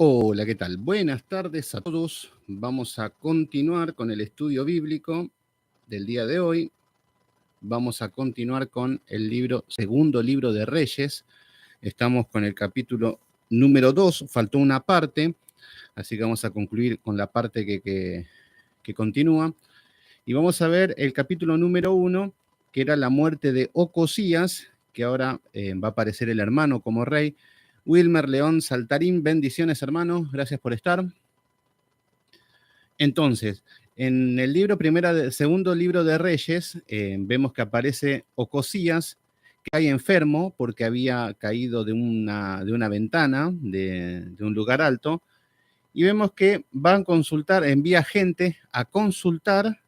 Hola, ¿qué tal? Buenas tardes a todos. Vamos a continuar con el estudio bíblico del día de hoy. Vamos a continuar con el segundo libro de Reyes. Estamos con el capítulo número 2. Faltó una parte, así que vamos a concluir con la parte que continúa. Y vamos a ver el capítulo número 1, que era la muerte de Ocosías, que ahora va a aparecer el hermano como rey. Wilmer León Saltarín, bendiciones hermanos, gracias por estar. Entonces, en el segundo libro de Reyes, vemos que aparece Ocosías, que cae enfermo porque había caído de una ventana de un lugar alto, y vemos que envía gente a consultar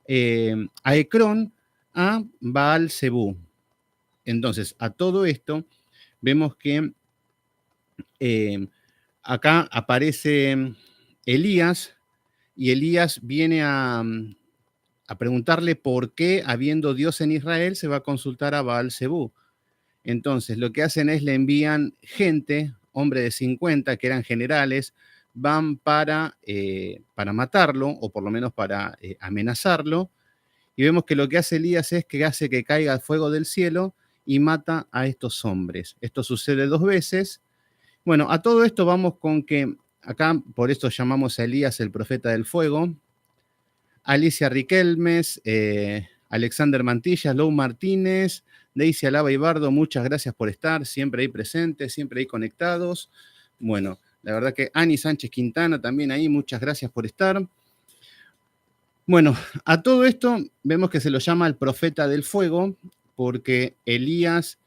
a Ecrón, a Baal Zebú. Entonces, a todo esto, vemos que acá aparece Elías, y Elías viene a preguntarle por qué, habiendo Dios en Israel, se va a consultar a Baal Zebú. Entonces, lo que hacen es le envían gente, hombres de 50, que eran generales, van para matarlo, o por lo menos para amenazarlo, y vemos que lo que hace Elías es que hace que caiga fuego del cielo y mata a estos hombres. Esto sucede 2 veces. Bueno, a todo esto vamos con que acá, por esto llamamos a Elías el profeta del fuego. Alicia Riquelmes, Alexander Mantillas, Lou Martínez, Daisy Alaba Ibardo, muchas gracias por estar, siempre ahí presentes, siempre ahí conectados. Bueno, la verdad que Ani Sánchez Quintana también ahí, muchas gracias por estar. Bueno, a todo esto vemos que se lo llama el profeta del fuego, porque Elías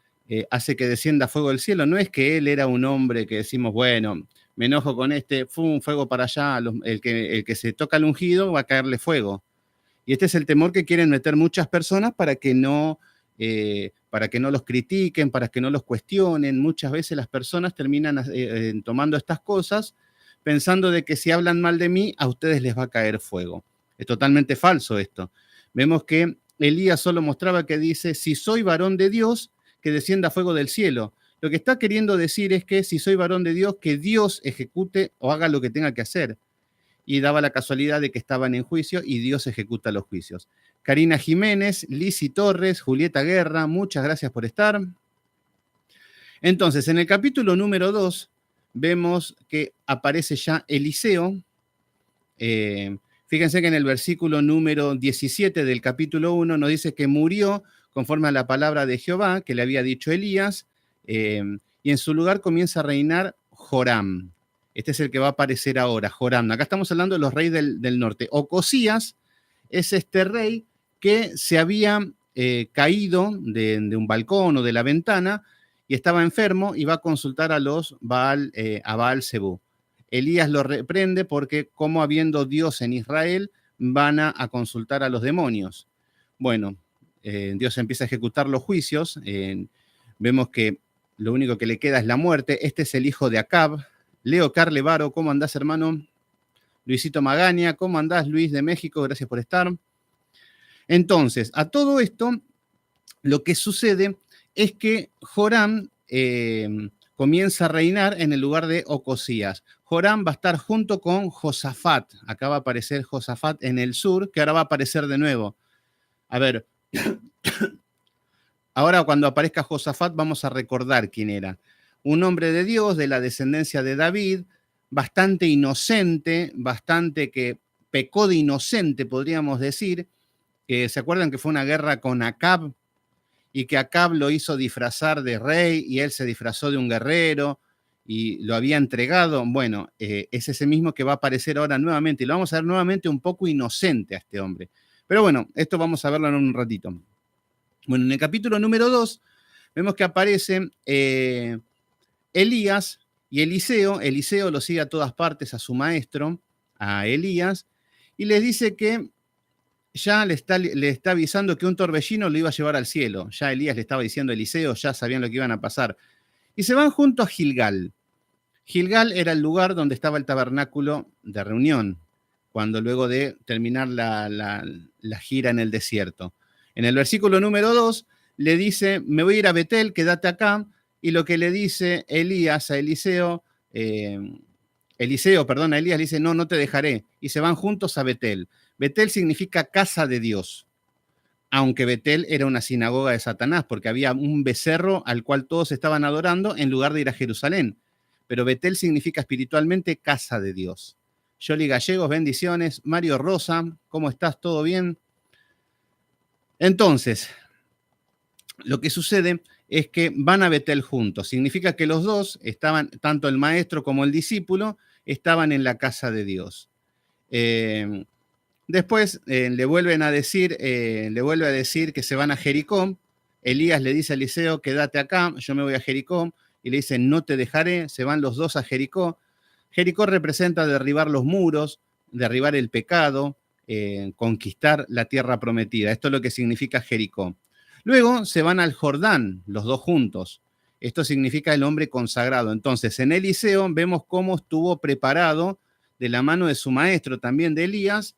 hace que descienda fuego del cielo. No es que él era un hombre que decimos, bueno, me enojo con este, un fuego para allá, el que se toca el ungido va a caerle fuego. Y este es el temor que quieren meter muchas personas para que no los critiquen, para que no los cuestionen. Muchas veces las personas terminan tomando estas cosas pensando de que si hablan mal de mí, a ustedes les va a caer fuego. Es totalmente falso esto. Vemos que Elías solo mostraba que dice, si soy varón de Dios, que descienda fuego del cielo. Lo que está queriendo decir es que si soy varón de Dios, que Dios ejecute o haga lo que tenga que hacer. Y daba la casualidad de que estaban en juicio y Dios ejecuta los juicios. Karina Jiménez, Lisi Torres, Julieta Guerra, muchas gracias por estar. Entonces, en el capítulo número 2, vemos que aparece ya Eliseo. Fíjense que en el versículo número 17 del capítulo 1 nos dice que murió conforme a la palabra de Jehová que le había dicho Elías, y en su lugar comienza a reinar Joram. Este es el que va a aparecer ahora, Joram. Acá estamos hablando de los reyes del norte. Ocosías es este rey que se había caído de un balcón o de la ventana y estaba enfermo y va a consultar a Baal Zebú. Elías lo reprende porque, como habiendo Dios en Israel, van a consultar a los demonios. Bueno, Dios empieza a ejecutar los juicios. Vemos que lo único que le queda es la muerte. Este es el hijo de Acab. Leo Carlevaro, ¿cómo andás, hermano? Luisito Magaña, ¿cómo andás, Luis de México? Gracias por estar. Entonces, a todo esto, lo que sucede es que Joram comienza a reinar en el lugar de Ocosías. Joram va a estar junto con Josafat. Acá va a aparecer Josafat en el sur, que ahora va a aparecer de nuevo. A ver, ahora cuando aparezca Josafat vamos a recordar quién era. Un hombre de Dios, de la descendencia de David, bastante inocente, bastante que pecó de inocente, podríamos decir. ¿Se acuerdan que fue una guerra con Acab? Y que Acab lo hizo disfrazar de rey y él se disfrazó de un guerrero y lo había entregado. Bueno, es ese mismo que va a aparecer ahora nuevamente y lo vamos a ver nuevamente un poco inocente a este hombre. Pero bueno, esto vamos a verlo en un ratito. Bueno, en el capítulo número 2 vemos que aparece Elías y Eliseo. Eliseo lo sigue a todas partes a su maestro, a Elías, y les dice que ya le está avisando que un torbellino lo iba a llevar al cielo. Ya Elías le estaba diciendo a Eliseo, ya sabían lo que iban a pasar. Y se van junto a Gilgal. Gilgal era el lugar donde estaba el tabernáculo de reunión, cuando luego de terminar la gira en el desierto. En el versículo número 2 le dice, me voy a ir a Betel, quédate acá. Y lo que le dice Elías a Eliseo, Eliseo, perdón, a Elías le dice, no, no te dejaré. Y se van juntos a Betel. Betel significa casa de Dios, aunque Betel era una sinagoga de Satanás, porque había un becerro al cual todos estaban adorando en lugar de ir a Jerusalén. Pero Betel significa espiritualmente casa de Dios. Yoli Gallegos, bendiciones. Mario Rosa, ¿cómo estás? ¿Todo bien? Entonces, lo que sucede es que van a Betel juntos. Significa que los dos estaban, tanto el maestro como el discípulo, estaban en la casa de Dios. Después le vuelve a decir que se van a Jericó. Elías le dice a Eliseo, quédate acá, yo me voy a Jericó. Y le dice, no te dejaré. Se van los dos a Jericó. Jericó representa derribar los muros, derribar el pecado, conquistar la tierra prometida. Esto es lo que significa Jericó. Luego se van al Jordán, los dos juntos. Esto significa el hombre consagrado. Entonces, en Eliseo vemos cómo estuvo preparado de la mano de su maestro, también de Elías,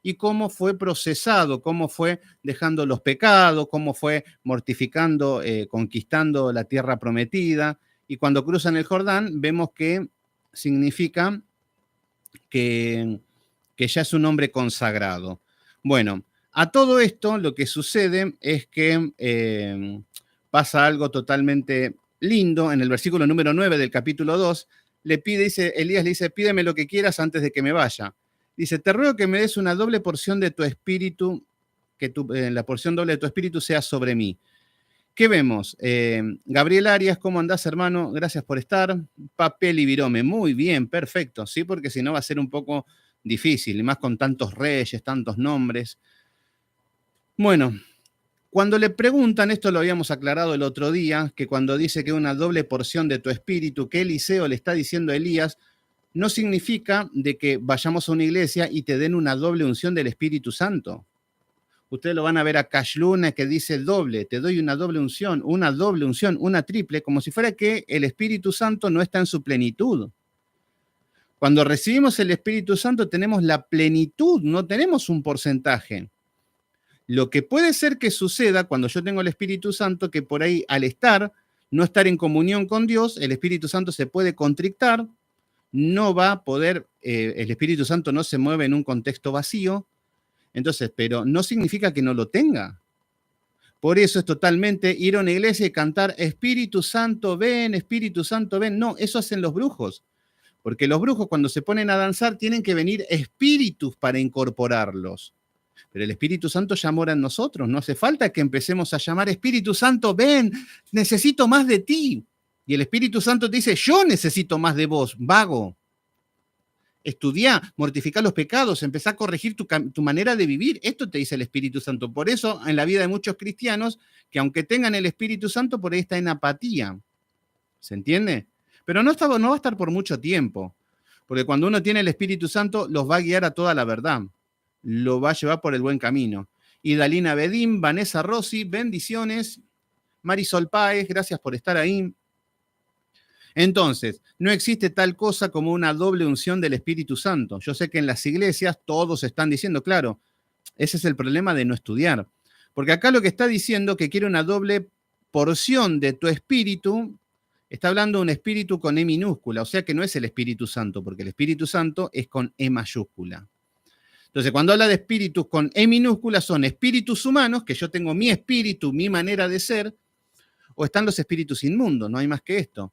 y cómo fue procesado, cómo fue dejando los pecados, cómo fue mortificando, conquistando la tierra prometida. Y cuando cruzan el Jordán, vemos que significa que ya es un hombre consagrado. Bueno, a todo esto lo que sucede es que pasa algo totalmente lindo. En el versículo número 9 del capítulo 2, Elías le dice, pídeme lo que quieras antes de que me vaya. Dice, te ruego que me des una doble porción de tu espíritu, que la porción doble de tu espíritu sea sobre mí. ¿Qué vemos? Gabriel Arias, ¿cómo andás, hermano? Gracias por estar. Papel y virome, muy bien, perfecto, ¿sí? Porque si no va a ser un poco difícil, y más con tantos reyes, tantos nombres. Bueno, cuando le preguntan, esto lo habíamos aclarado el otro día, que cuando dice que una doble porción de tu espíritu, que Eliseo le está diciendo a Elías, no significa de que vayamos a una iglesia y te den una doble unción del Espíritu Santo. Ustedes lo van a ver a Cash Luna que dice doble, te doy una doble unción, una triple, como si fuera que el Espíritu Santo no está en su plenitud. Cuando recibimos el Espíritu Santo tenemos la plenitud, no tenemos un porcentaje. Lo que puede ser que suceda cuando yo tengo el Espíritu Santo, que por ahí al no estar en comunión con Dios, el Espíritu Santo se puede contrictar, no va a poder, el Espíritu Santo no se mueve en un contexto vacío, entonces, pero no significa que no lo tenga. Por eso es totalmente ir a una iglesia y cantar Espíritu Santo, ven, Espíritu Santo, ven. No, eso hacen los brujos. Porque los brujos cuando se ponen a danzar tienen que venir espíritus para incorporarlos. Pero el Espíritu Santo ya mora en nosotros. No hace falta que empecemos a llamar Espíritu Santo, ven, necesito más de ti. Y el Espíritu Santo te dice, yo necesito más de vos, vago. Estudiá, mortificá los pecados, empezá a corregir tu manera de vivir. Esto te dice el Espíritu Santo. Por eso, en la vida de muchos cristianos, que aunque tengan el Espíritu Santo, por ahí está en apatía. ¿Se entiende? Pero no va a estar por mucho tiempo. Porque cuando uno tiene el Espíritu Santo, los va a guiar a toda la verdad. Lo va a llevar por el buen camino. Y Dalina Bedín, Vanessa Rossi, bendiciones. Marisol Páez, gracias por estar ahí. Entonces, no existe tal cosa como una doble unción del Espíritu Santo. Yo sé que en las iglesias todos están diciendo, claro, ese es el problema de no estudiar. Porque acá lo que está diciendo que quiere una doble porción de tu espíritu, está hablando de un espíritu con E minúscula, o sea que no es el Espíritu Santo, porque el Espíritu Santo es con E mayúscula. Entonces, cuando habla de espíritus con E minúscula, son espíritus humanos, que yo tengo mi espíritu, mi manera de ser, o están los espíritus inmundos, no hay más que esto.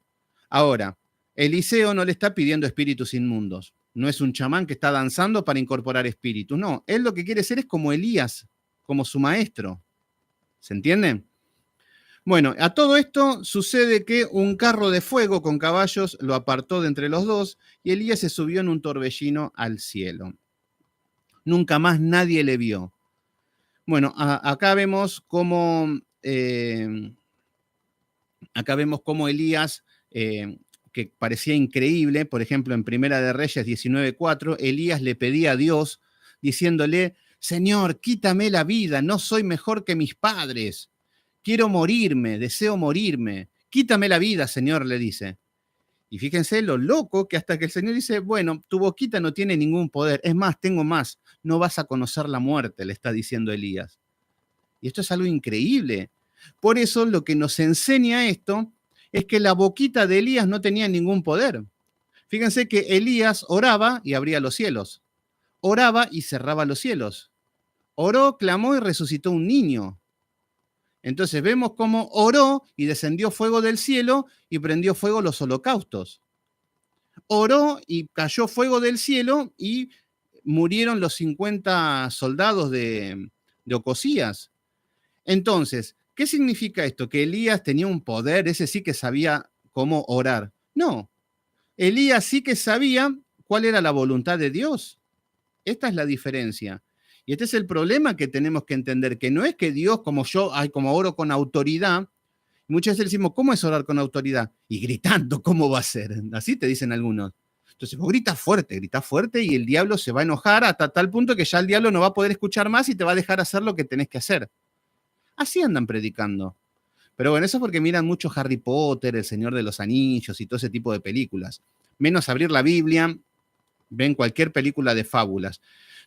Ahora, Eliseo no le está pidiendo espíritus inmundos. No es un chamán que está danzando para incorporar espíritus. No, él lo que quiere ser es como Elías, como su maestro. ¿Se entiende? Bueno, a todo esto sucede que un carro de fuego con caballos lo apartó de entre los dos y Elías se subió en un torbellino al cielo. Nunca más nadie le vio. Bueno, acá vemos cómo Elías, que parecía increíble, por ejemplo, en Primera de Reyes 19:4, Elías le pedía a Dios, diciéndole, Señor, quítame la vida, no soy mejor que mis padres, quiero morirme, deseo morirme, quítame la vida, Señor, le dice. Y fíjense lo loco que hasta que el Señor dice, bueno, tu boquita no tiene ningún poder, es más, tengo más, no vas a conocer la muerte, le está diciendo Elías. Y esto es algo increíble. Por eso lo que nos enseña esto es que la boquita de Elías no tenía ningún poder. Fíjense que Elías oraba y abría los cielos. Oraba y cerraba los cielos. Oró, clamó y resucitó un niño. Entonces vemos cómo oró y descendió fuego del cielo y prendió fuego los holocaustos. Oró y cayó fuego del cielo y murieron los 50 soldados de Ocosías. Entonces, ¿qué significa esto? ¿Que Elías tenía un poder? Ese sí que sabía cómo orar. No, Elías sí que sabía cuál era la voluntad de Dios. Esta es la diferencia. Y este es el problema que tenemos que entender, que no es que Dios, como yo, como oro con autoridad, muchas veces decimos, ¿cómo es orar con autoridad? Y gritando, ¿cómo va a ser? Así te dicen algunos. Entonces vos grita fuerte y el diablo se va a enojar hasta tal punto que ya el diablo no va a poder escuchar más y te va a dejar hacer lo que tenés que hacer. Así andan predicando. Pero bueno, eso es porque miran mucho Harry Potter, El Señor de los Anillos y todo ese tipo de películas. Menos abrir la Biblia, ven cualquier película de fábulas.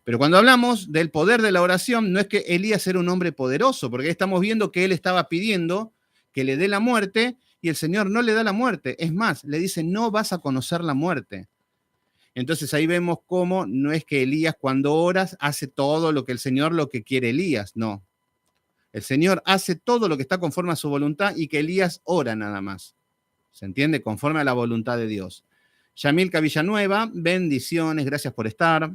Pero cuando hablamos del poder de la oración, no es que Elías era un hombre poderoso, porque estamos viendo que él estaba pidiendo que le dé la muerte y el Señor no le da la muerte. Es más, le dice, no vas a conocer la muerte. Entonces ahí vemos cómo no es que Elías cuando oras hace todo lo que el Señor lo que quiere Elías, no. El Señor hace todo lo que está conforme a su voluntad y que Elías ora nada más. ¿Se entiende? Conforme a la voluntad de Dios. Yamilca Villanueva, bendiciones, gracias por estar.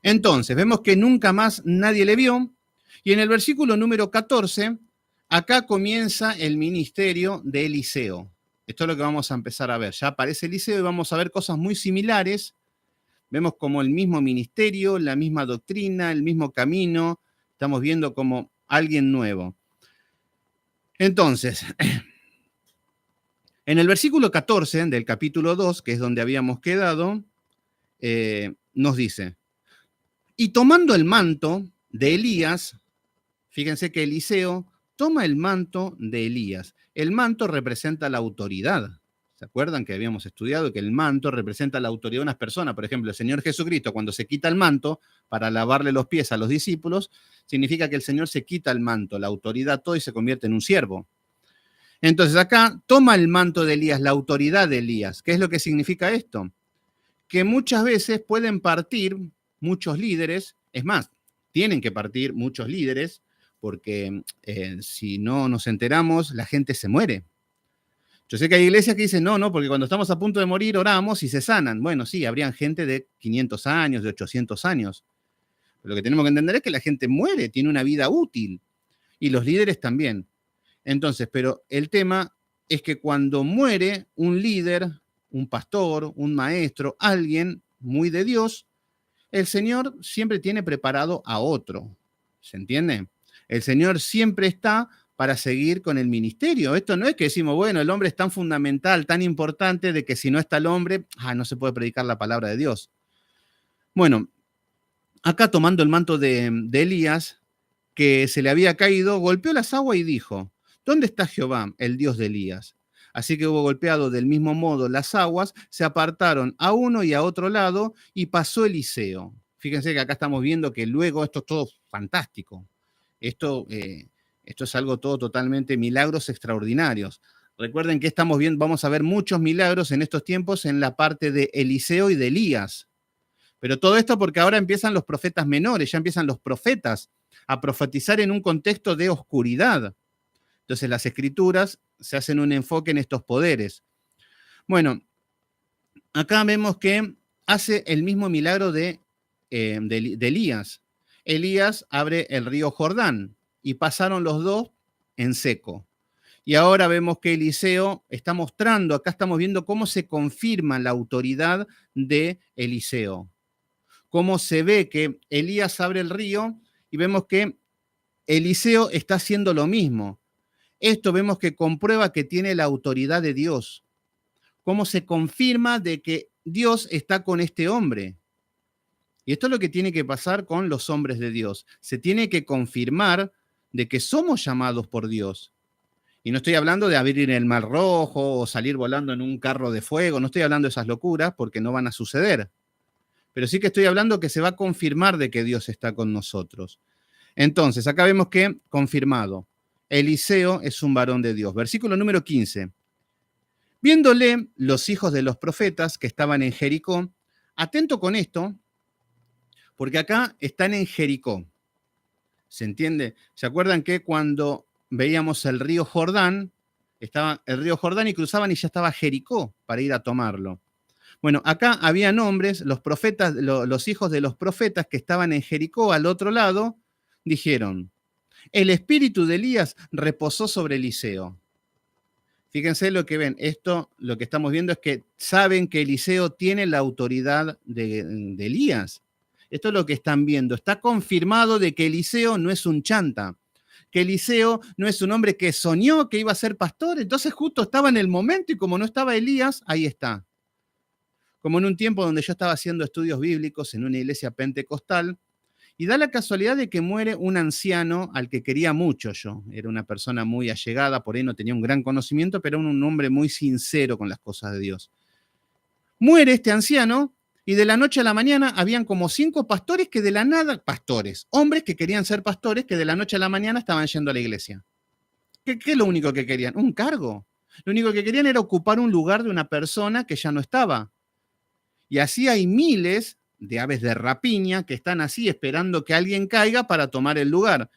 Entonces, vemos que nunca más nadie le vio. Y en el versículo número 14, acá comienza el ministerio de Eliseo. Esto es lo que vamos a empezar a ver. Ya aparece Eliseo y vamos a ver cosas muy similares. Vemos como el mismo ministerio, la misma doctrina, el mismo camino. Estamos viendo como alguien nuevo. Entonces, en el versículo 14 del capítulo 2, que es donde habíamos quedado, nos dice, y tomando el manto de Elías, fíjense que Eliseo toma el manto de Elías. El manto representa la autoridad. ¿Se acuerdan que habíamos estudiado que el manto representa la autoridad de unas personas? Por ejemplo, el Señor Jesucristo, cuando se quita el manto para lavarle los pies a los discípulos, significa que el Señor se quita el manto, la autoridad, todo y se convierte en un siervo. Entonces acá toma el manto de Elías, la autoridad de Elías. ¿Qué es lo que significa esto? Que muchas veces pueden partir muchos líderes, es más, tienen que partir muchos líderes, porque si no nos enteramos, la gente se muere. Yo sé que hay iglesias que dicen, no, porque cuando estamos a punto de morir oramos y se sanan. Bueno, sí, habrían gente de 500 años, de 800 años. Pero lo que tenemos que entender es que la gente muere, tiene una vida útil. Y los líderes también. Entonces, pero el tema es que cuando muere un líder, un pastor, un maestro, alguien muy de Dios, el Señor siempre tiene preparado a otro. ¿Se entiende? El Señor siempre está para seguir con el ministerio. Esto no es que decimos, bueno, el hombre es tan fundamental, tan importante, de que si no está el hombre, no se puede predicar la palabra de Dios. Bueno, acá tomando el manto de Elías, que se le había caído, golpeó las aguas y dijo, ¿dónde está Jehová, el Dios de Elías? Así que hubo golpeado del mismo modo las aguas, se apartaron a uno y a otro lado y pasó Eliseo. Fíjense que acá estamos viendo que luego esto es todo fantástico. Esto es algo todo totalmente milagros extraordinarios. Recuerden que estamos viendo, vamos a ver muchos milagros en estos tiempos en la parte de Eliseo y de Elías. Pero todo esto porque ahora empiezan los profetas menores, ya empiezan los profetas a profetizar en un contexto de oscuridad. Entonces las escrituras se hacen un enfoque en estos poderes. Bueno, acá vemos que hace el mismo milagro de Elías. Elías abre el río Jordán y pasaron los dos en seco. Y ahora vemos que Eliseo está mostrando, acá estamos viendo cómo se confirma la autoridad de Eliseo. Cómo se ve que Elías abre el río y vemos que Eliseo está haciendo lo mismo. Esto vemos que comprueba que tiene la autoridad de Dios. Cómo se confirma de que Dios está con este hombre. Y esto es lo que tiene que pasar con los hombres de Dios. Se tiene que confirmar de que somos llamados por Dios. Y no estoy hablando de abrir el mar rojo o salir volando en un carro de fuego. No estoy hablando de esas locuras porque no van a suceder. Pero sí que estoy hablando que se va a confirmar de que Dios está con nosotros. Entonces, acá vemos que, confirmado, Eliseo es un varón de Dios. Versículo número 15. Viéndole los hijos de los profetas que estaban en Jericó, atento con esto, porque acá están en Jericó. ¿Se entiende? ¿Se acuerdan que cuando veíamos el río Jordán, estaba el río Jordán y cruzaban y ya estaba Jericó para ir a tomarlo? Bueno, acá habían hombres, los profetas, los hijos de los profetas que estaban en Jericó al otro lado, dijeron, el espíritu de Elías reposó sobre Eliseo. Fíjense lo que ven, esto lo que estamos viendo es que saben que Eliseo tiene la autoridad de Elías. Esto es lo que están viendo. Está confirmado de que Eliseo no es un chanta, que Eliseo no es un hombre que soñó que iba a ser pastor. Entonces justo estaba en el momento y como no estaba Elías, ahí está. Como en un tiempo donde yo estaba haciendo estudios bíblicos en una iglesia pentecostal, y da la casualidad de que muere un anciano al que quería mucho yo. Era una persona muy allegada, por ahí no tenía un gran conocimiento, pero era un hombre muy sincero con las cosas de Dios. Muere este anciano y de la noche a la mañana habían como 5 pastores que de la nada, pastores, hombres que querían ser pastores que de la noche a la mañana estaban yendo a la iglesia. ¿Qué es lo único que querían? Un cargo. Lo único que querían era ocupar un lugar de una persona que ya no estaba. Y así hay miles de aves de rapiña que están así esperando que alguien caiga para tomar el lugar.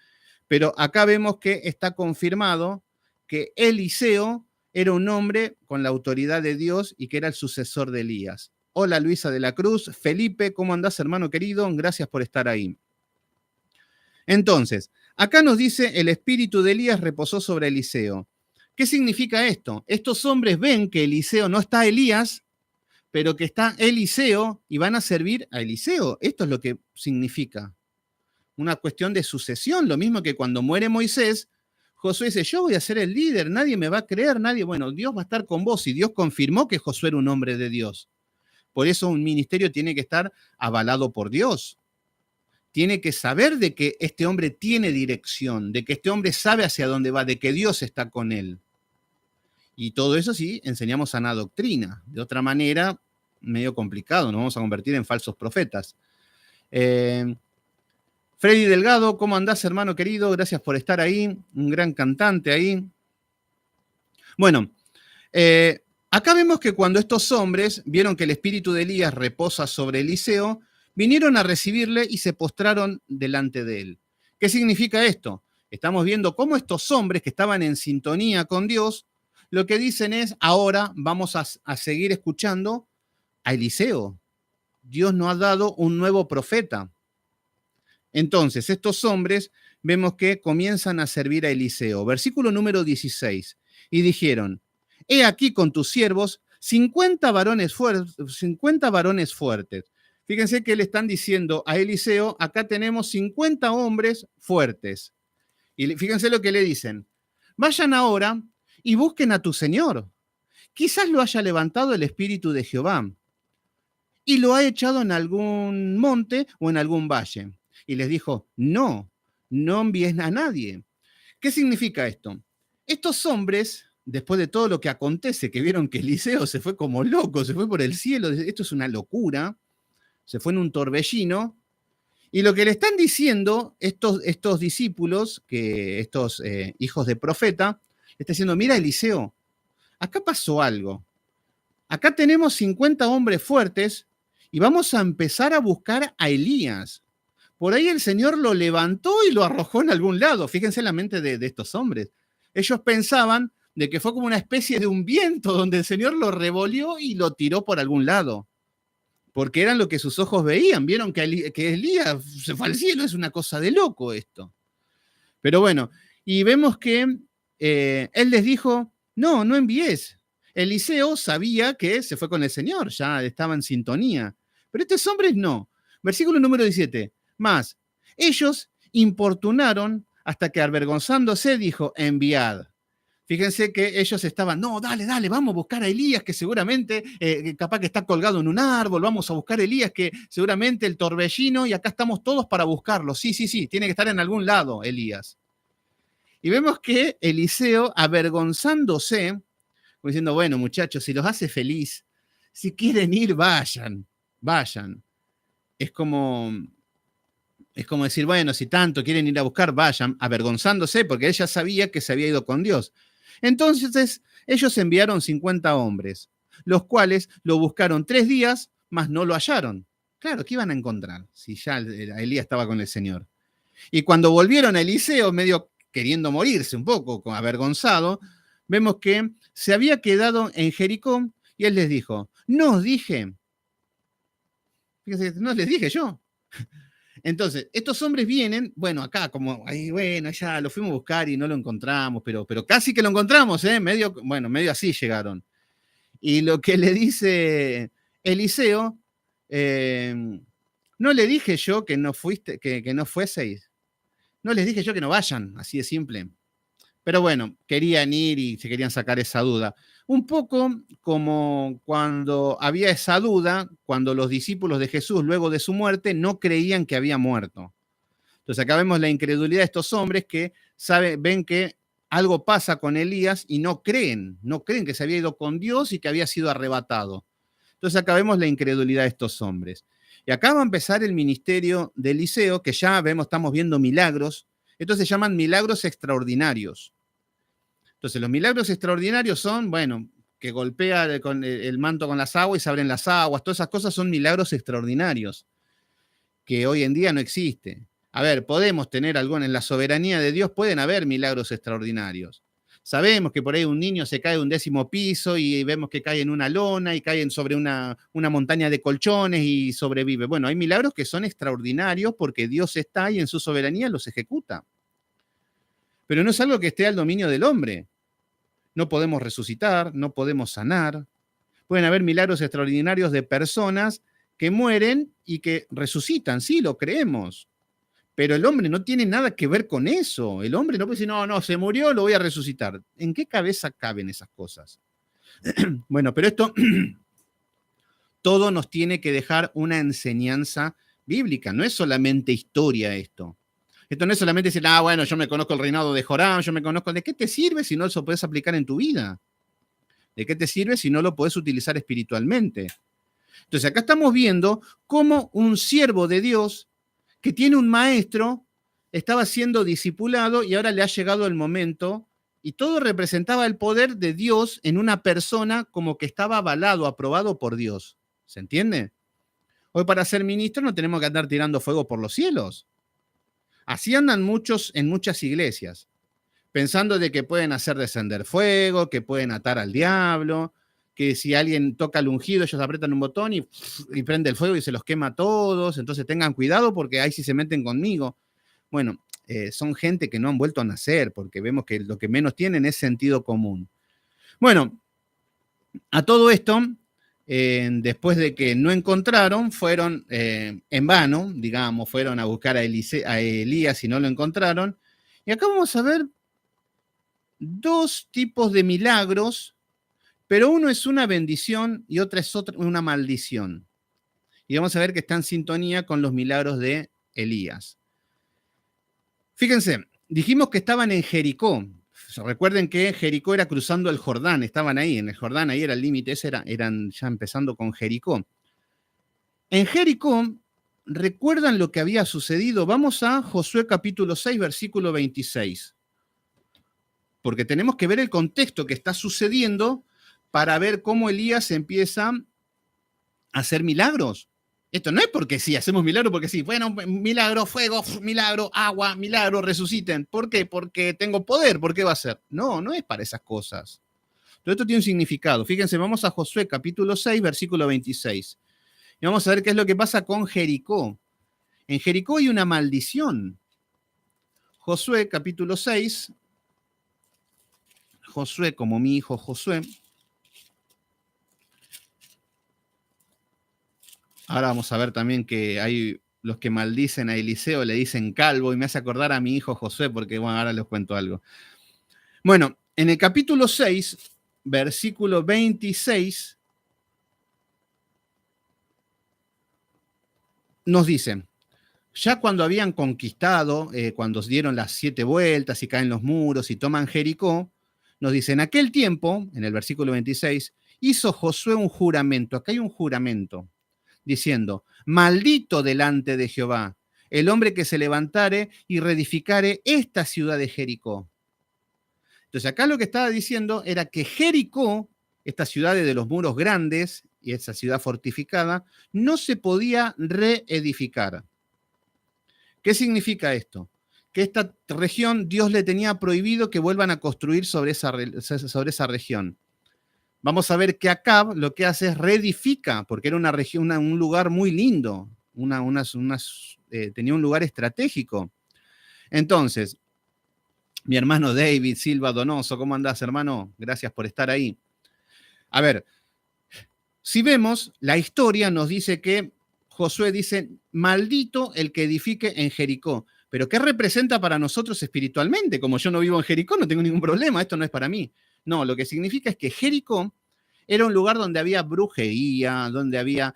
Pero acá vemos que está confirmado que Eliseo era un hombre con la autoridad de Dios y que era el sucesor de Elías. Hola Luisa de la Cruz, Felipe, ¿cómo andás hermano querido? Gracias por estar ahí. Entonces, acá nos dice el espíritu de Elías reposó sobre Eliseo. ¿Qué significa esto? Estos hombres ven que Eliseo no está Elías, pero que está Eliseo y van a servir a Eliseo. Esto es lo que significa. Una cuestión de sucesión, lo mismo que cuando muere Moisés, Josué dice, yo voy a ser el líder, nadie me va a creer, nadie, bueno, Dios va a estar con vos y Dios confirmó que Josué era un hombre de Dios. Por eso un ministerio tiene que estar avalado por Dios. Tiene que saber de que este hombre tiene dirección, de que este hombre sabe hacia dónde va, de que Dios está con él. Y todo eso sí, enseñamos sana doctrina. De otra manera, medio complicado, nos vamos a convertir en falsos profetas. Freddy Delgado, ¿cómo andás, hermano querido? Gracias por estar ahí, un gran cantante ahí. Bueno, acá vemos que cuando estos hombres vieron que el espíritu de Elías reposa sobre Eliseo, vinieron a recibirle y se postraron delante de él. ¿Qué significa esto? Estamos viendo cómo estos hombres que estaban en sintonía con Dios, lo que dicen es, ahora vamos a seguir escuchando a Eliseo. Dios nos ha dado un nuevo profeta. Entonces, estos hombres vemos que comienzan a servir a Eliseo. Versículo número 16. Y dijeron, he aquí con tus siervos 50 varones fuertes. Fíjense que le están diciendo a Eliseo, acá tenemos 50 hombres fuertes. Y fíjense lo que le dicen. Vayan ahora y busquen a tu Señor. Quizás lo haya levantado el Espíritu de Jehová y lo ha echado en algún monte o en algún valle. Y les dijo, no envíes a nadie. ¿Qué significa esto? Estos hombres, después de todo lo que acontece, que vieron que Eliseo se fue como loco, se fue por el cielo, esto es una locura, se fue en un torbellino, y lo que le están diciendo estos discípulos, estos hijos de profeta, le está diciendo, mira Eliseo, acá pasó algo. Acá tenemos 50 hombres fuertes y vamos a empezar a buscar a Elías. Por ahí el Señor lo levantó y lo arrojó en algún lado. Fíjense en la mente de estos hombres. Ellos pensaban de que fue como una especie de un viento donde el Señor lo revolvió y lo tiró por algún lado. Porque eran lo que sus ojos veían. Vieron que Elías se fue al cielo. Es una cosa de loco esto. Pero bueno, y vemos que él les dijo, no envíes. Eliseo sabía que se fue con el Señor, ya estaba en sintonía. Pero estos hombres no. Versículo número 17. Más, ellos importunaron hasta que avergonzándose dijo, enviad. Fíjense que ellos estaban, no, dale, vamos a buscar a Elías, que seguramente, capaz que está colgado en un árbol, vamos a buscar a Elías, que seguramente el torbellino, y acá estamos todos para buscarlo. Sí, tiene que estar en algún lado, Elías. Y vemos que Eliseo, avergonzándose, diciendo, bueno, muchachos, si los hace feliz, si quieren ir, vayan. Es como decir, bueno, si tanto quieren ir a buscar, vayan, avergonzándose, porque ella sabía que se había ido con Dios. Entonces ellos enviaron 50 hombres, los cuales lo buscaron 3 días, mas no lo hallaron. Claro, ¿qué iban a encontrar si ya Elías estaba con el Señor? Y cuando volvieron a Eliseo, medio queriendo morirse un poco, avergonzado, vemos que se había quedado en Jericó y él les dijo, no os dije, fíjense, no les dije yo. Entonces, estos hombres vienen, bueno, acá como, ay, bueno, ya lo fuimos a buscar y no lo encontramos, pero casi que lo encontramos, medio, bueno, medio así llegaron. Y lo que le dice Eliseo, no le dije yo que no fuiste, que no fueseis. No les dije yo que no vayan, así de simple. Pero bueno, querían ir y se querían sacar esa duda. Un poco como cuando había esa duda, cuando los discípulos de Jesús, luego de su muerte, no creían que había muerto. Entonces acá vemos la incredulidad de estos hombres que ven que algo pasa con Elías y no creen que se había ido con Dios y que había sido arrebatado. Entonces acá vemos la incredulidad de estos hombres. Y acá va a empezar el ministerio de Eliseo, que ya estamos viendo milagros. Estos se llaman milagros extraordinarios. Entonces los milagros extraordinarios son, bueno, que golpea el manto con las aguas y se abren las aguas. Todas esas cosas son milagros extraordinarios, que hoy en día no existe. A ver, podemos tener algo en la soberanía de Dios, pueden haber milagros extraordinarios. Sabemos que por ahí un niño se cae de un 10º piso y vemos que cae en una lona y cae sobre una montaña de colchones y sobrevive. Bueno, hay milagros que son extraordinarios porque Dios está y en su soberanía los ejecuta. Pero no es algo que esté al dominio del hombre. No podemos resucitar, no podemos sanar. Pueden haber milagros extraordinarios de personas que mueren y que resucitan, sí, lo creemos. Pero el hombre no tiene nada que ver con eso. El hombre no puede decir, no, se murió, lo voy a resucitar. ¿En qué cabeza caben esas cosas? Bueno, pero esto todo nos tiene que dejar una enseñanza bíblica. No es solamente historia esto. Esto no es solamente decir, bueno, yo me conozco el reinado de Joram, yo me conozco. ¿De qué te sirve si no lo puedes aplicar en tu vida? ¿De qué te sirve si no lo puedes utilizar espiritualmente? Entonces, acá estamos viendo cómo un siervo de Dios que tiene un maestro estaba siendo discipulado y ahora le ha llegado el momento y todo representaba el poder de Dios en una persona como que estaba avalado, aprobado por Dios. ¿Se entiende? Hoy para ser ministro no tenemos que andar tirando fuego por los cielos. Así andan muchos en muchas iglesias, pensando de que pueden hacer descender fuego, que pueden atar al diablo, que si alguien toca el ungido, ellos apretan un botón y prende el fuego y se los quema a todos. Entonces tengan cuidado porque ahí sí se meten conmigo. Bueno, son gente que no han vuelto a nacer porque vemos que lo que menos tienen es sentido común. Bueno, a todo esto, después de que no encontraron, fueron en vano, digamos, fueron a buscar a Elías y no lo encontraron. Y acá vamos a ver 2 tipos de milagros, pero uno es una bendición y otra es una maldición. Y vamos a ver que está en sintonía con los milagros de Elías. Fíjense, dijimos que estaban en Jericó. Recuerden que Jericó era cruzando el Jordán, estaban ahí, en el Jordán, ahí era el límite, eran ya empezando con Jericó. En Jericó, ¿recuerdan lo que había sucedido? Vamos a Josué capítulo 6, versículo 26. Porque tenemos que ver el contexto que está sucediendo para ver cómo Elías empieza a hacer milagros. Esto no es porque sí, hacemos milagros porque sí. Bueno, milagro, fuego, milagro, agua, milagro, resuciten. ¿Por qué? Porque tengo poder. ¿Por qué va a ser? No, no es para esas cosas. Todo esto tiene un significado. Fíjense, vamos a Josué capítulo 6, versículo 26. Y vamos a ver qué es lo que pasa con Jericó. En Jericó hay una maldición. Josué capítulo 6. Josué, como mi hijo Josué. Ahora vamos a ver también que hay los que maldicen a Eliseo, le dicen calvo, y me hace acordar a mi hijo Josué, porque bueno, ahora les cuento algo. Bueno, en el capítulo 6, versículo 26, nos dicen, ya cuando habían conquistado, cuando dieron las 7 vueltas y caen los muros y toman Jericó, nos dicen, en aquel tiempo, en el versículo 26, hizo Josué un juramento. Acá hay un juramento, diciendo, maldito delante de Jehová el hombre que se levantare y reedificare esta ciudad de Jericó. Entonces acá lo que estaba diciendo era que Jericó, esta ciudad de los muros grandes y esa ciudad fortificada, no se podía reedificar. ¿Qué significa esto? Que esta región Dios le tenía prohibido que vuelvan a construir sobre esa región. Vamos a ver que Acab lo que hace es reedifica, porque era una región, un lugar muy lindo, tenía un lugar estratégico. Entonces, mi hermano David Silva Donoso, ¿cómo andás, hermano? Gracias por estar ahí. A ver, si vemos, la historia nos dice que Josué dice, maldito el que edifique en Jericó. Pero ¿qué representa para nosotros espiritualmente? Como yo no vivo en Jericó, no tengo ningún problema, esto no es para mí. No, lo que significa es que Jericó era un lugar donde había brujería, donde había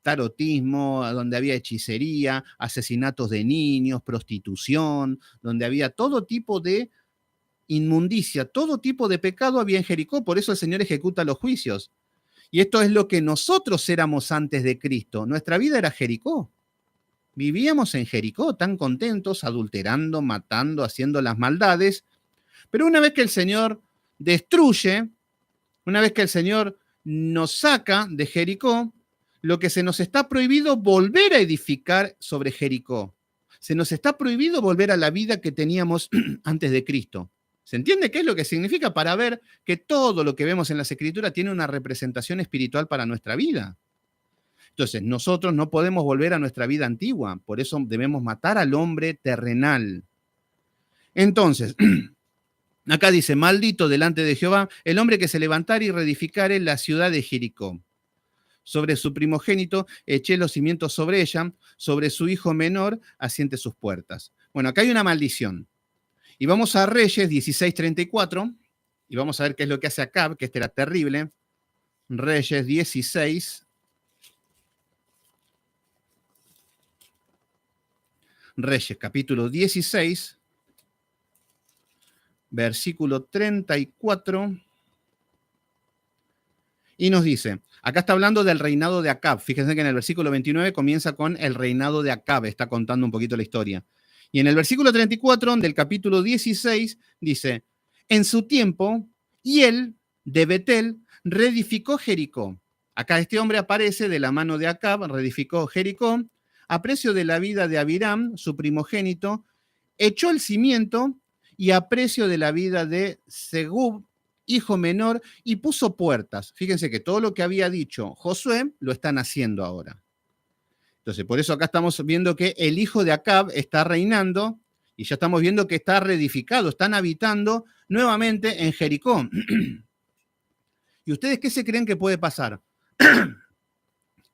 tarotismo, donde había hechicería, asesinatos de niños, prostitución, donde había todo tipo de inmundicia, todo tipo de pecado había en Jericó, por eso el Señor ejecuta los juicios. Y esto es lo que nosotros éramos antes de Cristo. Nuestra vida era Jericó. Vivíamos en Jericó tan contentos, adulterando, matando, haciendo las maldades. Pero una vez que el Señor destruye, una vez que el Señor nos saca de Jericó, lo que se nos está prohibido volver a edificar sobre Jericó. Se nos está prohibido volver a la vida que teníamos antes de Cristo. ¿Se entiende qué es lo que significa? Para ver que todo lo que vemos en las Escrituras tiene una representación espiritual para nuestra vida. Entonces, nosotros no podemos volver a nuestra vida antigua, por eso debemos matar al hombre terrenal. Entonces, acá dice, maldito delante de Jehová el hombre que se levantare y reedificare la ciudad de Jericó. Sobre su primogénito eché los cimientos sobre ella, sobre su hijo menor asiente sus puertas. Bueno, acá hay una maldición. Y vamos a Reyes 16:34, y vamos a ver qué es lo que hace Acab, que este era terrible. Reyes 16. Reyes, capítulo 16, versículo 34. Y nos dice, acá está hablando del reinado de Acab. Fíjense que en el versículo 29 comienza con el reinado de Acab, está contando un poquito la historia. Y en el versículo 34 del capítulo 16 dice, en su tiempo, y él, de Betel, reedificó Jericó. Acá este hombre aparece de la mano de Acab, reedificó Jericó, a precio de la vida de Abiram, su primogénito, echó el cimiento y a precio de la vida de Segub, hijo menor, y puso puertas. Fíjense que todo lo que había dicho Josué lo están haciendo ahora. Entonces, por eso acá estamos viendo que el hijo de Acab está reinando y ya estamos viendo que está reedificado, están habitando nuevamente en Jericó. ¿Y ustedes qué se creen que puede pasar?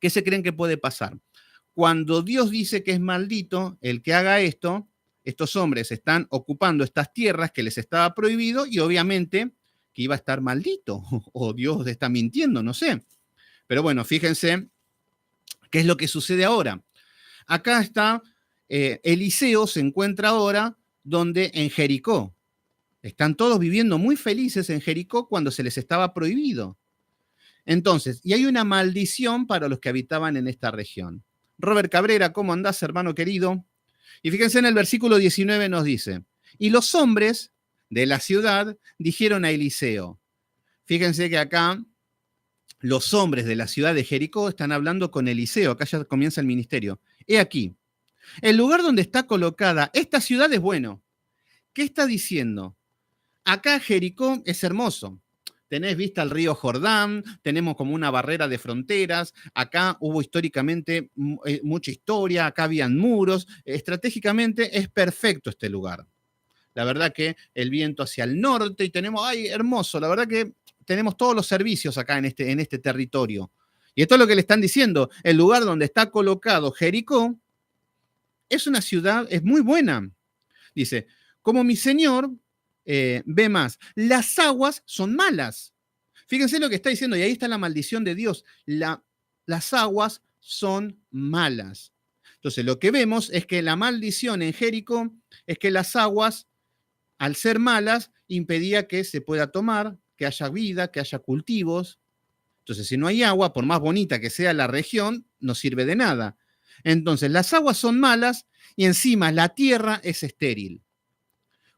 ¿Qué se creen que puede pasar? Cuando Dios dice que es maldito el que haga esto, estos hombres están ocupando estas tierras que les estaba prohibido y obviamente que iba a estar maldito o Dios está mintiendo, no sé. Pero bueno, fíjense qué es lo que sucede ahora. Acá está, Eliseo se encuentra ahora donde en Jericó. Están todos viviendo muy felices en Jericó cuando se les estaba prohibido. Entonces, y hay una maldición para los que habitaban en esta región. Robert Cabrera, ¿cómo andás, hermano querido? Y fíjense en el versículo 19 nos dice, y los hombres de la ciudad dijeron a Eliseo, fíjense que acá los hombres de la ciudad de Jericó están hablando con Eliseo, acá ya comienza el ministerio. He aquí, el lugar donde está colocada esta ciudad es bueno. ¿Qué está diciendo? Acá Jericó es hermoso. Tenés vista al río Jordán, tenemos como una barrera de fronteras, acá hubo históricamente mucha historia, acá habían muros, estratégicamente es perfecto este lugar. La verdad que el viento hacia el norte y tenemos, ¡ay, hermoso! La verdad que tenemos todos los servicios acá en este territorio. Y esto es lo que le están diciendo, el lugar donde está colocado Jericó es una ciudad, es muy buena. Dice, como mi señor ve más, las aguas son malas. Fíjense lo que está diciendo, y ahí está la maldición de Dios. Las aguas son malas. Entonces, lo que vemos es que la maldición en Jericó es que las aguas, al ser malas, impedía que se pueda tomar, que haya vida, que haya cultivos. Entonces, si no hay agua, por más bonita que sea la región, no sirve de nada. Entonces, las aguas son malas y encima la tierra es estéril.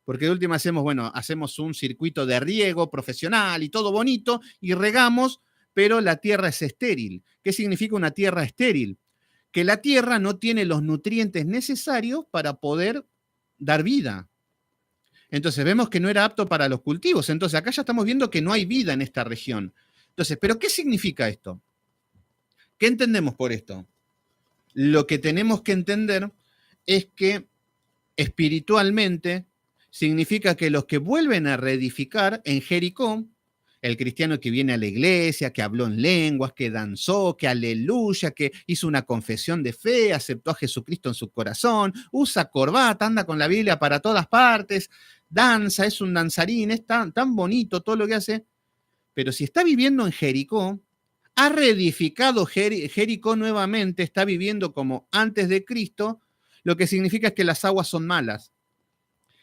Porque de última hacemos un circuito de riego profesional y todo bonito y regamos, pero la tierra es estéril. ¿Qué significa una tierra estéril? Que la tierra no tiene los nutrientes necesarios para poder dar vida. Entonces vemos que no era apto para los cultivos. Entonces acá ya estamos viendo que no hay vida en esta región. Entonces, ¿pero qué significa esto? ¿Qué entendemos por esto? Lo que tenemos que entender es que espiritualmente significa que los que vuelven a reedificar en Jericó, el cristiano que viene a la iglesia, que habló en lenguas, que danzó, que aleluya, que hizo una confesión de fe, aceptó a Jesucristo en su corazón, usa corbata, anda con la Biblia para todas partes, danza, es un danzarín, es tan bonito todo lo que hace, pero si está viviendo en Jericó, ha reedificado Jericó nuevamente, está viviendo como antes de Cristo, lo que significa es que las aguas son malas.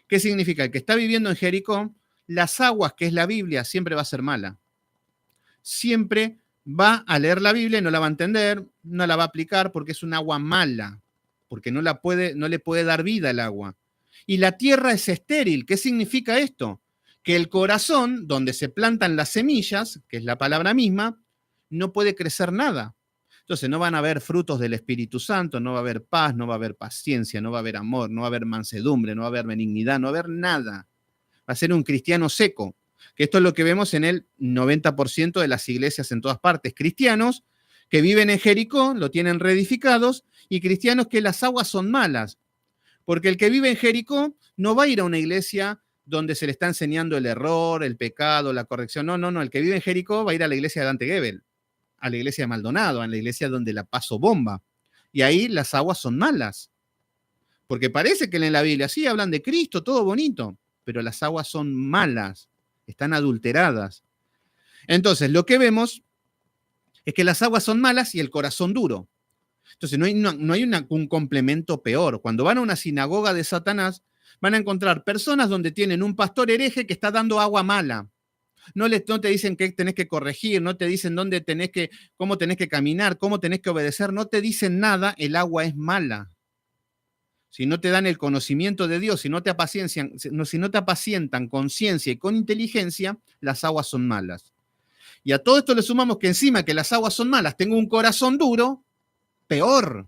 ¿Qué significa? El que está viviendo en Jericó, las aguas, que es la Biblia, siempre va a ser mala. Siempre va a leer la Biblia y no la va a entender, no la va a aplicar porque es un agua mala, porque no le puede dar vida el agua. Y la tierra es estéril. ¿Qué significa esto? Que el corazón, donde se plantan las semillas, que es la palabra misma, no puede crecer nada. Entonces no van a haber frutos del Espíritu Santo, no va a haber paz, no va a haber paciencia, no va a haber amor, no va a haber mansedumbre, no va a haber benignidad, no va a haber nada. Va a ser un cristiano seco, que esto es lo que vemos en el 90% de las iglesias en todas partes. Cristianos que viven en Jericó, lo tienen reedificados, y cristianos que las aguas son malas. Porque el que vive en Jericó no va a ir a una iglesia donde se le está enseñando el error, el pecado, la corrección. No. El que vive en Jericó va a ir a la iglesia de Dante Gebel, a la iglesia de Maldonado, a la iglesia donde la paso bomba. Y ahí las aguas son malas. Porque parece que en la Biblia sí hablan de Cristo, todo bonito, pero las aguas son malas, están adulteradas. Entonces, lo que vemos es que las aguas son malas y el corazón duro. Entonces, no hay un complemento peor. Cuando van a una sinagoga de Satanás, van a encontrar personas donde tienen un pastor hereje que está dando agua mala. No te dicen qué tenés que corregir, no te dicen cómo tenés que caminar, cómo tenés que obedecer, no te dicen nada, el agua es mala. Si no te dan el conocimiento de Dios, si no te apacientan con ciencia y con inteligencia, las aguas son malas. Y a todo esto le sumamos que encima que las aguas son malas, tengo un corazón duro, peor.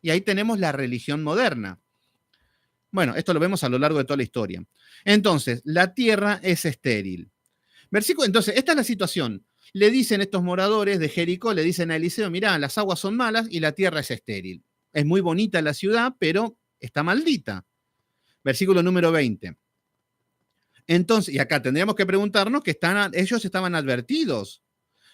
Y ahí tenemos la religión moderna. Bueno, esto lo vemos a lo largo de toda la historia. Entonces, la tierra es estéril. Entonces, esta es la situación. Le dicen estos moradores de Jericó, le dicen a Eliseo, mirá, las aguas son malas y la tierra es estéril. Es muy bonita la ciudad, pero está maldita. Versículo número 20. Entonces, y acá tendríamos que preguntarnos que ellos estaban advertidos.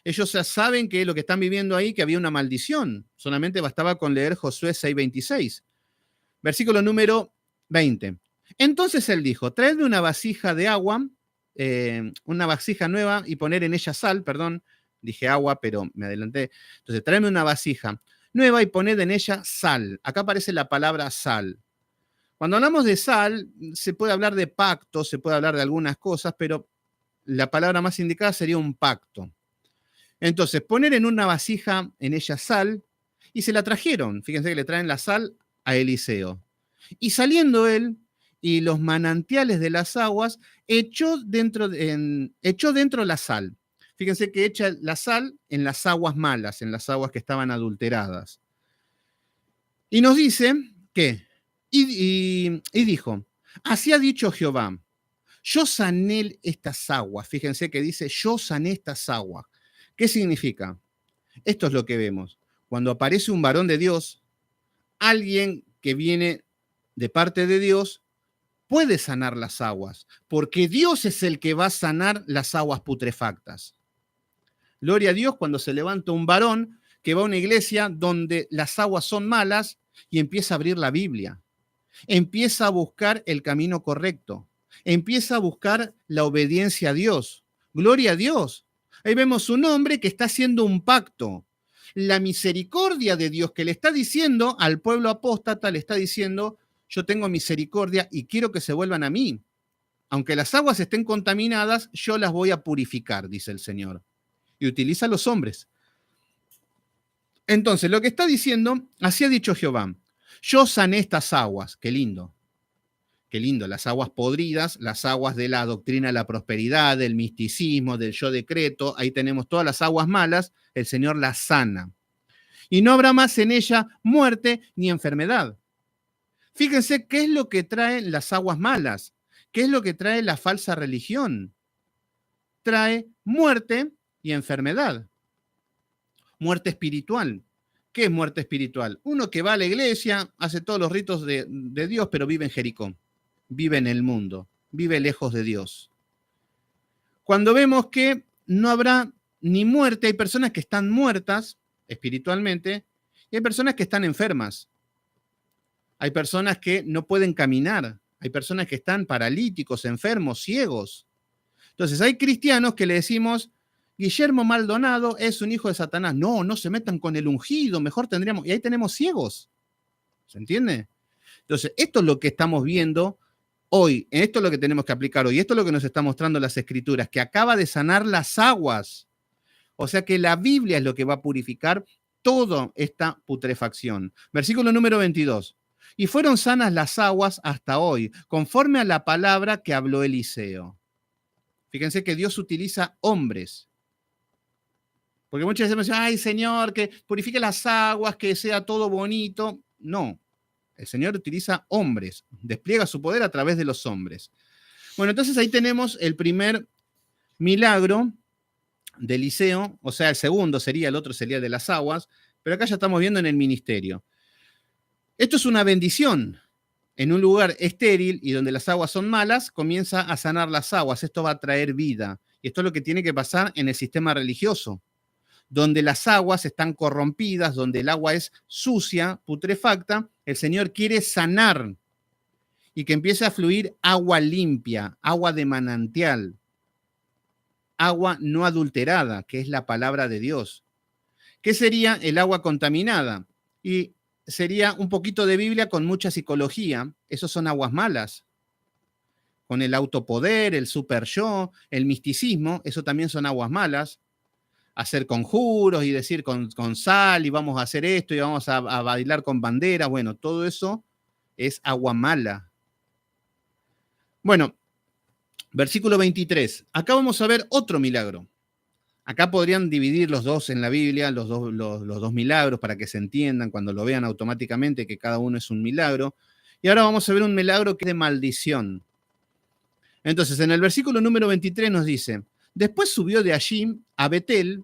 Ellos ya saben que lo que están viviendo ahí, que había una maldición. Solamente bastaba con leer Josué 6:26. Versículo número 20. Entonces él dijo, traedme una vasija de agua, una vasija nueva y poner en ella sal, perdón, dije agua, pero me adelanté. Entonces, tráeme una vasija nueva y poned en ella sal. Acá aparece la palabra sal. Cuando hablamos de sal, se puede hablar de pacto, se puede hablar de algunas cosas, pero la palabra más indicada sería un pacto. Entonces, poner en una vasija en ella sal, y se la trajeron. Fíjense que le traen la sal a Eliseo. Y saliendo él y los manantiales de las aguas, echó dentro la sal. Fíjense que echa la sal en las aguas malas, en las aguas que estaban adulteradas. Y nos dice que, y dijo, así ha dicho Jehová, yo sané estas aguas. Fíjense que dice, yo sané estas aguas. ¿Qué significa? Esto es lo que vemos. Cuando aparece un varón de Dios, alguien que viene de parte de Dios, puede sanar las aguas, porque Dios es el que va a sanar las aguas putrefactas. Gloria a Dios cuando se levanta un varón que va a una iglesia donde las aguas son malas y empieza a abrir la Biblia, empieza a buscar el camino correcto, empieza a buscar la obediencia a Dios. Gloria a Dios. Ahí vemos un hombre que está haciendo un pacto. La misericordia de Dios que le está diciendo al pueblo apóstata, le está diciendo, yo tengo misericordia y quiero que se vuelvan a mí. Aunque las aguas estén contaminadas, yo las voy a purificar, dice el Señor. Y utiliza a los hombres. Entonces, lo que está diciendo, así ha dicho Jehová, yo sané estas aguas, qué lindo. Qué lindo, las aguas podridas, las aguas de la doctrina de la prosperidad, del misticismo, del yo decreto, ahí tenemos todas las aguas malas, el Señor las sana. Y no habrá más en ella muerte ni enfermedad. Fíjense qué es lo que traen las aguas malas, qué es lo que trae la falsa religión. Trae muerte y enfermedad. Muerte espiritual. ¿Qué es muerte espiritual? Uno que va a la iglesia, hace todos los ritos de Dios, pero vive en Jericó, vive en el mundo, vive lejos de Dios. Cuando vemos que no habrá ni muerte, hay personas que están muertas espiritualmente y hay personas que están enfermas. Hay personas que no pueden caminar, hay personas que están paralíticos, enfermos, ciegos. Entonces hay cristianos que le decimos, Guillermo Maldonado es un hijo de Satanás. No, no se metan con el ungido, mejor tendríamos, y ahí tenemos ciegos. ¿Se entiende? Entonces, esto es lo que estamos viendo hoy, esto es lo que tenemos que aplicar hoy, esto es lo que nos está mostrando las Escrituras, que acaba de sanar las aguas. O sea que la Biblia es lo que va a purificar toda esta putrefacción. Versículo número 22. Y fueron sanas las aguas hasta hoy, conforme a la palabra que habló Eliseo. Fíjense que Dios utiliza hombres. Porque muchas veces me dicen, ay, Señor, que purifique las aguas, que sea todo bonito. No, el Señor utiliza hombres, despliega su poder a través de los hombres. Bueno, entonces ahí tenemos el primer milagro de Eliseo, o sea, el segundo sería, el otro sería de las aguas, pero acá ya estamos viendo en el ministerio. Esto es una bendición. En un lugar estéril y donde las aguas son malas, comienza a sanar las aguas. Esto va a traer vida. Y esto es lo que tiene que pasar en el sistema religioso, donde las aguas están corrompidas, donde el agua es sucia, putrefacta. El Señor quiere sanar y que empiece a fluir agua limpia, agua de manantial, agua no adulterada, que es la palabra de Dios. ¿Qué sería el agua contaminada? Y sería un poquito de Biblia con mucha psicología. Esos son aguas malas. Con el autopoder, el super yo, el misticismo, eso también son aguas malas. Hacer conjuros y decir con sal y vamos a hacer esto y vamos a bailar con banderas. Bueno, todo eso es agua mala. Bueno, versículo 23. Acá vamos a ver otro milagro. Acá podrían dividir los dos en la Biblia, los dos milagros, para que se entiendan cuando lo vean automáticamente que cada uno es un milagro. Y ahora vamos a ver un milagro que es de maldición. Entonces, en el versículo número 23 nos dice, después subió de allí a Betel.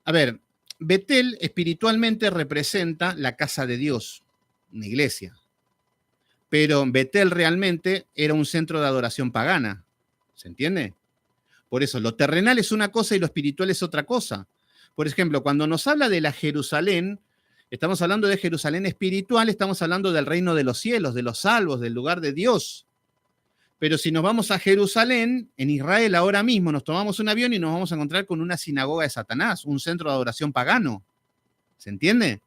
A ver, Betel espiritualmente representa la casa de Dios, una iglesia. Pero Betel realmente era un centro de adoración pagana. ¿Se entiende? Por eso, lo terrenal es una cosa y lo espiritual es otra cosa. Por ejemplo, cuando nos habla de la Jerusalén, estamos hablando de Jerusalén espiritual, estamos hablando del reino de los cielos, de los salvos, del lugar de Dios. Pero si nos vamos a Jerusalén, en Israel ahora mismo, nos tomamos un avión y nos vamos a encontrar con una sinagoga de Satanás, un centro de adoración pagano. ¿Se entiende?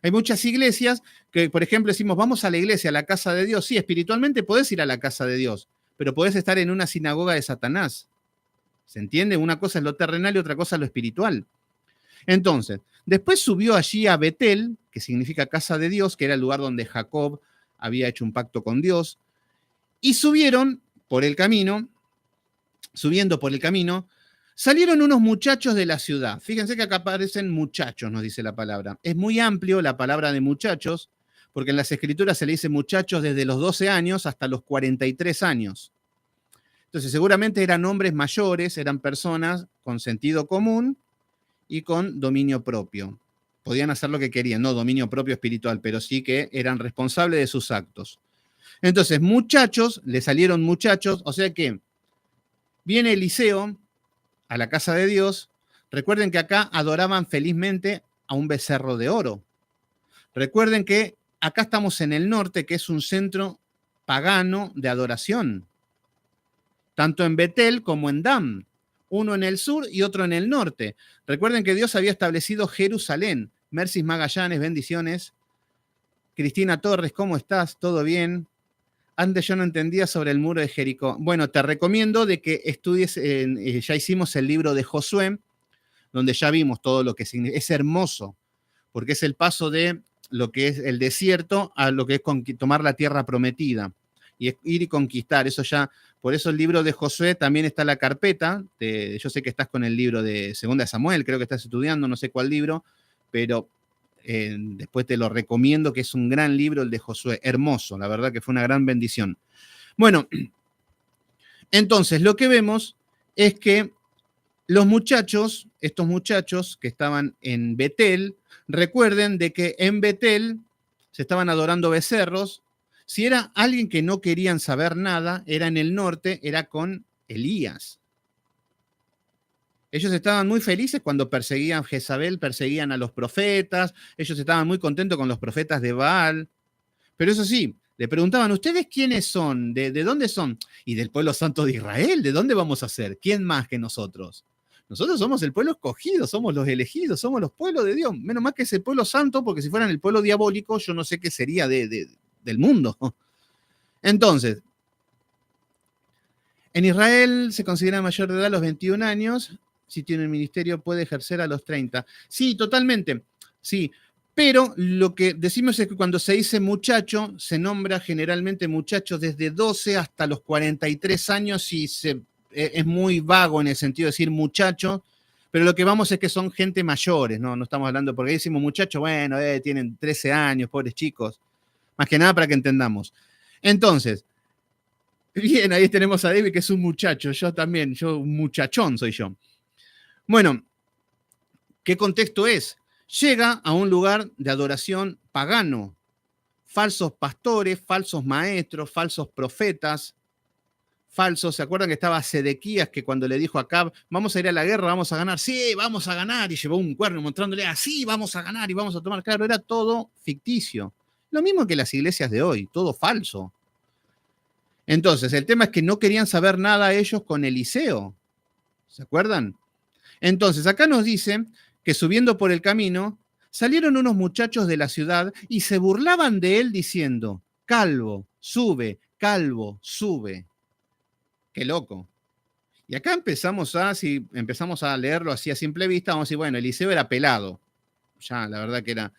Hay muchas iglesias que, por ejemplo, decimos, vamos a la iglesia, a la casa de Dios. Sí, espiritualmente podés ir a la casa de Dios, pero podés estar en una sinagoga de Satanás. ¿Se entiende? Una cosa es lo terrenal y otra cosa es lo espiritual. Entonces, después subió allí a Betel, que significa casa de Dios, que era el lugar donde Jacob había hecho un pacto con Dios, y subieron por el camino, subiendo por el camino, salieron unos muchachos de la ciudad. Fíjense que acá aparecen muchachos, nos dice la palabra. Es muy amplio la palabra de muchachos, porque en las escrituras se le dice muchachos desde los 12 años hasta los 43 años. Entonces, seguramente eran hombres mayores, eran personas con sentido común y con dominio propio. Podían hacer lo que querían, no dominio propio espiritual, pero sí que eran responsables de sus actos. Entonces, muchachos, le salieron muchachos, o sea que viene Eliseo a la casa de Dios. Recuerden que acá adoraban felizmente a un becerro de oro. Recuerden que acá estamos en el norte, que es un centro pagano de adoración, tanto en Betel como en Dan, uno en el sur y otro en el norte. Recuerden que Dios había establecido Jerusalén. Mercis Magallanes, bendiciones. Cristina Torres, ¿cómo estás? ¿Todo bien? Antes yo no entendía sobre el muro de Jericó. Bueno, te recomiendo de que estudies, ya hicimos el libro de Josué, donde ya vimos todo lo que significa. Es hermoso, porque es el paso de lo que es el desierto a lo que es tomar la tierra prometida. y ir y conquistar. Eso ya, por eso el libro de Josué también está en la carpeta. Yo sé que estás con el libro de Segunda de Samuel, creo que estás estudiando, no sé cuál libro, pero después te lo recomiendo, que es un gran libro el de Josué, hermoso, la verdad que fue una gran bendición. Bueno, entonces lo que vemos es que los muchachos, estos muchachos que estaban en Betel, recuerden de que en Betel se estaban adorando becerros. Si era alguien que no querían saber nada, era en el norte, era con Elías. Ellos estaban muy felices cuando perseguían Jezabel, perseguían a los profetas, ellos estaban muy contentos con los profetas de Baal. Pero eso sí, le preguntaban, ¿ustedes quiénes son? ¿De dónde son? Y del pueblo santo de Israel, ¿de dónde vamos a ser? ¿Quién más que nosotros? Nosotros somos el pueblo escogido, somos los elegidos, somos los pueblos de Dios. Menos más que ese pueblo santo, porque si fueran el pueblo diabólico, yo no sé qué sería del mundo. Entonces, en Israel se considera mayor de edad a los 21 años. Si tiene un ministerio, puede ejercer a los 30. Sí, totalmente. Sí. Pero lo que decimos es que cuando se dice muchacho, se nombra generalmente muchacho desde 12 hasta los 43 años y es muy vago en el sentido de decir muchacho, pero lo que vamos es que son gente mayores, ¿no? No estamos hablando, porque decimos muchacho, bueno, tienen 13 años, pobres chicos. Más que nada para que entendamos. Entonces, bien, ahí tenemos a David, que es un muchacho, yo también, un muchachón soy yo. Bueno, ¿qué contexto es? Llega a un lugar de adoración pagano, falsos pastores, falsos maestros, falsos profetas, falsos. ¿Se acuerdan que estaba Sedequías, que cuando le dijo a Acab, vamos a ir a la guerra, vamos a ganar? Sí, vamos a ganar. Y llevó un cuerno mostrándole, así vamos a ganar y vamos a tomar. Claro, era todo ficticio. Lo mismo que las iglesias de hoy, todo falso. Entonces, el tema es que no querían saber nada ellos con Eliseo. ¿Se acuerdan? Entonces, acá nos dice que subiendo por el camino, salieron unos muchachos de la ciudad y se burlaban de él diciendo, calvo, sube, calvo, sube. Qué loco. Y acá si empezamos a leerlo así a simple vista, vamos a decir, bueno, Eliseo era pelado. Ya, la verdad que era.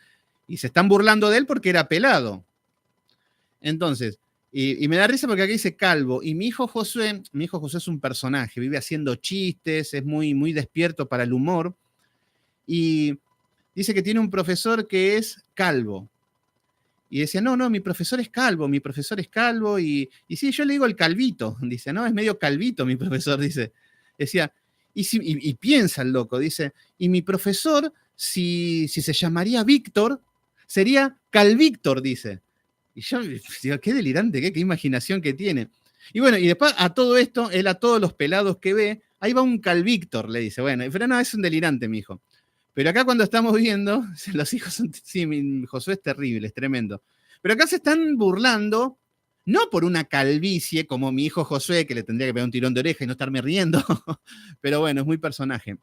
Y se están burlando de él porque era pelado. Entonces, y me da risa porque aquí dice calvo. Y mi hijo Josué es un personaje, vive haciendo chistes, es muy, muy despierto para el humor. Y dice que tiene un profesor que es calvo. Y decía, no, mi profesor es calvo, Y sí, yo le digo el calvito. Dice, no, es medio calvito mi profesor, dice. Decía, y piensa el loco, dice, y mi profesor, si se llamaría Víctor, sería Calvíctor, dice. Y yo digo, qué delirante, qué imaginación que tiene. Y bueno, y después a todo esto, él a todos los pelados que ve, ahí va un Calvíctor, le dice. Bueno, pero no, es un delirante, mi hijo. Pero acá cuando estamos viendo, los hijos son, sí, Josué es terrible, es tremendo. Pero acá se están burlando, no por una calvicie como mi hijo Josué, que le tendría que pegar un tirón de oreja y no estarme riendo, pero bueno, es muy personaje.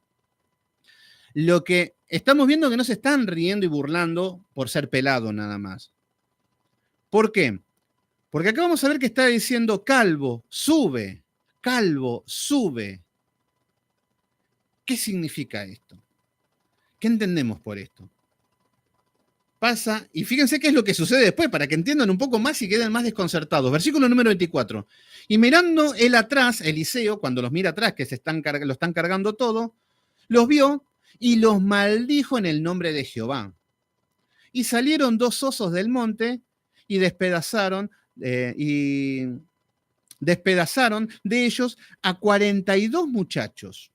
Lo que estamos viendo es que no se están riendo y burlando por ser pelado nada más. ¿Por qué? Porque acá vamos a ver que está diciendo calvo, sube, calvo, sube. ¿Qué significa esto? ¿Qué entendemos por esto? Pasa, y fíjense qué es lo que sucede después, para que entiendan un poco más y queden más desconcertados. Versículo número 24. Y mirando él atrás, Eliseo, cuando los mira atrás, que lo están cargando todo, los vio y los maldijo en el nombre de Jehová. Y salieron dos osos del monte y despedazaron de ellos a 42 muchachos.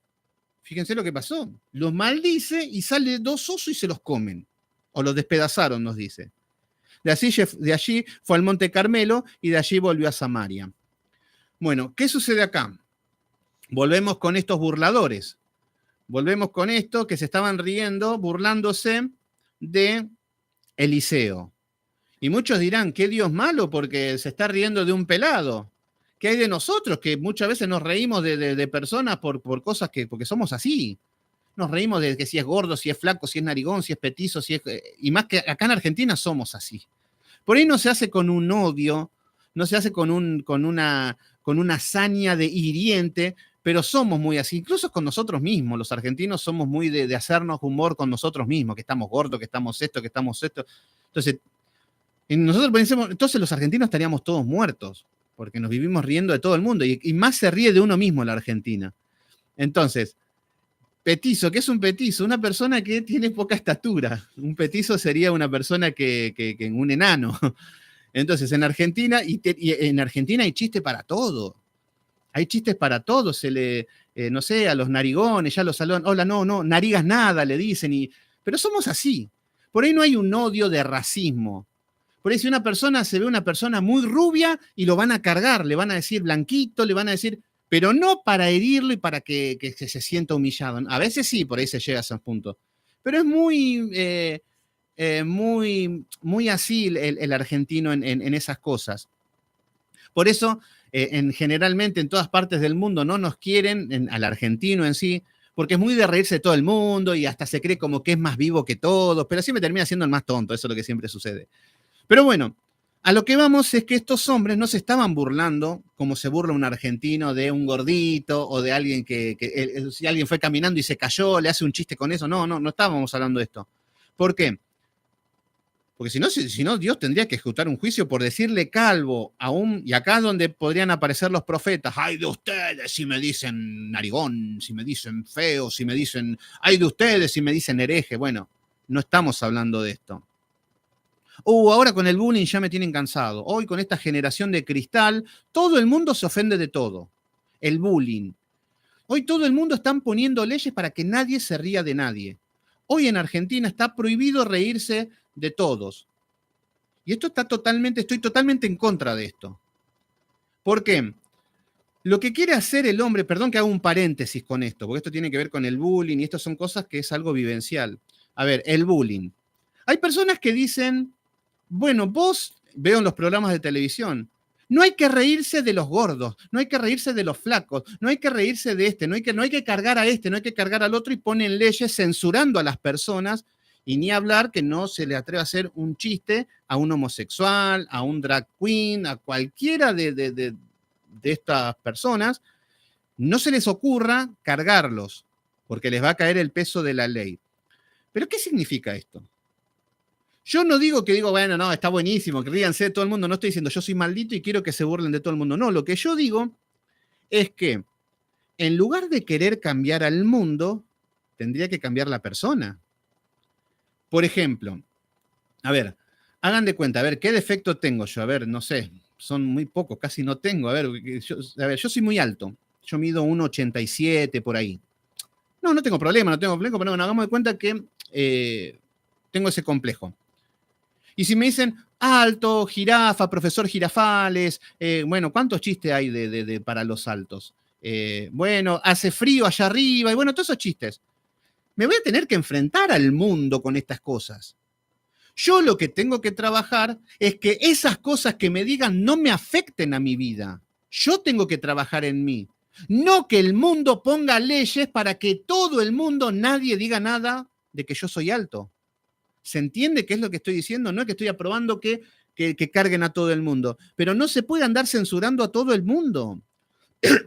Fíjense lo que pasó. Los maldice y sale dos osos y se los comen. O los despedazaron, nos dice. De allí fue al monte Carmelo y de allí volvió a Samaria. Bueno, ¿qué sucede acá? Volvemos con estos burladores. Volvemos con esto que se estaban riendo, burlándose de Eliseo. Y muchos dirán, ¿qué Dios malo? Porque se está riendo de un pelado. ¿Qué hay de nosotros? Que muchas veces nos reímos de personas por cosas porque somos así. Nos reímos de que si es gordo, si es flaco, si es narigón, si es petizo, y más que acá en Argentina somos así. Por ahí no se hace con un odio, no se hace con una hazaña de hiriente, pero somos muy así, incluso con nosotros mismos. Los argentinos somos muy de hacernos humor con nosotros mismos, que estamos gordos, que estamos esto, Entonces, nosotros pensamos, entonces los argentinos estaríamos todos muertos. porque nos vivimos riendo de todo el mundo, y más se ríe de uno mismo la Argentina. Entonces, petizo, ¿qué es un petizo? Una persona que tiene poca estatura. Un petizo sería una persona que un enano. Entonces, en Argentina, y en Argentina hay chiste para todo. Hay chistes para todo. No sé, a los narigones, ya los saludan, hola, no, narigas nada, le dicen. Pero somos así. Por ahí no hay un odio de racismo. Por ahí si una persona se ve una persona muy rubia y lo van a cargar, le van a decir blanquito, le van a decir, pero no para herirlo y para que se sienta humillado. A veces sí, por ahí se llega a ese punto. Pero es muy así el argentino en esas cosas. Por eso, generalmente en todas partes del mundo no nos quieren, al argentino en sí, porque es muy de reírse de todo el mundo y hasta se cree como que es más vivo que todos, pero siempre termina siendo el más tonto, eso es lo que siempre sucede. Pero bueno, a lo que vamos es que estos hombres no se estaban burlando, como se burla un argentino de un gordito o de alguien si alguien fue caminando y se cayó, le hace un chiste con eso. No estábamos hablando de esto. ¿Por qué? Porque si no, Dios tendría que ejecutar un juicio por decirle calvo y acá es donde podrían aparecer los profetas. Ay de ustedes si me dicen narigón, si me dicen feo, si me dicen, ay de ustedes si me dicen hereje. Bueno, no estamos hablando de esto. Ahora con el bullying ya me tienen cansado. Hoy con esta generación de cristal, todo el mundo se ofende de todo. El bullying. Hoy todo el mundo están poniendo leyes para que nadie se ría de nadie. Hoy en Argentina está prohibido reírse de todos. Y esto estoy totalmente en contra de esto. ¿Por qué? Lo que quiere hacer el hombre, perdón que haga un paréntesis con esto, porque esto tiene que ver con el bullying y esto son cosas que es algo vivencial. A ver, el bullying. Hay personas que dicen, bueno, veo en los programas de televisión, no hay que reírse de los gordos, no hay que reírse de los flacos, no hay que reírse de este, no hay que cargar a este, no hay que cargar al otro y ponen leyes censurando a las personas y ni hablar que no se le atreve a hacer un chiste a un homosexual, a un drag queen, a cualquiera de estas personas, no se les ocurra cargarlos porque les va a caer el peso de la ley. ¿Pero qué significa esto? Yo no digo, bueno, no, está buenísimo, que ríanse de todo el mundo. No estoy diciendo yo soy maldito y quiero que se burlen de todo el mundo. No, lo que yo digo es que en lugar de querer cambiar al mundo, tendría que cambiar la persona. Por ejemplo, a ver, hagan de cuenta, a ver, ¿qué defecto tengo yo? A ver, no sé, son muy pocos, casi no tengo. A ver, yo soy muy alto. Yo mido 1,87 por ahí. No tengo problema, pero bueno, hagamos de cuenta que tengo ese complejo. Y si me dicen alto, jirafa, profesor Girafales, bueno, ¿cuántos chistes hay para los altos? Bueno, hace frío allá arriba, y bueno, todos esos chistes. Me voy a tener que enfrentar al mundo con estas cosas. Yo lo que tengo que trabajar es que esas cosas que me digan no me afecten a mi vida. Yo tengo que trabajar en mí. No que el mundo ponga leyes para que todo el mundo, nadie diga nada de que yo soy alto. ¿Se entiende qué es lo que estoy diciendo? No es que estoy aprobando que carguen a todo el mundo, pero no se puede andar censurando a todo el mundo.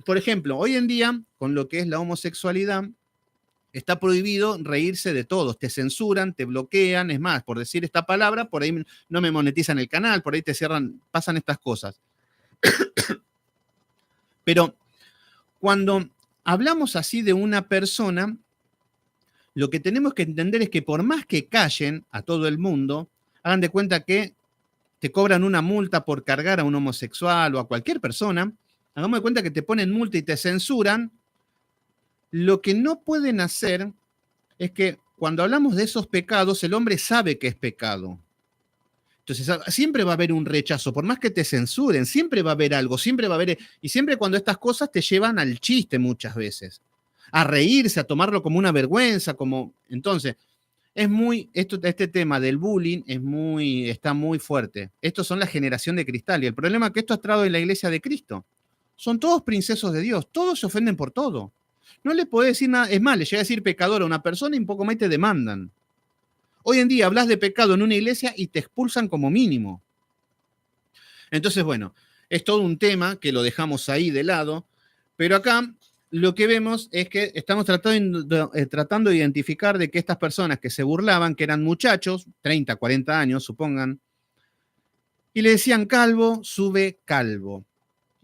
Por ejemplo, hoy en día, con lo que es la homosexualidad, está prohibido reírse de todos. Te censuran, te bloquean, es más, por decir esta palabra, por ahí no me monetizan el canal, por ahí te cierran, pasan estas cosas. Pero cuando hablamos así de una persona, lo que tenemos que entender es que por más que callen a todo el mundo, hagan de cuenta que te cobran una multa por cargar a un homosexual o a cualquier persona, hagamos de cuenta que te ponen multa y te censuran, lo que no pueden hacer es que cuando hablamos de esos pecados, el hombre sabe que es pecado. Entonces, siempre va a haber un rechazo, por más que te censuren, siempre va a haber algo, siempre va a haber, y siempre cuando estas cosas te llevan al chiste muchas veces, a reírse, a tomarlo como una vergüenza, entonces, este tema del bullying está muy fuerte. Estos son la generación de cristal, y el problema es que esto ha traído en la iglesia de Cristo. Son todos princesos de Dios, todos se ofenden por todo. No le podés decir nada, es más, le llega a decir pecador a una persona y un poco más te demandan. Hoy en día hablas de pecado en una iglesia y te expulsan como mínimo. Entonces, bueno, es todo un tema que lo dejamos ahí de lado, pero acá lo que vemos es que estamos tratando de identificar de que estas personas que se burlaban, que eran muchachos, 30, 40 años, supongan, y le decían calvo, sube calvo.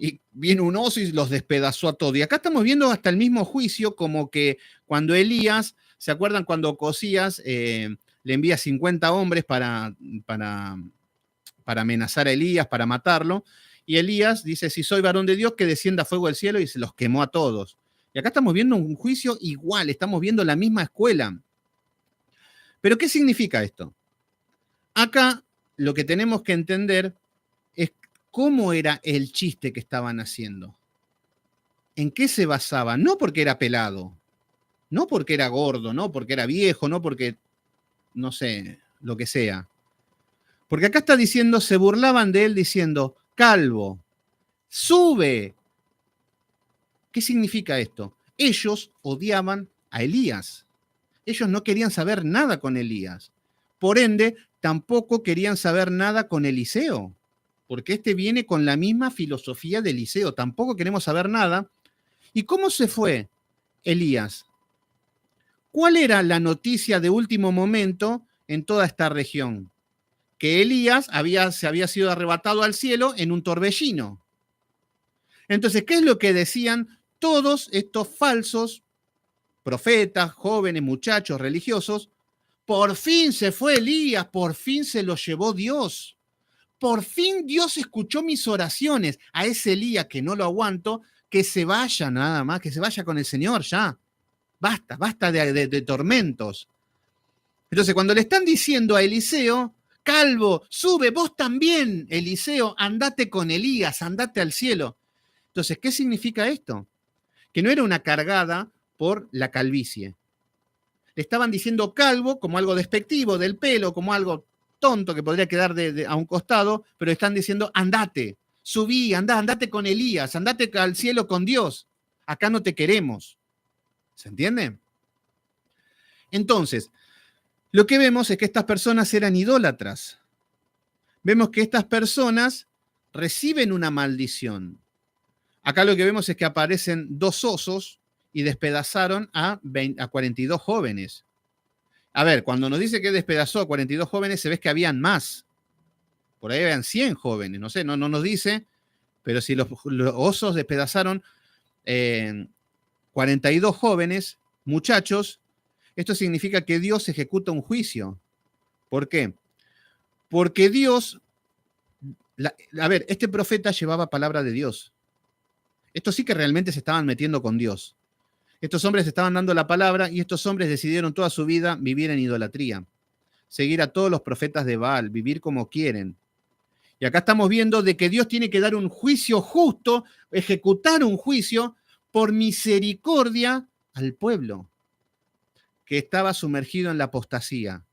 y vino un oso y los despedazó a todos. Y acá estamos viendo hasta el mismo juicio, como que cuando Elías, ¿se acuerdan cuando Ocosías le envía 50 hombres para amenazar a Elías, para matarlo? Y Elías dice, si soy varón de Dios, que descienda fuego del cielo, y se los quemó a todos. Y acá estamos viendo un juicio igual, estamos viendo la misma escuela. Pero ¿qué significa esto? Acá lo que tenemos que entender es cómo era el chiste que estaban haciendo. ¿En qué se basaba? No porque era pelado, no porque era gordo, no porque era viejo, no porque, no sé, lo que sea. Porque acá está diciendo, se burlaban de él diciendo, calvo, sube. ¿Qué significa esto? Ellos odiaban a Elías. Ellos no querían saber nada con Elías. Por ende, tampoco querían saber nada con Eliseo, porque este viene con la misma filosofía de Eliseo. Tampoco queremos saber nada. ¿Y cómo se fue Elías? ¿Cuál era la noticia de último momento en toda esta región? Que Elías se había sido arrebatado al cielo en un torbellino. Entonces, ¿qué es lo que decían todos estos falsos profetas, jóvenes, muchachos, religiosos? Por fin se fue Elías, por fin se lo llevó Dios. Por fin Dios escuchó mis oraciones. A ese Elías que no lo aguanto, que se vaya nada más, que se vaya con el Señor ya. Basta, basta de tormentos. Entonces, cuando le están diciendo a Eliseo, calvo, sube, vos también, Eliseo, andate con Elías, andate al cielo. Entonces, ¿qué significa esto? Que no era una cargada por la calvicie. Le estaban diciendo calvo como algo despectivo del pelo, como algo tonto que podría quedar a un costado, pero están diciendo andate, subí, andate con Elías, andate al cielo con Dios. Acá no te queremos. ¿Se entiende? Entonces, lo que vemos es que estas personas eran idólatras. Vemos que estas personas reciben una maldición. Acá lo que vemos es que aparecen dos osos y despedazaron a 42 jóvenes. A ver, cuando nos dice que despedazó a 42 jóvenes, se ve que habían más. Por ahí habían 100 jóvenes, no sé, no nos dice, pero si los osos despedazaron 42 jóvenes, muchachos, esto significa que Dios ejecuta un juicio. ¿Por qué? Porque Dios, a ver, este profeta llevaba palabra de Dios. Estos sí que realmente se estaban metiendo con Dios. Estos hombres estaban dando la palabra y estos hombres decidieron toda su vida vivir en idolatría, seguir a todos los profetas de Baal, vivir como quieren. Y acá estamos viendo de que Dios tiene que dar un juicio justo, ejecutar un juicio por misericordia al pueblo que estaba sumergido en la apostasía.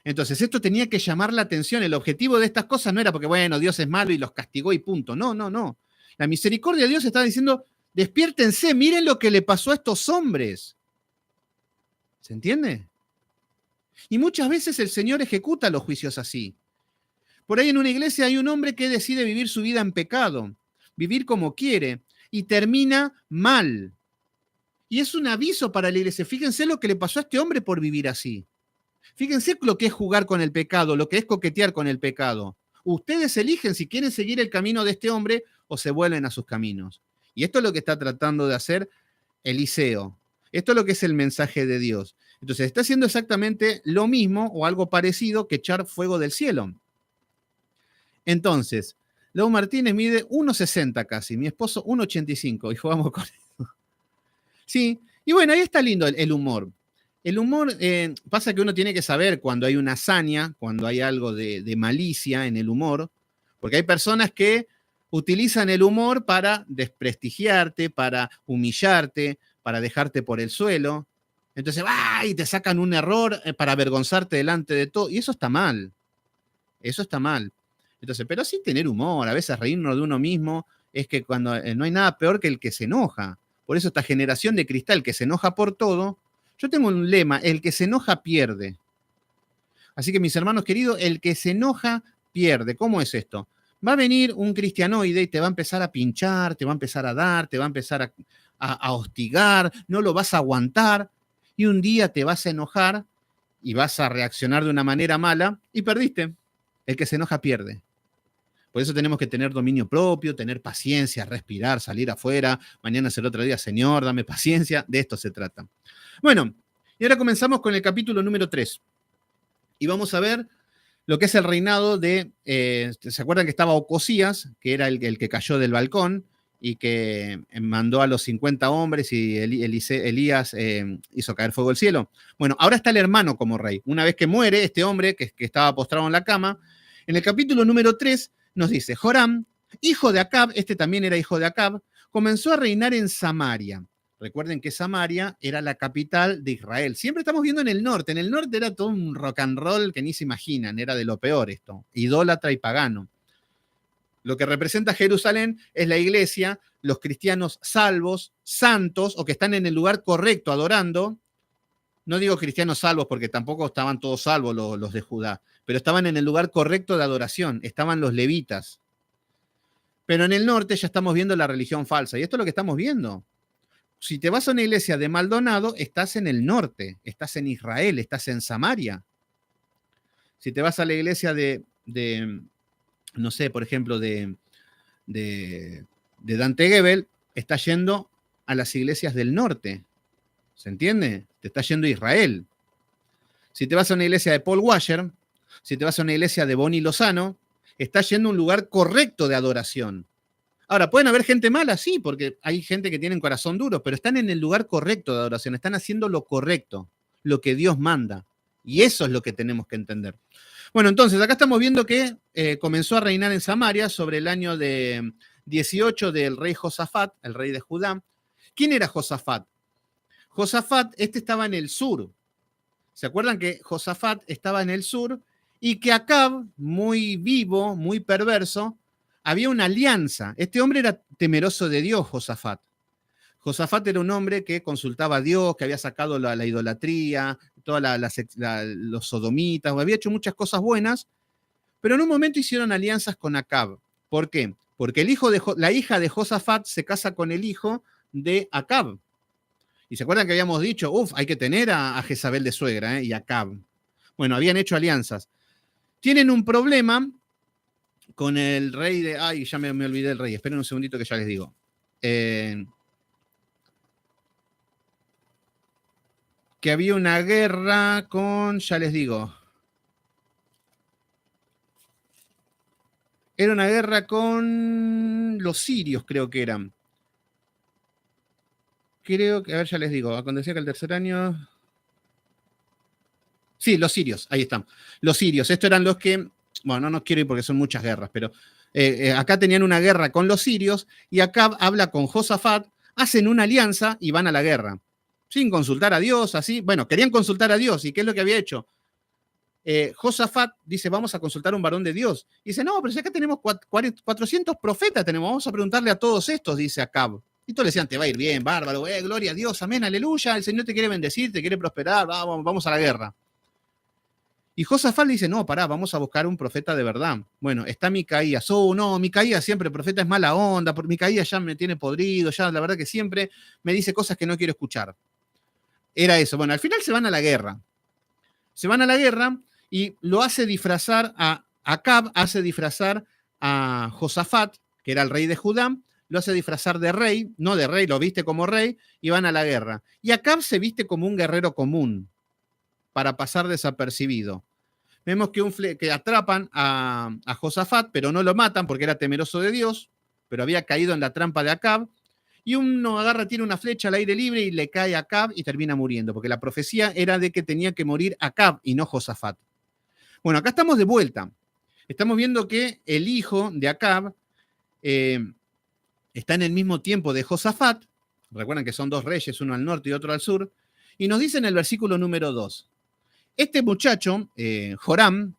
Entonces, esto tenía que llamar la atención. El objetivo de estas cosas no era porque, bueno, Dios es malo y los castigó y punto. No, no, no. La misericordia de Dios está diciendo, despiértense, miren lo que le pasó a estos hombres. ¿Se entiende? Y muchas veces el Señor ejecuta los juicios así. Por ahí en una iglesia hay un hombre que decide vivir su vida en pecado, vivir como quiere, y termina mal. Y es un aviso para la iglesia. Fíjense lo que le pasó a este hombre por vivir así. Fíjense lo que es jugar con el pecado, lo que es coquetear con el pecado. Ustedes eligen si quieren seguir el camino de este hombre o se vuelven a sus caminos. Y esto es lo que está tratando de hacer Eliseo. Esto es lo que es el mensaje de Dios. Entonces, está haciendo exactamente lo mismo o algo parecido que echar fuego del cielo. Entonces, Leo Martínez mide 1,60 casi, mi esposo 1,85 y jugamos con eso. Sí, y bueno, ahí está lindo el humor. El humor, pasa que uno tiene que saber cuando hay una hazaña, cuando hay algo de malicia en el humor, porque hay personas que utilizan el humor para desprestigiarte, para humillarte, para dejarte por el suelo. Entonces, ¡ay! Y te sacan un error para avergonzarte delante de todo. Y eso está mal. Eso está mal. Entonces, pero sí tener humor, a veces reírnos de uno mismo, es que cuando no hay nada peor que el que se enoja. Por eso esta generación de cristal que se enoja por todo. Yo tengo un lema, el que se enoja pierde. Así que mis hermanos queridos, el que se enoja pierde. ¿Cómo es esto? Va a venir un cristianoide y te va a empezar a pinchar, te va a empezar a dar, te va a empezar a hostigar, no lo vas a aguantar y un día te vas a enojar y vas a reaccionar de una manera mala y perdiste. El que se enoja pierde. Por eso tenemos que tener dominio propio, tener paciencia, respirar, salir afuera. Mañana será otro día, Señor, dame paciencia. De esto se trata. Bueno, y ahora comenzamos con el capítulo número 3. Y vamos a ver lo que es el reinado de, ¿se acuerdan que estaba Ocosías, que era el que cayó del balcón y que mandó a los 50 hombres y Elías hizo caer fuego del cielo? Bueno, ahora está el hermano como rey. Una vez que muere este hombre que estaba postrado en la cama, en el capítulo número 3 nos dice, Joram, hijo de Acab, este también era hijo de Acab, comenzó a reinar en Samaria. Recuerden que Samaria era la capital de Israel. Siempre estamos viendo en el norte. En el norte era todo un rock and roll que ni se imaginan. Era de lo peor esto. Idólatra y pagano. Lo que representa Jerusalén es la iglesia, los cristianos salvos, santos, o que están en el lugar correcto adorando. No digo cristianos salvos porque tampoco estaban todos salvos los de Judá, pero estaban en el lugar correcto de adoración. Estaban los levitas. Pero en el norte ya estamos viendo la religión falsa. Y esto es lo que estamos viendo. Si te vas a una iglesia de Maldonado, estás en el norte, estás en Israel, estás en Samaria. Si te vas a la iglesia de no sé, por ejemplo, de Dante Gebel, estás yendo a las iglesias del norte. ¿Se entiende? Te está yendo a Israel. Si te vas a una iglesia de Paul Washer, si te vas a una iglesia de Bonnie Lozano, estás yendo a un lugar correcto de adoración. Ahora, ¿pueden haber gente mala? Sí, porque hay gente que tiene un corazón duro, pero están en el lugar correcto de adoración, están haciendo lo correcto, lo que Dios manda. Y eso es lo que tenemos que entender. Bueno, entonces, acá estamos viendo que comenzó a reinar en Samaria sobre el año de 18 del rey Josafat, el rey de Judá. ¿Quién era Josafat? Josafat, este estaba en el sur. ¿Se acuerdan que Josafat estaba en el sur y que Acab, muy vivo, muy perverso, había una alianza? Este hombre era temeroso de Dios, Josafat. Josafat era un hombre que consultaba a Dios, que había sacado la idolatría, todos los sodomitas, había hecho muchas cosas buenas, pero en un momento hicieron alianzas con Acab. ¿Por qué? Porque la hija de Josafat se casa con el hijo de Acab. Y se acuerdan que habíamos dicho, hay que tener a Jezabel de suegra, y Acab. Bueno, habían hecho alianzas. Tienen un problema con el rey de... Ay, ya me olvidé del rey. Esperen un segundito que ya les digo. Que había una guerra con... Ya les digo. Era una guerra con los sirios, creo que eran. Creo que... A ver, ya les digo. Acontecía que el tercer año... Sí, los sirios. Ahí están. Los sirios. Estos eran los que... Bueno, no quiero ir porque son muchas guerras, pero acá tenían una guerra con los sirios y acá habla con Josafat, hacen una alianza y van a la guerra. Sin consultar a Dios, así. Bueno, querían consultar a Dios. ¿Y qué es lo que había hecho? Josafat dice, vamos a consultar a un varón de Dios. Y dice, no, pero si acá tenemos 400 profetas, vamos a preguntarle a todos estos, dice Acab. Y todos le decían, te va a ir bien, bárbaro, gloria a Dios, amén, aleluya, el Señor te quiere bendecir, te quiere prosperar, vamos a la guerra. Y Josafat le dice, no, pará, vamos a buscar un profeta de verdad. Bueno, está Micaías. No, Micaías siempre, el profeta es mala onda, Micaías ya me tiene podrido, ya la verdad que siempre me dice cosas que no quiero escuchar. Era eso. Bueno, al final se van a la guerra. Se van a la guerra y lo hace disfrazar a Acab, hace disfrazar a Josafat, que era el rey de Judá, lo hace disfrazar de rey, no de rey, lo viste como rey, y van a la guerra. Y Acab se viste como un guerrero común, para pasar desapercibido. Vemos que atrapan a Josafat, pero no lo matan porque era temeroso de Dios, pero había caído en la trampa de Acab, y uno agarra, tiene una flecha al aire libre y le cae a Acab y termina muriendo, porque la profecía era de que tenía que morir Acab y no Josafat. Bueno, acá estamos de vuelta. Estamos viendo que el hijo de Acab está en el mismo tiempo de Josafat. Recuerden que son dos reyes, uno al norte y otro al sur. Y nos dice en el versículo número 2, este muchacho, Joram,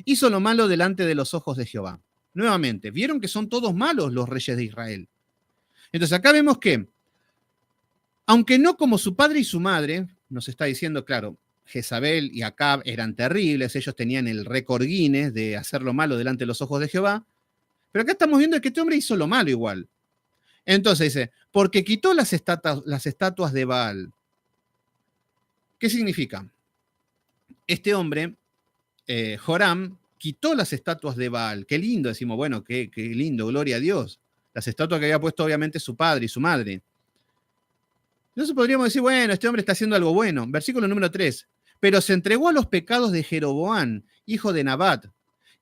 hizo lo malo delante de los ojos de Jehová. Nuevamente, vieron que son todos malos los reyes de Israel. Entonces acá vemos que, aunque no como su padre y su madre, nos está diciendo, claro, Jezabel y Acab eran terribles, ellos tenían el récord Guinness de hacer lo malo delante de los ojos de Jehová, pero acá estamos viendo que este hombre hizo lo malo igual. Entonces dice, porque quitó las estatuas de Baal. ¿Qué significa? Este hombre, Joram, quitó las estatuas de Baal. Qué lindo, decimos, bueno, qué lindo, gloria a Dios. Las estatuas que había puesto obviamente su padre y su madre. Entonces podríamos decir, bueno, este hombre está haciendo algo bueno. Versículo número 3. Pero se entregó a los pecados de Jeroboam, hijo de Nabat,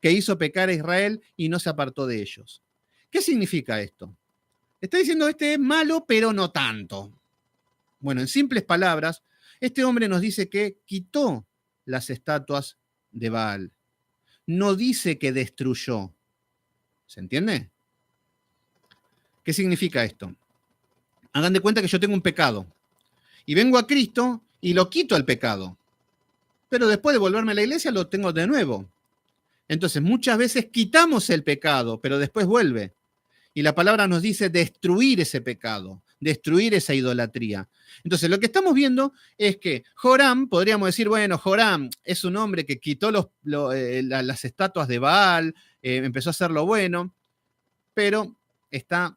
que hizo pecar a Israel y no se apartó de ellos. ¿Qué significa esto? Está diciendo, este es malo, pero no tanto. Bueno, en simples palabras, este hombre nos dice que quitó las estatuas de Baal. No dice que destruyó. ¿Se entiende? ¿Qué significa esto? Hagan de cuenta que yo tengo un pecado y vengo a Cristo y lo quito el pecado. Pero después de volverme a la iglesia lo tengo de nuevo. Entonces, muchas veces quitamos el pecado, pero después vuelve. Y la palabra nos dice destruir ese pecado, destruir esa idolatría. Entonces, lo que estamos viendo es que Joram, podríamos decir, bueno, Joram es un hombre que quitó las estatuas de Baal, empezó a hacer lo bueno, pero está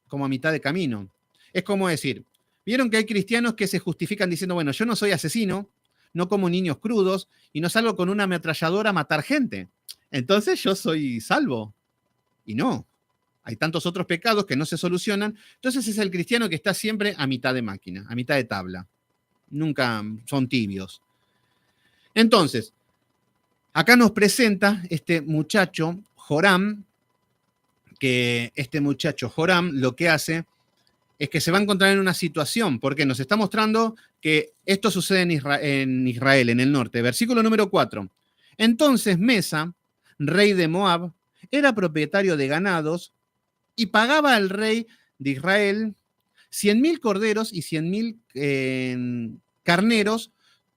como a mitad de camino. Es como decir, vieron que hay cristianos que se justifican diciendo, bueno, yo no soy asesino, no como niños crudos y no salgo con una ametralladora a matar gente. Entonces yo soy salvo. Y no. Hay tantos otros pecados que no se solucionan. Entonces es el cristiano que está siempre a mitad de máquina, a mitad de tabla. Nunca son tibios. Entonces, acá nos presenta este muchacho, Joram, que este muchacho Joram lo que hace es que se va a encontrar en una situación, porque nos está mostrando que esto sucede en Israel, en el norte. Versículo número 4. Entonces Mesa, rey de Moab, era propietario de ganados y pagaba al rey de Israel 100.000 corderos y 100.000 carneros,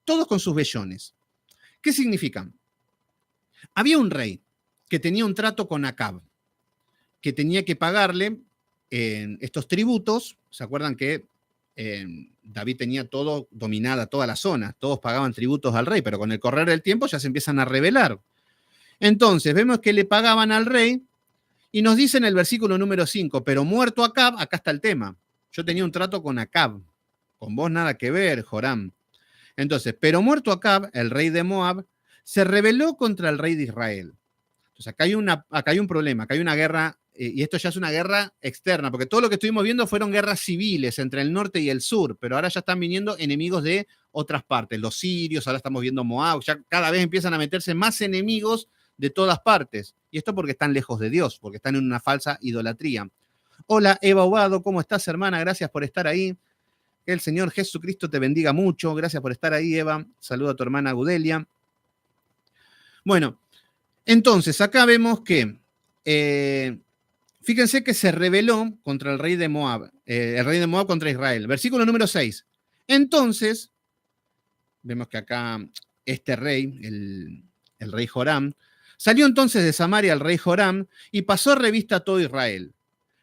todos con sus vellones. ¿Qué significa? Había un rey que tenía un trato con Acab, que tenía que pagarle estos tributos. ¿Se acuerdan que David tenía todo dominada, toda la zona? Todos pagaban tributos al rey, pero con el correr del tiempo ya se empiezan a rebelar. Entonces, vemos que le pagaban al rey y nos dice en el versículo número 5, pero muerto Acab, acá está el tema. Yo tenía un trato con Acab, con vos nada que ver, Joram. Entonces, pero muerto Acab, el rey de Moab, se rebeló contra el rey de Israel. Entonces, acá hay un problema, acá hay una guerra, y esto ya es una guerra externa, porque todo lo que estuvimos viendo fueron guerras civiles entre el norte y el sur, pero ahora ya están viniendo enemigos de otras partes, los sirios, ahora estamos viendo Moab, ya cada vez empiezan a meterse más enemigos de todas partes, y esto porque están lejos de Dios, porque están en una falsa idolatría. Hola, Eva Obado, ¿cómo estás, hermana? Gracias por estar ahí. Que el Señor Jesucristo te bendiga mucho. Gracias por estar ahí, Eva. Saludo a tu hermana Gudelia. Bueno, entonces acá vemos que, fíjense que se rebeló contra el rey de Moab contra Israel. Versículo número 6. Entonces, vemos que acá este rey, el rey Joram, salió entonces de Samaria el rey Joram y pasó revista a todo Israel.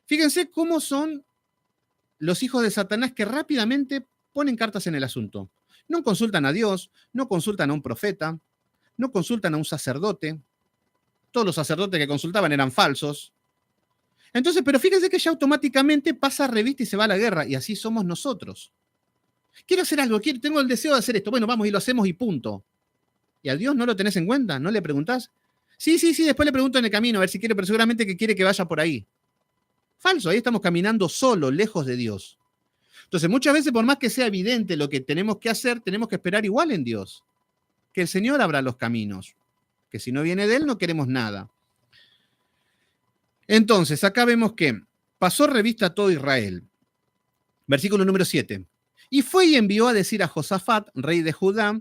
Fíjense cómo son los hijos de Satanás que rápidamente ponen cartas en el asunto. No consultan a Dios, no consultan a un profeta, no consultan a un sacerdote. Todos los sacerdotes que consultaban eran falsos. Entonces, pero fíjense que ya automáticamente pasa revista y se va a la guerra, y así somos nosotros. Quiero hacer algo, tengo el deseo de hacer esto. Bueno, vamos y lo hacemos y punto. ¿Y a Dios no lo tenés en cuenta? ¿No le preguntás? Sí, después le pregunto en el camino a ver si quiere, pero seguramente que quiere que vaya por ahí. Falso, ahí estamos caminando solo, lejos de Dios. Entonces, muchas veces, por más que sea evidente lo que tenemos que hacer, tenemos que esperar igual en Dios. Que el Señor abra los caminos. Que si no viene de Él, no queremos nada. Entonces, acá vemos que pasó revista a todo Israel. Versículo número 7. Y fue y envió a decir a Josafat, rey de Judá,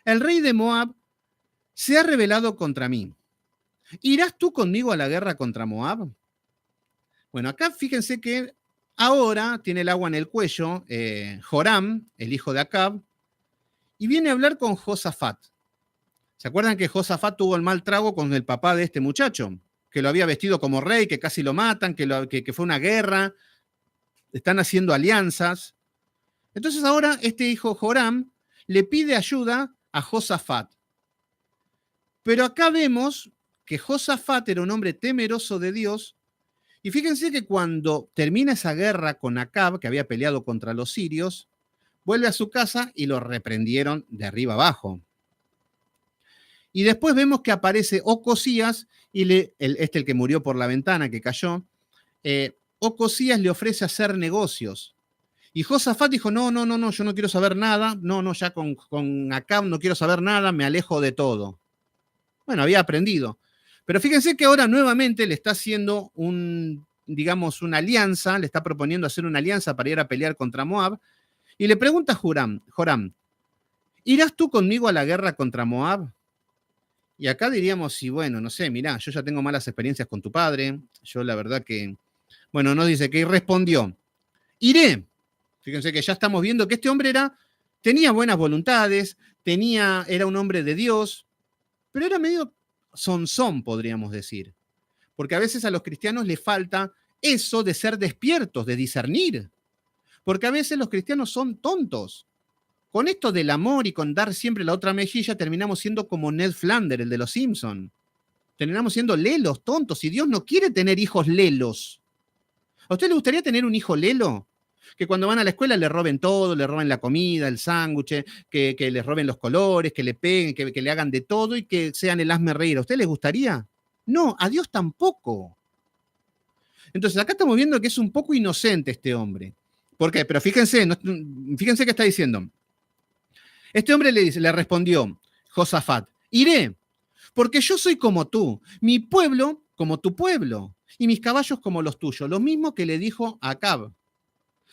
el rey de Moab se ha rebelado contra mí. ¿Irás tú conmigo a la guerra contra Moab? Bueno, acá fíjense que ahora tiene el agua en el cuello Joram, el hijo de Acab, y viene a hablar con Josafat. ¿Se acuerdan que Josafat tuvo el mal trago con el papá de este muchacho? Que lo había vestido como rey, que casi lo matan, que fue una guerra, están haciendo alianzas. Entonces ahora este hijo Joram le pide ayuda a Josafat. Pero acá vemos que Josafat era un hombre temeroso de Dios. Y fíjense que cuando termina esa guerra con Acab, que había peleado contra los sirios, vuelve a su casa y lo reprendieron de arriba abajo. Y después vemos que aparece Ocosías, y el que murió por la ventana, que cayó, Ocosías le ofrece hacer negocios. Y Josafat dijo, no, no, no, no, yo no quiero saber nada, no, no, ya con Acab no quiero saber nada, me alejo de todo. Bueno, había aprendido. Pero fíjense que ahora nuevamente le está haciendo digamos, una alianza, le está proponiendo hacer una alianza para ir a pelear contra Moab, y le pregunta a Joram, ¿irás tú conmigo a la guerra contra Moab? Y acá diríamos, sí, bueno, no sé, mirá, yo ya tengo malas experiencias con tu padre, yo la verdad que, bueno, nos dice que respondió, iré. Fíjense que ya estamos viendo que este hombre tenía buenas voluntades, era un hombre de Dios, pero era medio sonzón, podríamos decir. Porque a veces a los cristianos les falta eso de ser despiertos, de discernir. Porque a veces los cristianos son tontos. Con esto del amor y con dar siempre la otra mejilla, terminamos siendo como Ned Flanders, el de los Simpsons. Terminamos siendo lelos, tontos, y Dios no quiere tener hijos lelos. ¿A usted le gustaría tener un hijo lelo? Que cuando van a la escuela le roben todo, le roben la comida, el sándwich, que les roben los colores, que le peguen, que le hagan de todo y que sean el hazme reír. ¿A usted le gustaría? No, a Dios tampoco. Entonces acá estamos viendo que es un poco inocente este hombre. ¿Por qué? Pero fíjense, fíjense qué está diciendo. Este hombre le respondió, Josafat, iré, porque yo soy como tú, mi pueblo como tu pueblo, y mis caballos como los tuyos. Lo mismo que le dijo a Acab.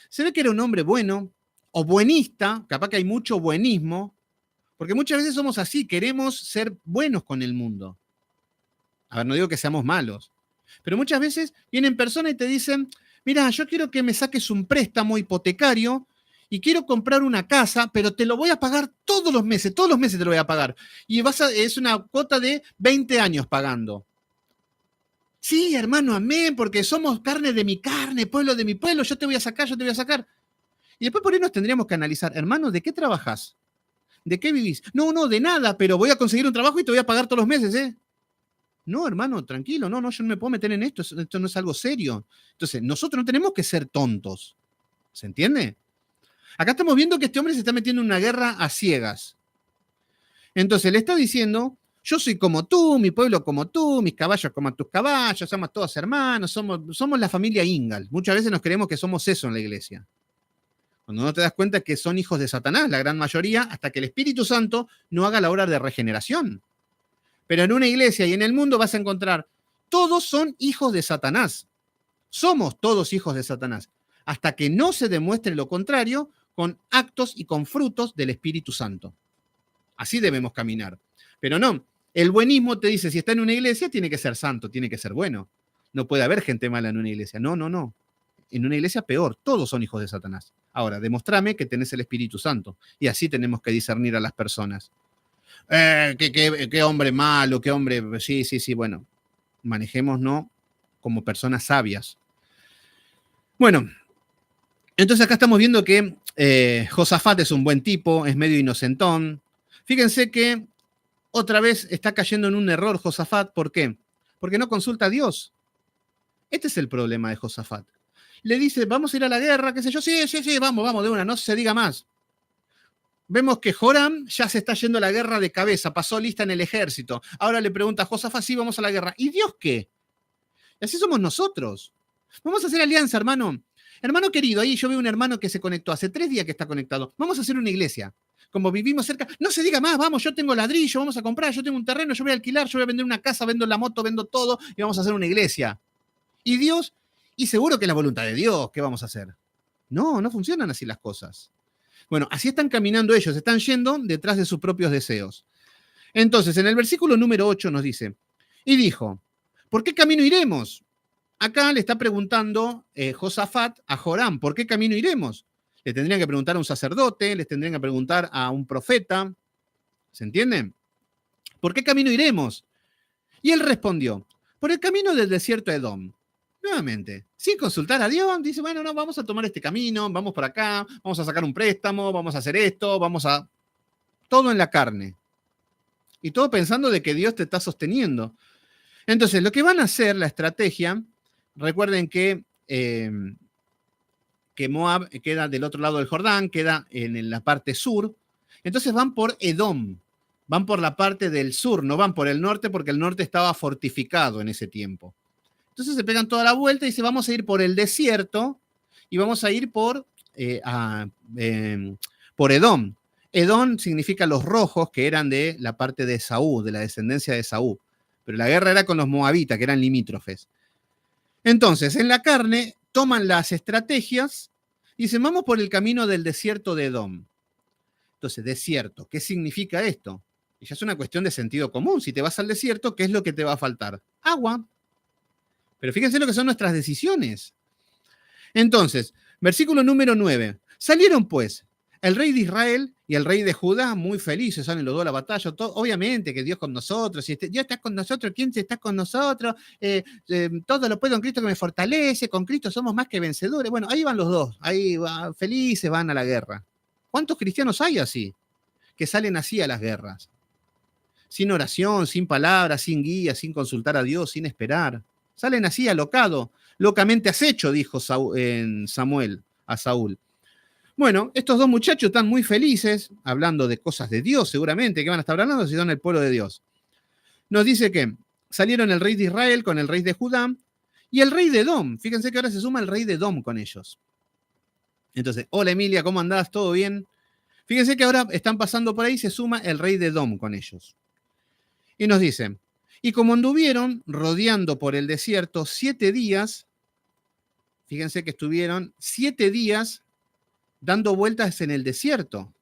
Se ve que era un hombre bueno o buenista, capaz que hay mucho buenismo, porque muchas veces somos así, queremos ser buenos con el mundo. A ver, no digo que seamos malos, pero muchas veces vienen personas y te dicen, mira, yo quiero que me saques un préstamo hipotecario y quiero comprar una casa, pero te lo voy a pagar todos los meses te lo voy a pagar. Y es una cuota de 20 años pagando. Sí, hermano, amén, porque somos carne de mi carne, pueblo de mi pueblo, yo te voy a sacar, yo te voy a sacar. Y después por ahí nos tendríamos que analizar, hermano, ¿de qué trabajas? ¿De qué vivís? No, no, de nada, pero voy a conseguir un trabajo y te voy a pagar todos los meses, ¿eh? No, hermano, tranquilo, no, no, yo no me puedo meter en esto, esto no es algo serio. Entonces, nosotros no tenemos que ser tontos, ¿se entiende? Acá estamos viendo que este hombre se está metiendo en una guerra a ciegas. Entonces, le está diciendo, yo soy como tú, mi pueblo como tú, mis caballos como tus caballos, somos todos hermanos, somos la familia Ingal. Muchas veces nos creemos que somos eso en la iglesia. Cuando no te das cuenta que son hijos de Satanás, la gran mayoría, hasta que el Espíritu Santo no haga la obra de regeneración. Pero en una iglesia y en el mundo vas a encontrar, todos son hijos de Satanás. Somos todos hijos de Satanás. Hasta que no se demuestre lo contrario con actos y con frutos del Espíritu Santo. Así debemos caminar. Pero no, el buenismo te dice, si está en una iglesia, tiene que ser santo, tiene que ser bueno. No puede haber gente mala en una iglesia. No, no, no. En una iglesia peor, todos son hijos de Satanás. Ahora, demostrame que tenés el Espíritu Santo. Y así tenemos que discernir a las personas. Qué hombre malo, qué hombre... Sí, sí, sí, bueno. Manejémonos como personas sabias. Bueno, entonces acá estamos viendo que Josafat es un buen tipo, es medio inocentón. Fíjense que otra vez está cayendo en un error Josafat. ¿Por qué? Porque no consulta a Dios. Este es el problema de Josafat. Le dice, vamos a ir a la guerra, qué sé yo. Sí, sí, sí, vamos, vamos, de una, no se diga más. Vemos que Joram ya se está yendo a la guerra de cabeza, pasó lista en el ejército. Ahora le pregunta a Josafat, sí, vamos a la guerra. ¿Y Dios qué? Y así somos nosotros. Vamos a hacer alianza, hermano. Hermano querido, ahí yo veo un hermano que se conectó, hace 3 días que está conectado. Vamos a hacer una iglesia. Como vivimos cerca, no se diga más, vamos, yo tengo ladrillo, vamos a comprar, yo tengo un terreno, yo voy a alquilar, yo voy a vender una casa, vendo la moto, vendo todo y vamos a hacer una iglesia. Y Dios, y seguro que es la voluntad de Dios, ¿qué vamos a hacer? No, no funcionan así las cosas. Bueno, así están caminando ellos, están yendo detrás de sus propios deseos. Entonces, en el versículo número 8 nos dice, y dijo, ¿por qué camino iremos? Acá le está preguntando Josafat a Joram, ¿por qué camino iremos? Le tendrían que preguntar a un sacerdote, les tendrían que preguntar a un profeta, ¿se entiende? ¿Por qué camino iremos? Y él respondió, por el camino del desierto de Edom. Nuevamente, sin consultar a Dios, dice, bueno, no, vamos a tomar este camino, vamos por acá, vamos a sacar un préstamo, vamos a hacer esto, vamos a... Todo en la carne. Y todo pensando de que Dios te está sosteniendo. Entonces, lo que van a hacer, la estrategia, recuerden que Moab queda del otro lado del Jordán, queda en la parte sur. Entonces van por Edom. Van por la parte del sur, no van por el norte porque el norte estaba fortificado en ese tiempo. Entonces se pegan toda la vuelta y dicen, vamos a ir por el desierto y vamos a ir por Edom. Edom significa los rojos, que eran de la parte de Esaú, de la descendencia de Esaú. Pero la guerra era con los moabitas, que eran limítrofes. Entonces, en la carne, toman las estrategias y dicen, vamos por el camino del desierto de Edom. Entonces, desierto, ¿qué significa esto? Y ya es una cuestión de sentido común. Si te vas al desierto, ¿qué es lo que te va a faltar? Agua. Pero fíjense lo que son nuestras decisiones. Entonces, versículo número 9. Salieron pues el rey de Israel y el rey de Judá muy felices, salen los dos a la batalla. Obviamente que Dios con nosotros, si Dios está con nosotros, ¿quién está con nosotros? Todo lo puedo en Cristo que me fortalece, con Cristo somos más que vencedores. Bueno, ahí van los dos, ahí felices van a la guerra. ¿Cuántos cristianos hay así? Que salen así a las guerras. Sin oración, sin palabras, sin guía, sin consultar a Dios, sin esperar. Salen así alocados, locamente acecho, dijo Samuel a Saúl. Bueno, estos dos muchachos están muy felices, hablando de cosas de Dios seguramente, que van a estar hablando si son el pueblo de Dios. Nos dice que salieron el rey de Israel con el rey de Judá y el rey de Edom. Fíjense que ahora se suma el rey de Edom con ellos. Entonces, hola Emilia, ¿cómo andás? ¿Todo bien? Fíjense que ahora están pasando por ahí y se suma el rey de Edom con ellos. Y nos dice, y como anduvieron rodeando por el desierto 7 días, fíjense que estuvieron 7 días dando vueltas en el desierto.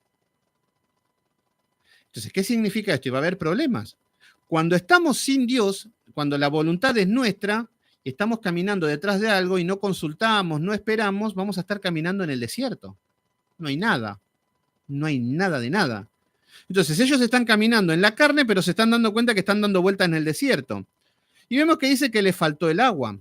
Entonces, ¿qué significa esto? Y va a haber problemas. Cuando estamos sin Dios, cuando la voluntad es nuestra, y estamos caminando detrás de algo y no consultamos, no esperamos, vamos a estar caminando en el desierto. No hay nada. No hay nada de nada. Entonces, ellos están caminando en la carne, pero se están dando cuenta que están dando vueltas en el desierto. Y vemos que dice que les faltó el agua.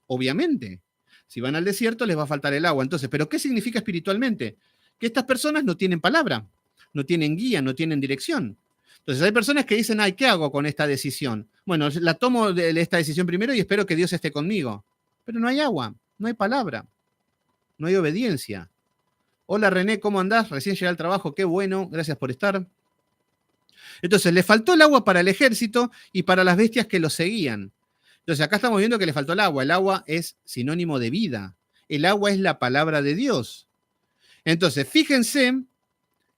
Obviamente. Si van al desierto, les va a faltar el agua. Entonces, ¿pero qué significa espiritualmente? Que estas personas no tienen palabra, no tienen guía, no tienen dirección. Entonces, hay personas que dicen, ay, ¿qué hago con esta decisión? Bueno, la tomo de esta decisión primero y espero que Dios esté conmigo. Pero no hay agua, no hay palabra, no hay obediencia. Hola René, ¿cómo andás? Recién llegué al trabajo, qué bueno, gracias por estar. Entonces, le faltó el agua para el ejército y para las bestias que lo seguían. Entonces, acá estamos viendo que le faltó el agua. El agua es sinónimo de vida. El agua es la palabra de Dios. Entonces, fíjense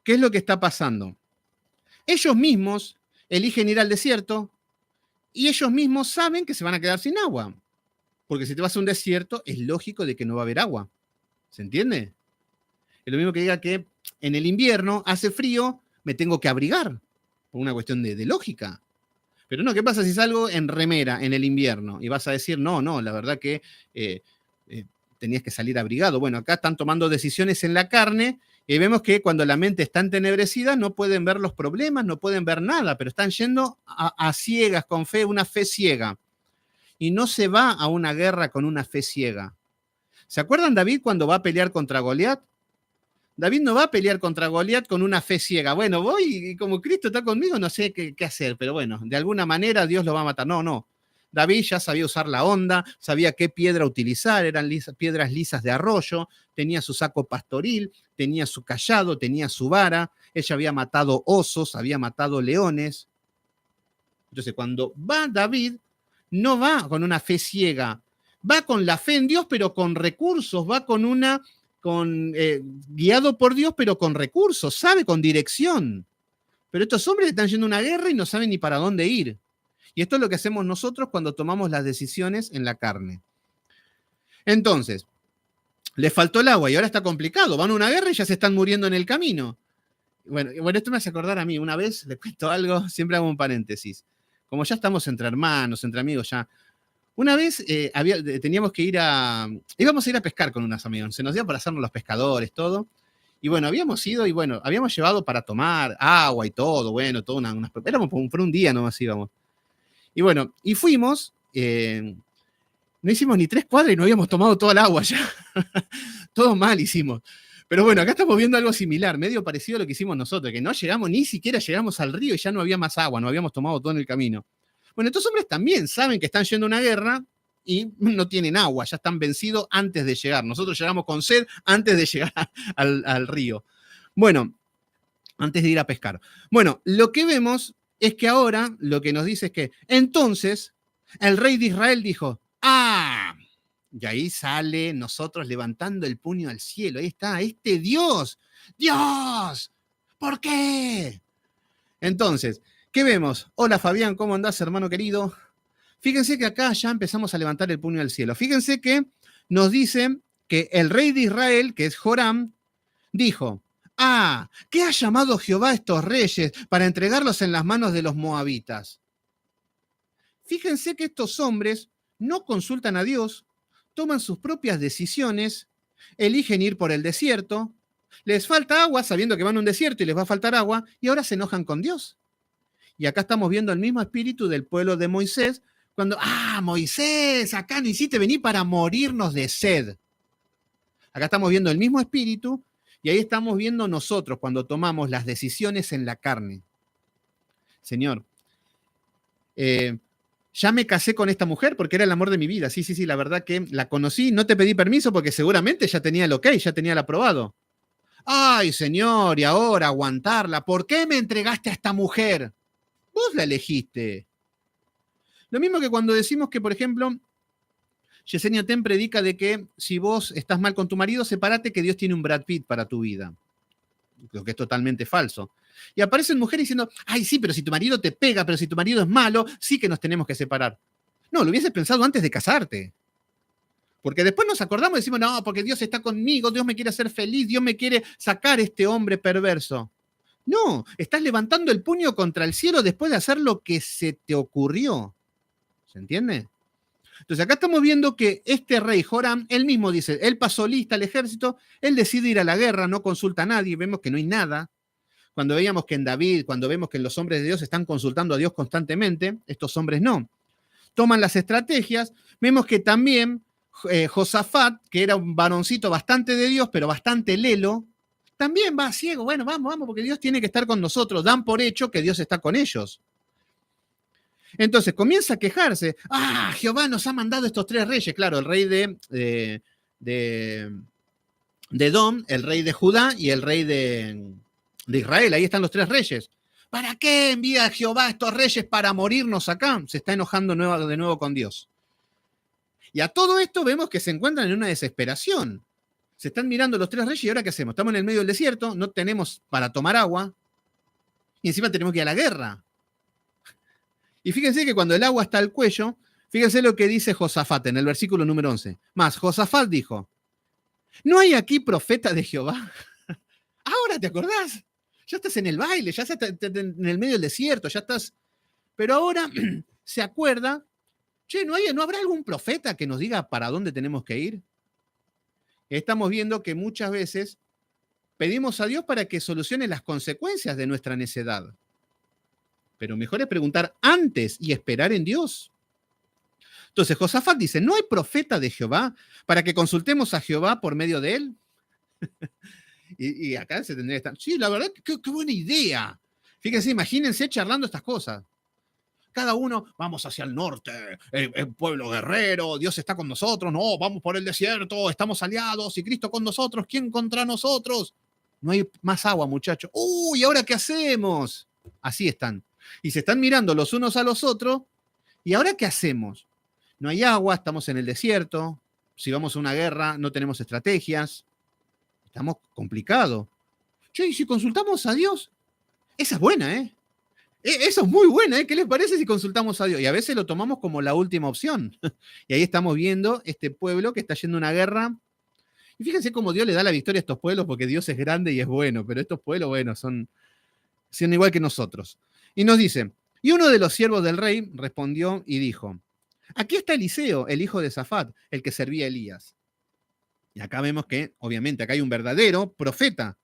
qué es lo que está pasando. Ellos mismos eligen ir al desierto y ellos mismos saben que se van a quedar sin agua. Porque si te vas a un desierto, es lógico de que no va a haber agua. ¿Se entiende? Es lo mismo que diga que en el invierno hace frío, me tengo que abrigar. Por una cuestión de lógica. Pero no, ¿qué pasa si salgo en remera en el invierno? Y vas a decir, no, la verdad que tenías que salir abrigado. Bueno, acá están tomando decisiones en la carne y vemos que cuando la mente está entenebrecida no pueden ver los problemas, no pueden ver nada, pero están yendo a ciegas, con fe, una fe ciega. Y no se va a una guerra con una fe ciega. ¿Se acuerdan David cuando va a pelear contra Goliat? David no va a pelear contra Goliat con una fe ciega. Bueno, voy y como Cristo está conmigo, no sé qué hacer, pero bueno, de alguna manera Dios lo va a matar. No. David ya sabía usar la honda, sabía qué piedra utilizar, eran piedras lisas de arroyo, tenía su saco pastoril, tenía su cayado, tenía su vara, ella había matado osos, había matado leones. Entonces, cuando va David, no va con una fe ciega, va con la fe en Dios, pero con recursos, va guiado por Dios, pero con recursos, sabe, con dirección. Pero estos hombres están yendo a una guerra y no saben ni para dónde ir. Y esto es lo que hacemos nosotros cuando tomamos las decisiones en la carne. Entonces, les faltó el agua y ahora está complicado. Van a una guerra y ya se están muriendo en el camino. Bueno, esto me hace acordar a mí. Una vez, les cuento algo, siempre hago un paréntesis. Como ya estamos entre hermanos, entre amigos ya. Una vez teníamos que íbamos a ir a pescar con unos amigos, se nos dio para hacernos los pescadores, todo. Y bueno, habíamos ido y bueno, habíamos llevado para tomar agua y todo, bueno, éramos por un día nomás íbamos. Y bueno, y fuimos, no hicimos ni 3 cuadras y no habíamos tomado toda el agua ya. Todo mal hicimos. Pero bueno, acá estamos viendo algo similar, medio parecido a lo que hicimos nosotros, que no llegamos, ni siquiera llegamos al río y ya no había más agua, no habíamos tomado todo en el camino. Bueno, estos hombres también saben que están yendo a una guerra y no tienen agua, ya están vencidos antes de llegar. Nosotros llegamos con sed antes de llegar al río. Bueno, antes de ir a pescar. Bueno, lo que vemos es que ahora lo que nos dice es que entonces el rey de Israel dijo, ¡ah! Y ahí sale nosotros levantando el puño al cielo. Ahí está, este Dios. ¡Dios! ¿Por qué? Entonces, ¿qué vemos? Hola Fabián, ¿cómo andás, hermano querido? Fíjense que acá ya empezamos a levantar el puño al cielo. Fíjense que nos dice que el rey de Israel, que es Joram, dijo, ¿qué ha llamado Jehová a estos reyes para entregarlos en las manos de los moabitas? Fíjense que estos hombres no consultan a Dios, toman sus propias decisiones, eligen ir por el desierto, les falta agua sabiendo que van a un desierto y les va a faltar agua, y ahora se enojan con Dios. Y acá estamos viendo el mismo espíritu del pueblo de Moisés, cuando, Moisés, acá no hiciste venir para morirnos de sed. Acá estamos viendo el mismo espíritu, y ahí estamos viendo nosotros cuando tomamos las decisiones en la carne. Señor, ya me casé con esta mujer porque era el amor de mi vida. Sí, la verdad que la conocí, no te pedí permiso porque seguramente ya tenía el ok, ya tenía el aprobado. Ay, señor, y ahora aguantarla. ¿Por qué me entregaste a esta mujer? Vos la elegiste. Lo mismo que cuando decimos que, por ejemplo, Yesenia Ten predica de que si vos estás mal con tu marido, sepárate que Dios tiene un Brad Pitt para tu vida. Lo que es totalmente falso. Y aparecen mujeres diciendo, ay, sí, pero si tu marido te pega, pero si tu marido es malo, sí que nos tenemos que separar. No, lo hubieses pensado antes de casarte. Porque después nos acordamos y decimos, no, porque Dios está conmigo, Dios me quiere hacer feliz, Dios me quiere sacar este hombre perverso. No, estás levantando el puño contra el cielo después de hacer lo que se te ocurrió. ¿Se entiende? Entonces acá estamos viendo que este rey Joram, él mismo dice, él pasó lista al ejército, él decide ir a la guerra, no consulta a nadie, vemos que no hay nada. Cuando veíamos que en David, cuando vemos que los hombres de Dios están consultando a Dios constantemente, estos hombres no. Toman las estrategias, vemos que también Josafat, que era un varoncito bastante de Dios, pero bastante lelo, también va ciego, bueno, vamos, porque Dios tiene que estar con nosotros, dan por hecho que Dios está con ellos. Entonces comienza a quejarse, Jehová nos ha mandado estos tres reyes, claro, el rey de Edom, el rey de Judá y el rey de Israel, ahí están los tres reyes. ¿Para qué envía Jehová a estos reyes para morirnos acá? Se está enojando de nuevo con Dios. Y a todo esto vemos que se encuentran en una desesperación. Se están mirando los tres reyes y ahora ¿qué hacemos? Estamos en el medio del desierto, no tenemos para tomar agua y encima tenemos que ir a la guerra. Y fíjense que cuando el agua está al cuello, fíjense lo que dice Josafat en el versículo número 11. Más, Josafat dijo, ¿no hay aquí profeta de Jehová? Ahora te acordás, ya estás en el baile, ya estás en el medio del desierto, ya estás... Pero ahora se acuerda, ¿no habrá algún profeta que nos diga para dónde tenemos que ir? Estamos viendo que muchas veces pedimos a Dios para que solucione las consecuencias de nuestra necedad. Pero mejor es preguntar antes y esperar en Dios. Entonces Josafat dice, ¿no hay profeta de Jehová para que consultemos a Jehová por medio de él? y acá se tendría que estar, sí, la verdad, qué buena idea. Fíjense, imagínense charlando estas cosas. Cada uno, vamos hacia el norte, el pueblo guerrero, Dios está con nosotros, no, vamos por el desierto, estamos aliados, y Cristo con nosotros, ¿quién contra nosotros? No hay más agua, muchachos. ¿Y ahora qué hacemos? Así están. Y se están mirando los unos a los otros, ¿y ahora qué hacemos? No hay agua, estamos en el desierto, si vamos a una guerra no tenemos estrategias, estamos complicados. Che, ¿y si consultamos a Dios? Esa es buena, ¿eh? Eso es muy buena, ¿eh? ¿Qué les parece si consultamos a Dios? Y a veces lo tomamos como la última opción. Y ahí estamos viendo este pueblo que está yendo a una guerra. Y fíjense cómo Dios le da la victoria a estos pueblos, porque Dios es grande y es bueno, pero estos pueblos, bueno, son igual que nosotros. Y nos dice, y uno de los siervos del rey respondió y dijo, aquí está Eliseo, el hijo de Safat, el que servía a Elías. Y acá vemos que, obviamente, acá hay un verdadero profeta.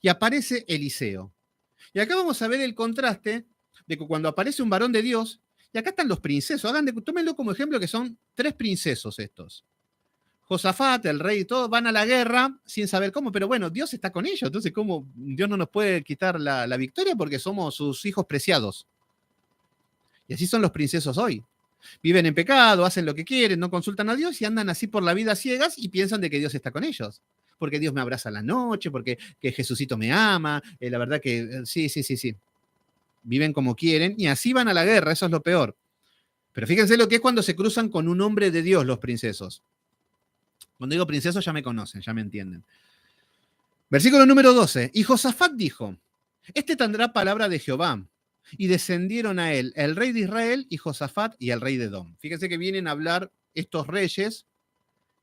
Y aparece Eliseo. Y acá vamos a ver el contraste de que cuando aparece un varón de Dios, y acá están los princesos, tómenlo como ejemplo que son tres princesos estos. Josafat, el rey y todo, van a la guerra sin saber cómo, pero bueno, Dios está con ellos, entonces ¿cómo Dios no nos puede quitar la victoria? Porque somos sus hijos preciados. Y así son los princesos hoy. Viven en pecado, hacen lo que quieren, no consultan a Dios y andan así por la vida ciegas y piensan de que Dios está con ellos. porque Dios me abraza a la noche, porque que Jesucito me ama, la verdad que sí, sí, sí, sí. Viven como quieren y así van a la guerra, eso es lo peor. Pero fíjense lo que es cuando se cruzan con un hombre de Dios los princesos. Cuando digo princesos ya me conocen, ya me entienden. Versículo número 12. Y Josafat dijo, este tendrá palabra de Jehová. Y descendieron a él el rey de Israel y Josafat y el rey de Edom. Fíjense que vienen a hablar estos reyes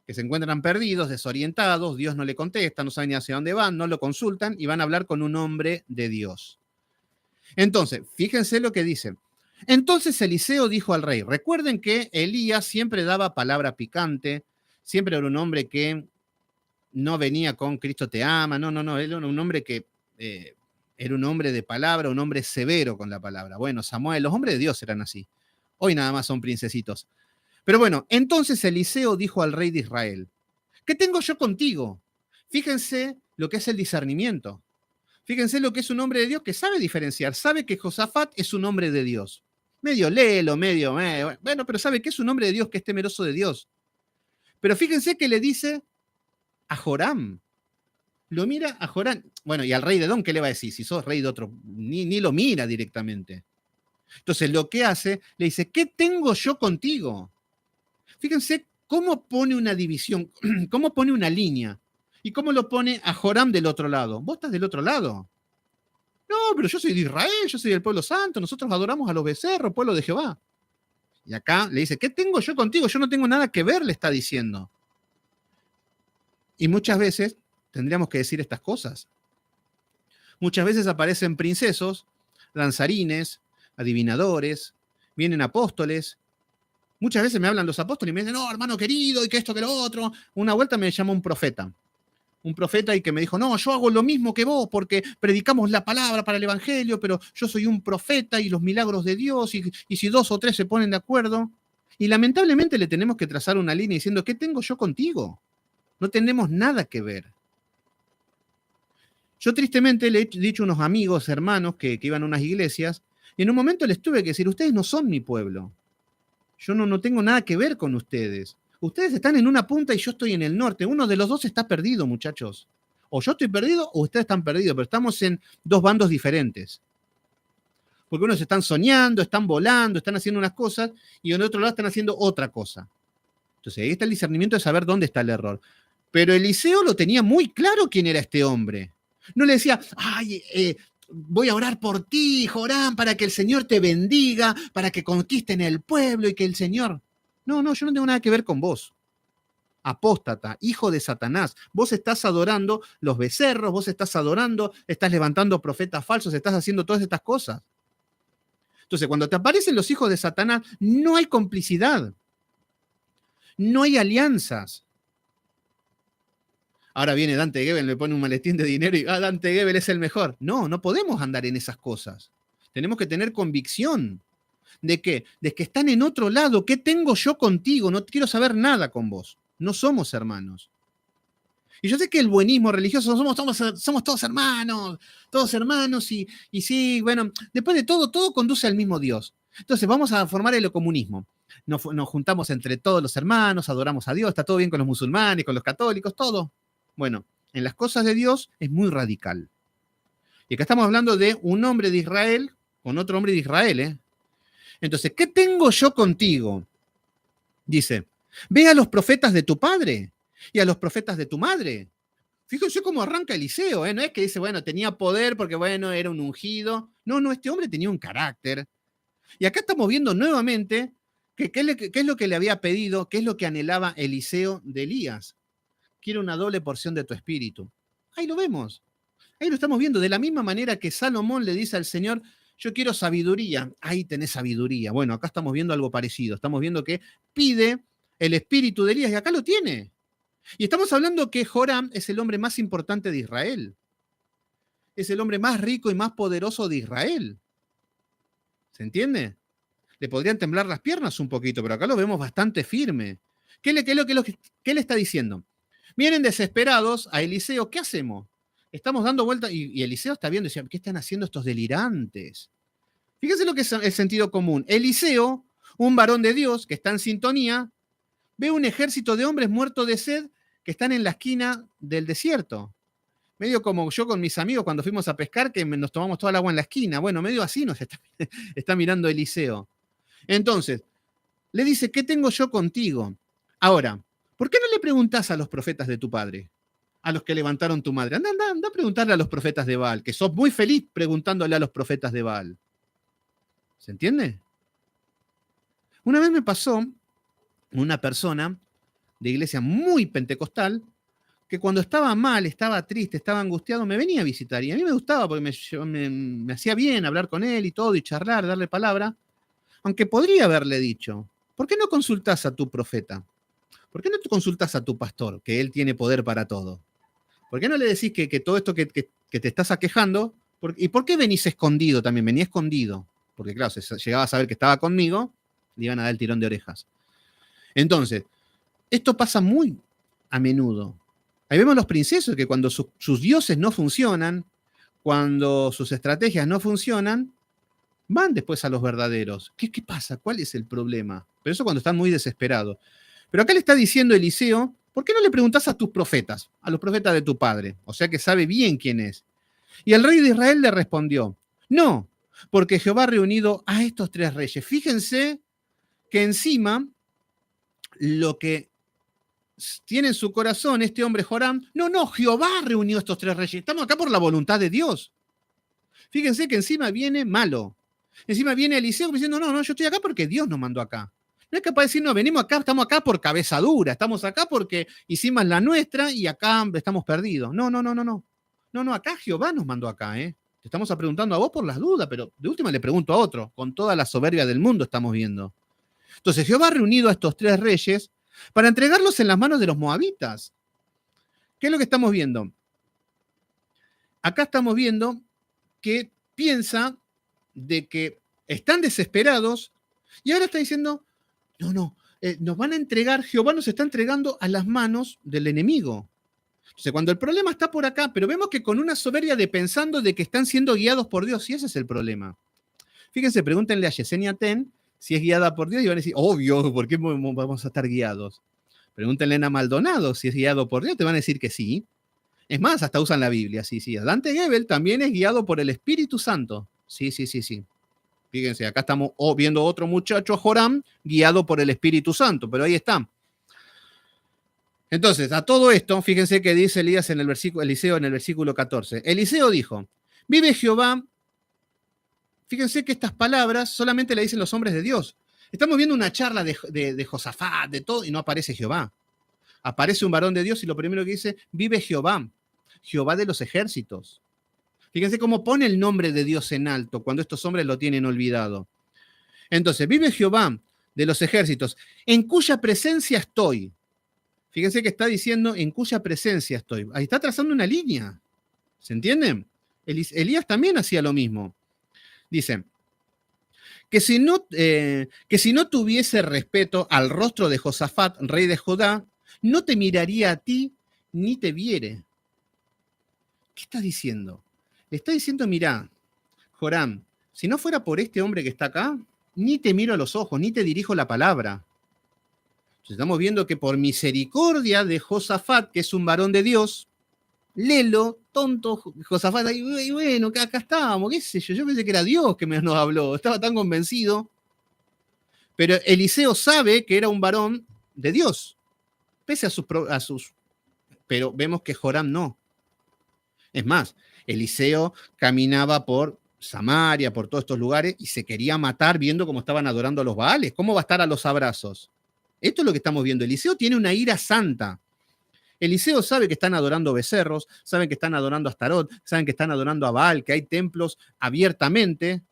que se encuentran perdidos, desorientados, Dios no le contesta, no saben ni hacia dónde van, no lo consultan y van a hablar con un hombre de Dios. Entonces, fíjense lo que dice. Entonces Eliseo dijo al rey, recuerden que Elías siempre daba palabra picante, siempre era un hombre que no venía con Cristo te ama, no, él era un hombre que era un hombre de palabra, un hombre severo con la palabra. Bueno, Samuel, los hombres de Dios eran así. Hoy nada más son princesitos. Pero bueno, entonces Eliseo dijo al rey de Israel, ¿qué tengo yo contigo? Fíjense lo que es el discernimiento. Fíjense lo que es un hombre de Dios que sabe diferenciar, sabe que Josafat es un hombre de Dios. Medio lelo, bueno, pero sabe que es un hombre de Dios que es temeroso de Dios. Pero fíjense que le dice a Joram, lo mira a Joram, bueno, y al rey de Edom, ¿qué le va a decir? Si sos rey de otro, ni lo mira directamente. Entonces lo que hace, le dice, ¿qué tengo yo contigo? Fíjense cómo pone una división, cómo pone una línea, y cómo lo pone a Joram del otro lado. Vos estás del otro lado. No, pero yo soy de Israel, yo soy del pueblo santo, nosotros adoramos a los becerros, pueblo de Jehová. Y acá le dice, ¿qué tengo yo contigo? Yo no tengo nada que ver, le está diciendo. Y muchas veces tendríamos que decir estas cosas. Muchas veces aparecen princesos, danzarines, adivinadores, vienen apóstoles. Muchas veces me hablan los apóstoles y me dicen, no, hermano querido, y que esto, que lo otro. Una vuelta me llamó un profeta y que me dijo, no, yo hago lo mismo que vos porque predicamos la palabra para el evangelio, pero yo soy un profeta y los milagros de Dios, y si 2 o 3 se ponen de acuerdo. Y lamentablemente le tenemos que trazar una línea diciendo, ¿qué tengo yo contigo? No tenemos nada que ver. Yo tristemente le he dicho a unos amigos, hermanos que iban a unas iglesias, y en un momento les tuve que decir, ustedes no son mi pueblo. Yo no tengo nada que ver con ustedes. Ustedes están en una punta y yo estoy en el norte. Uno de los dos está perdido, muchachos. O yo estoy perdido o ustedes están perdidos, pero estamos en dos bandos diferentes. Porque unos están soñando, están volando, están haciendo unas cosas y en otro lado están haciendo otra cosa. Entonces ahí está el discernimiento de saber dónde está el error. Pero Eliseo lo tenía muy claro quién era este hombre. No le decía, ay, voy a orar por ti, Joram, para que el Señor te bendiga, para que conquisten el pueblo y que el Señor... No, yo no tengo nada que ver con vos. Apóstata, hijo de Satanás. Vos estás adorando los becerros, vos estás adorando, estás levantando profetas falsos, estás haciendo todas estas cosas. Entonces, cuando te aparecen los hijos de Satanás, no hay complicidad. No hay alianzas. Ahora viene Dante Gebel, me pone un maletín de dinero y Dante Gebel es el mejor. No podemos andar en esas cosas. Tenemos que tener convicción. ¿De qué? De que están en otro lado. ¿Qué tengo yo contigo? No quiero saber nada con vos. No somos hermanos. Y yo sé que el buenismo religioso, somos todos hermanos y sí, bueno, después de todo conduce al mismo Dios. Entonces vamos a formar el comunismo. Nos juntamos entre todos los hermanos, adoramos a Dios, está todo bien con los musulmanes, con los católicos, todo. Bueno, en las cosas de Dios es muy radical. Y acá estamos hablando de un hombre de Israel con otro hombre de Israel, ¿eh? Entonces, ¿qué tengo yo contigo? Dice, ve a los profetas de tu padre y a los profetas de tu madre. Fíjense cómo arranca Eliseo, ¿eh? No es que dice, bueno, tenía poder porque, bueno, era un ungido. No, este hombre tenía un carácter. Y acá estamos viendo nuevamente qué es lo que le había pedido, qué es lo que anhelaba Eliseo de Elías. Quiero una doble porción de tu espíritu. Ahí lo vemos. Ahí lo estamos viendo. De la misma manera que Salomón le dice al Señor, yo quiero sabiduría. Ahí tenés sabiduría. Bueno, acá estamos viendo algo parecido. Estamos viendo que pide el espíritu de Elías y acá lo tiene. Y estamos hablando que Joram es el hombre más importante de Israel. Es el hombre más rico y más poderoso de Israel. ¿Se entiende? Le podrían temblar las piernas un poquito, pero acá lo vemos bastante firme. ¿Qué le está diciendo? Vienen desesperados a Eliseo. ¿Qué hacemos? Estamos dando vueltas y Eliseo está viendo y dice, ¿qué están haciendo estos delirantes? Fíjense lo que es el sentido común. Eliseo, un varón de Dios que está en sintonía, ve un ejército de hombres muertos de sed que están en la esquina del desierto. Medio como yo con mis amigos cuando fuimos a pescar, que nos tomamos toda el agua en la esquina. Bueno, medio así nos está mirando Eliseo. Entonces, le dice, ¿qué tengo yo contigo? Ahora, ¿por qué no le preguntás a los profetas de tu padre? A los que levantaron tu madre. Anda, anda, anda a preguntarle a los profetas de Baal, que sos muy feliz preguntándole a los profetas de Baal. ¿Se entiende? Una vez me pasó una persona de iglesia muy pentecostal que cuando estaba mal, estaba triste, estaba angustiado, me venía a visitar. Y a mí me gustaba porque me hacía bien hablar con él y todo, y charlar, darle palabra. Aunque podría haberle dicho, ¿por qué no consultás a tu profeta? ¿Por qué no te consultás a tu pastor, que él tiene poder para todo? ¿Por qué no le decís que todo esto que te estás aquejando, ¿y por qué venís escondido también? Venía escondido. Porque claro, si llegaba a saber que estaba conmigo, le iban a dar el tirón de orejas. Entonces, esto pasa muy a menudo. Ahí vemos los princesos que cuando sus dioses no funcionan, cuando sus estrategias no funcionan, van después a los verdaderos. ¿Qué pasa? ¿Cuál es el problema? Pero eso cuando están muy desesperados. Pero acá le está diciendo Eliseo, ¿por qué no le preguntás a tus profetas, a los profetas de tu padre? O sea que sabe bien quién es. Y el rey de Israel le respondió, no, porque Jehová ha reunido a estos 3 reyes. Fíjense que encima lo que tiene en su corazón este hombre Joram, no, Jehová reunió a estos 3 reyes. Estamos acá por la voluntad de Dios. Fíjense que encima viene malo. Encima viene Eliseo diciendo, no, yo estoy acá porque Dios nos mandó acá. No es capaz de decir, no, venimos acá, estamos acá por cabeza dura, estamos acá porque hicimos la nuestra y acá estamos perdidos. No, acá Jehová nos mandó acá, ¿eh? Te estamos preguntando a vos por las dudas, pero de última le pregunto a otro, con toda la soberbia del mundo estamos viendo. Entonces Jehová ha reunido a estos 3 reyes para entregarlos en las manos de los moabitas. ¿Qué es lo que estamos viendo? Acá estamos viendo que piensa de que están desesperados y ahora está diciendo, nos van a entregar, Jehová nos está entregando a las manos del enemigo. Entonces, cuando el problema está por acá, pero vemos que con una soberbia de pensando de que están siendo guiados por Dios, y ese es el problema. Fíjense, pregúntenle a Yesenia Ten si es guiada por Dios y van a decir, obvio, ¿por qué vamos a estar guiados? Pregúntenle a Maldonado si es guiado por Dios, te van a decir que sí. Es más, hasta usan la Biblia, sí. Dante Gebel también es guiado por el Espíritu Santo. Sí. Fíjense, acá estamos viendo otro muchacho, Joram, guiado por el Espíritu Santo, pero ahí está. Entonces, a todo esto, fíjense que dice Eliseo en el versículo 14. Eliseo dijo, vive Jehová. Fíjense que estas palabras solamente le dicen los hombres de Dios. Estamos viendo una charla de Josafat, de todo, y no aparece Jehová. Aparece un varón de Dios y lo primero que dice, vive Jehová, Jehová de los ejércitos. Fíjense cómo pone el nombre de Dios en alto cuando estos hombres lo tienen olvidado. Entonces, vive Jehová de los ejércitos, en cuya presencia estoy. Fíjense que está diciendo en cuya presencia estoy. Ahí está trazando una línea. ¿Se entiende? Elías también hacía lo mismo. Dice, que si no tuviese respeto al rostro de Josafat, rey de Judá, no te miraría a ti ni te viere. ¿Qué está diciendo? Le está diciendo, mirá, Joram, si no fuera por este hombre que está acá, ni te miro a los ojos, ni te dirijo la palabra. Entonces, estamos viendo que por misericordia de Josafat, que es un varón de Dios, lelo, tonto Josafat, y bueno, que acá estábamos, qué sé yo pensé que era Dios que nos habló, estaba tan convencido. Pero Eliseo sabe que era un varón de Dios, pese a sus pero vemos que Joram no. Es más, Eliseo caminaba por Samaria, por todos estos lugares, y se quería matar viendo cómo estaban adorando a los Baales. ¿Cómo va a estar a los abrazos? Esto es lo que estamos viendo. Eliseo tiene una ira santa. Eliseo sabe que están adorando becerros, saben que están adorando a Astarot, saben que están adorando a Baal, que hay templos abiertamente,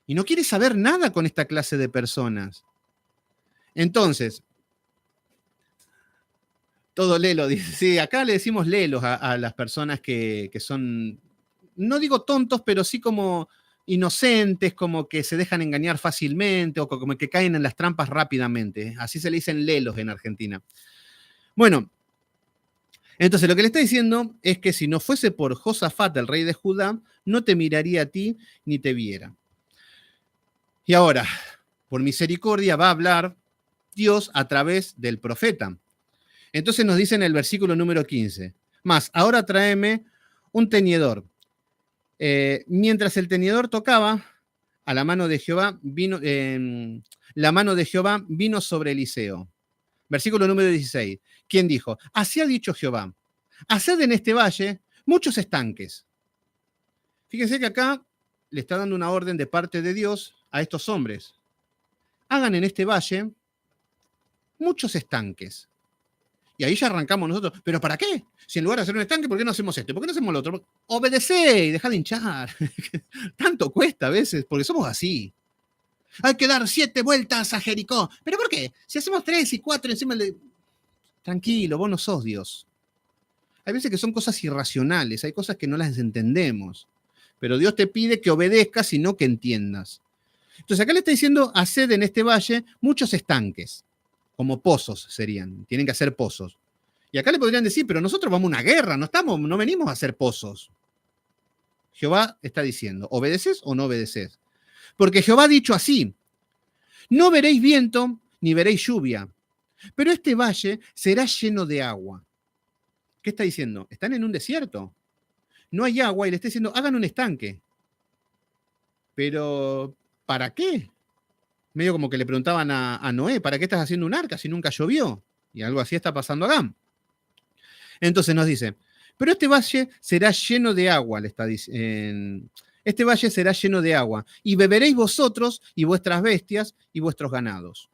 y no quiere saber nada con esta clase de personas. Entonces, todo lelo, dice, sí, acá le decimos lelos a las personas que son, no digo tontos, pero sí como inocentes, como que se dejan engañar fácilmente o como que caen en las trampas rápidamente. Así se le dicen lelos en Argentina. Bueno, entonces lo que le está diciendo es que si no fuese por Josafat, el rey de Judá, no te miraría a ti ni te viera. Y ahora, por misericordia va a hablar Dios a través del profeta. Entonces nos dice en el versículo número 15, más, ahora tráeme un teñidor. Mientras el teñidor tocaba, a la mano de Jehová vino, la mano de Jehová vino sobre Eliseo. Versículo número 16. ¿Quién dijo? Así ha dicho Jehová, haced en este valle muchos estanques. Fíjense que acá le está dando una orden de parte de Dios a estos hombres. Hagan en este valle muchos estanques. Y ahí ya arrancamos nosotros. ¿Pero para qué? Si en lugar de hacer un estanque, ¿por qué no hacemos esto? ¿Por qué no hacemos lo otro? Obedecé y dejá de hinchar. Tanto cuesta a veces, porque somos así. Hay que dar 7 vueltas a Jericó. ¿Pero por qué? Si hacemos 3 y 4 encima de... Tranquilo, vos no sos Dios. Hay veces que son cosas irracionales, hay cosas que no las entendemos. Pero Dios te pide que obedezcas y no que entiendas. Entonces acá le está diciendo, haced en este valle muchos estanques, como pozos serían, tienen que hacer pozos. Y acá le podrían decir, pero nosotros vamos a una guerra, no venimos a hacer pozos. Jehová está diciendo, ¿obedeces o no obedeces? Porque Jehová ha dicho así, no veréis viento ni veréis lluvia, pero este valle será lleno de agua. ¿Qué está diciendo? Están en un desierto, no hay agua y le está diciendo, hagan un estanque. Pero, ¿para qué? Medio como que le preguntaban a Noé, ¿para qué estás haciendo un arca si nunca llovió? Y algo así está pasando acá. Entonces nos dice, pero este valle será lleno de agua, le está diciendo. Este valle será lleno de agua, y beberéis vosotros y vuestras bestias y vuestros ganados.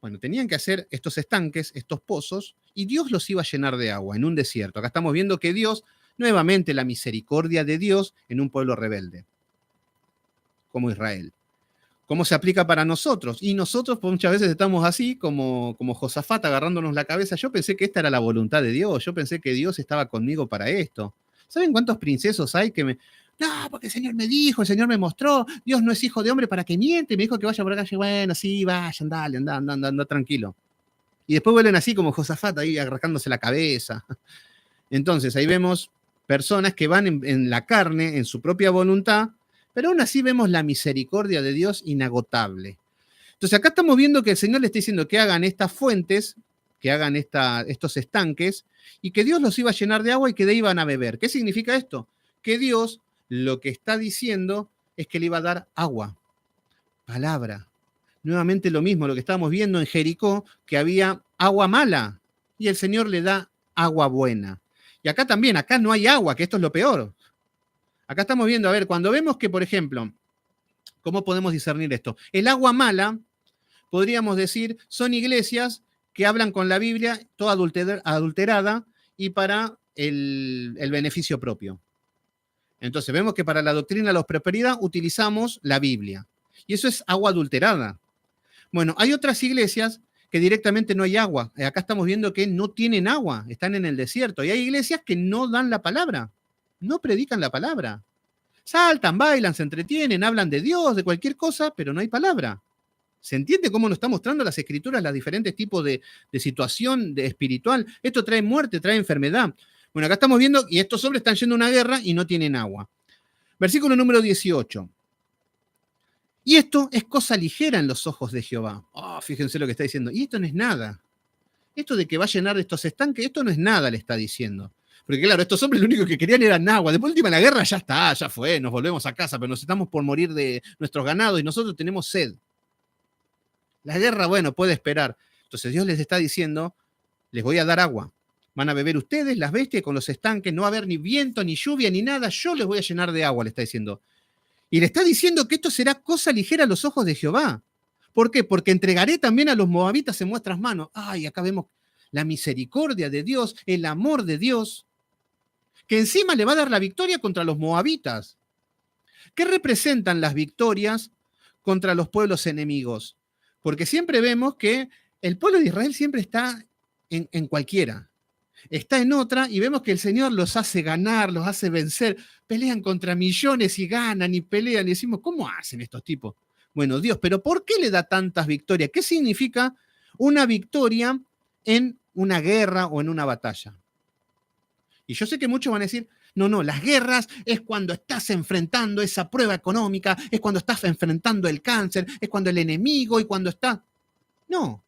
Bueno, tenían que hacer estos estanques, estos pozos, y Dios los iba a llenar de agua en un desierto. Acá estamos viendo que Dios, nuevamente la misericordia de Dios en un pueblo rebelde, como Israel. ¿Cómo se aplica para nosotros? Y nosotros pues, muchas veces estamos así, como Josafat, agarrándonos la cabeza. Yo pensé que esta era la voluntad de Dios. Yo pensé que Dios estaba conmigo para esto. ¿Saben cuántos princesos hay que me... No, porque el Señor me dijo, el Señor me mostró. Dios no es hijo de hombre para que miente. Me dijo que vaya por acá. Bueno, sí, vayan, dale, anda, tranquilo. Y después vuelven así como Josafat, ahí arrancándose la cabeza. Entonces, ahí vemos personas que van en la carne, en su propia voluntad, pero aún así vemos la misericordia de Dios inagotable. Entonces acá estamos viendo que el Señor le está diciendo que hagan estas fuentes, que hagan estos estanques, y que Dios los iba a llenar de agua y que de ahí iban a beber. ¿Qué significa esto? Que Dios lo que está diciendo es que le iba a dar agua, palabra. Nuevamente lo mismo, lo que estábamos viendo en Jericó, que había agua mala, y el Señor le da agua buena. Y acá también, acá no hay agua, que esto es lo peor. Acá estamos viendo, a ver, cuando vemos que, por ejemplo, ¿cómo podemos discernir esto? El agua mala, podríamos decir, son iglesias que hablan con la Biblia toda adulterada y para el beneficio propio. Entonces vemos que para la doctrina de la prosperidad utilizamos la Biblia. Y eso es agua adulterada. Bueno, hay otras iglesias que directamente no hay agua. Acá estamos viendo que no tienen agua, están en el desierto. Y hay iglesias que no dan la palabra, no predican la palabra. Saltan, bailan, se entretienen, hablan de Dios, de cualquier cosa, pero no hay palabra. ¿Se entiende cómo nos está mostrando las escrituras los diferentes tipos de situación espiritual? Esto trae muerte, trae enfermedad. Bueno, acá estamos viendo, y estos hombres están yendo a una guerra y no tienen agua. Versículo número 18. Y esto es cosa ligera en los ojos de Jehová. Oh, fíjense lo que está diciendo. Y esto no es nada. Esto de que va a llenar estos estanques, esto no es nada, le está diciendo. Porque claro, estos hombres lo único que querían era agua. Después de última la guerra ya está, ya fue, nos volvemos a casa, pero nos estamos por morir de nuestros ganados y nosotros tenemos sed. La guerra, bueno, puede esperar. Entonces Dios les está diciendo, les voy a dar agua. Van a beber ustedes, las bestias, con los estanques, no va a haber ni viento, ni lluvia, ni nada. Yo les voy a llenar de agua, le está diciendo. Y le está diciendo que esto será cosa ligera a los ojos de Jehová. ¿Por qué? Porque entregaré también a los moabitas en vuestras manos. Ay, acá vemos la misericordia de Dios, el amor de Dios, que encima le va a dar la victoria contra los moabitas. ¿Qué representan las victorias contra los pueblos enemigos? Porque siempre vemos que el pueblo de Israel siempre está en cualquiera. Está en otra y vemos que el Señor los hace ganar, los hace vencer. Pelean contra millones y ganan y pelean y decimos, ¿cómo hacen estos tipos? Bueno, Dios, pero ¿por qué le da tantas victorias? ¿Qué significa una victoria en una guerra o en una batalla? Y yo sé que muchos van a decir, no, las guerras es cuando estás enfrentando esa prueba económica, es cuando estás enfrentando el cáncer, es cuando el enemigo y cuando está... No,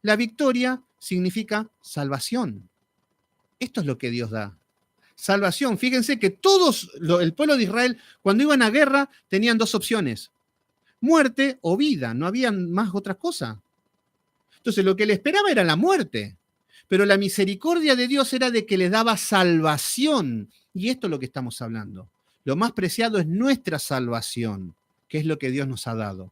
la victoria significa salvación. Esto es lo que Dios da. Salvación. Fíjense que todos, el pueblo de Israel, cuando iban a guerra, tenían dos opciones: muerte o vida. No había más otra cosa. Entonces, lo que le esperaba era la muerte. Pero la misericordia de Dios era de que les daba salvación. Y esto es lo que estamos hablando. Lo más preciado es nuestra salvación, que es lo que Dios nos ha dado.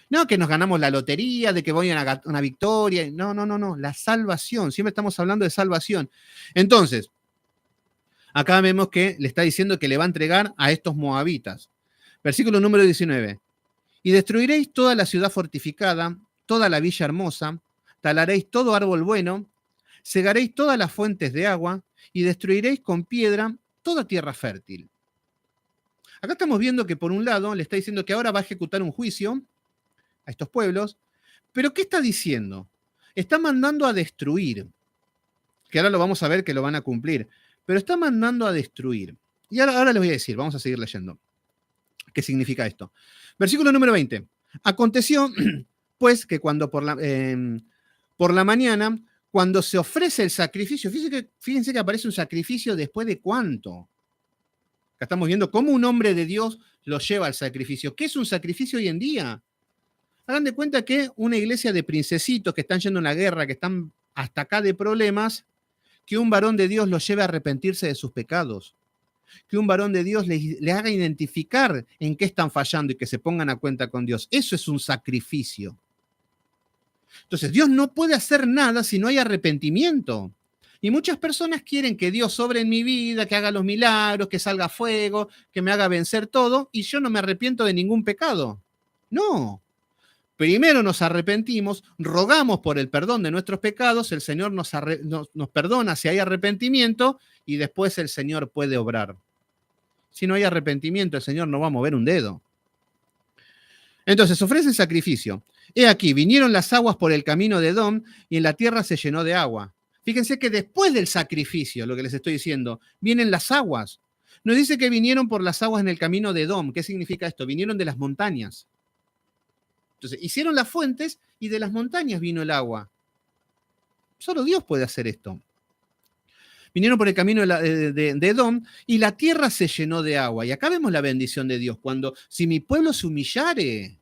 No que nos ganamos la lotería, de que voy a una victoria. No, no, no, no. La salvación. Siempre estamos hablando de salvación. Entonces, acá vemos que le está diciendo que le va a entregar a estos moabitas. Versículo número 19. Y destruiréis toda la ciudad fortificada, toda la villa hermosa, talaréis todo árbol bueno, cegaréis todas las fuentes de agua y destruiréis con piedra toda tierra fértil. Acá estamos viendo que por un lado le está diciendo que ahora va a ejecutar un juicio a estos pueblos, pero ¿qué está diciendo? Está mandando a destruir, que ahora lo vamos a ver que lo van a cumplir, pero está mandando a destruir. Y ahora les voy a decir, vamos a seguir leyendo. ¿Qué significa esto? Versículo número 20. Aconteció, pues, que cuando por la mañana, cuando se ofrece el sacrificio, fíjense que aparece un sacrificio después de cuánto. Acá estamos viendo cómo un hombre de Dios lo lleva al sacrificio. ¿Qué es un sacrificio hoy en día? Hagan de cuenta que una iglesia de princesitos que están yendo a la guerra, que están hasta acá de problemas, que un varón de Dios los lleve a arrepentirse de sus pecados. Que un varón de Dios les haga identificar en qué están fallando y que se pongan a cuenta con Dios. Eso es un sacrificio. Entonces, Dios no puede hacer nada si no hay arrepentimiento. Y muchas personas quieren que Dios sobre en mi vida, que haga los milagros, que salga fuego, que me haga vencer todo, y yo no me arrepiento de ningún pecado. No. Primero nos arrepentimos, rogamos por el perdón de nuestros pecados, el Señor nos perdona si hay arrepentimiento y después el Señor puede obrar. Si no hay arrepentimiento, el Señor no va a mover un dedo. Entonces ofrece sacrificio. He aquí, vinieron las aguas por el camino de Edom y en la tierra se llenó de agua. Fíjense que después del sacrificio, lo que les estoy diciendo, vienen las aguas. Nos dice que vinieron por las aguas en el camino de Edom. ¿Qué significa esto? Vinieron de las montañas. Entonces, hicieron las fuentes y de las montañas vino el agua. Solo Dios puede hacer esto. Vinieron por el camino de Edom y la tierra se llenó de agua. Y acá vemos la bendición de Dios. Cuando, si mi pueblo se humillare,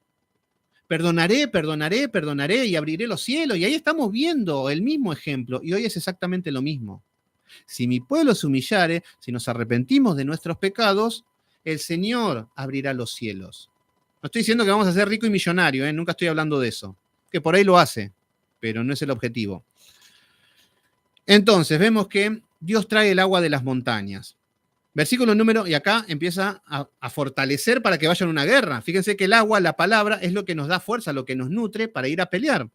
perdonaré, perdonaré, perdonaré y abriré los cielos. Y ahí estamos viendo el mismo ejemplo. Y hoy es exactamente lo mismo. Si mi pueblo se humillare, si nos arrepentimos de nuestros pecados, el Señor abrirá los cielos. No estoy diciendo que vamos a ser rico y millonario, nunca estoy hablando de eso. Que por ahí lo hace, pero no es el objetivo. Entonces, vemos que Dios trae el agua de las montañas. Versículo número, y acá empieza a fortalecer para que vayan a una guerra. Fíjense que el agua, la palabra, es lo que nos da fuerza, lo que nos nutre para ir a pelear.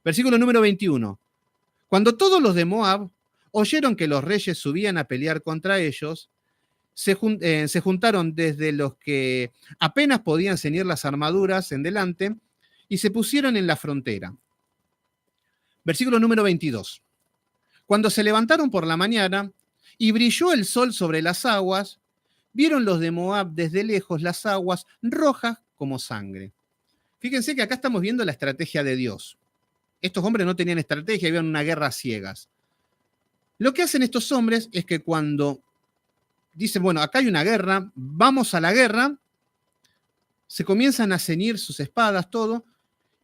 Versículo número 21. Cuando todos los de Moab oyeron que los reyes subían a pelear contra ellos, se juntaron desde los que apenas podían ceñir las armaduras en delante y se pusieron en la frontera. Versículo número 22. Cuando se levantaron por la mañana y brilló el sol sobre las aguas, vieron los de Moab desde lejos las aguas rojas como sangre. Fíjense que acá estamos viendo la estrategia de Dios. Estos hombres no tenían estrategia, iban a una guerra a ciegas. Lo que hacen estos hombres es que cuando dicen, bueno, acá hay una guerra, vamos a la guerra, se comienzan a ceñir sus espadas, todo,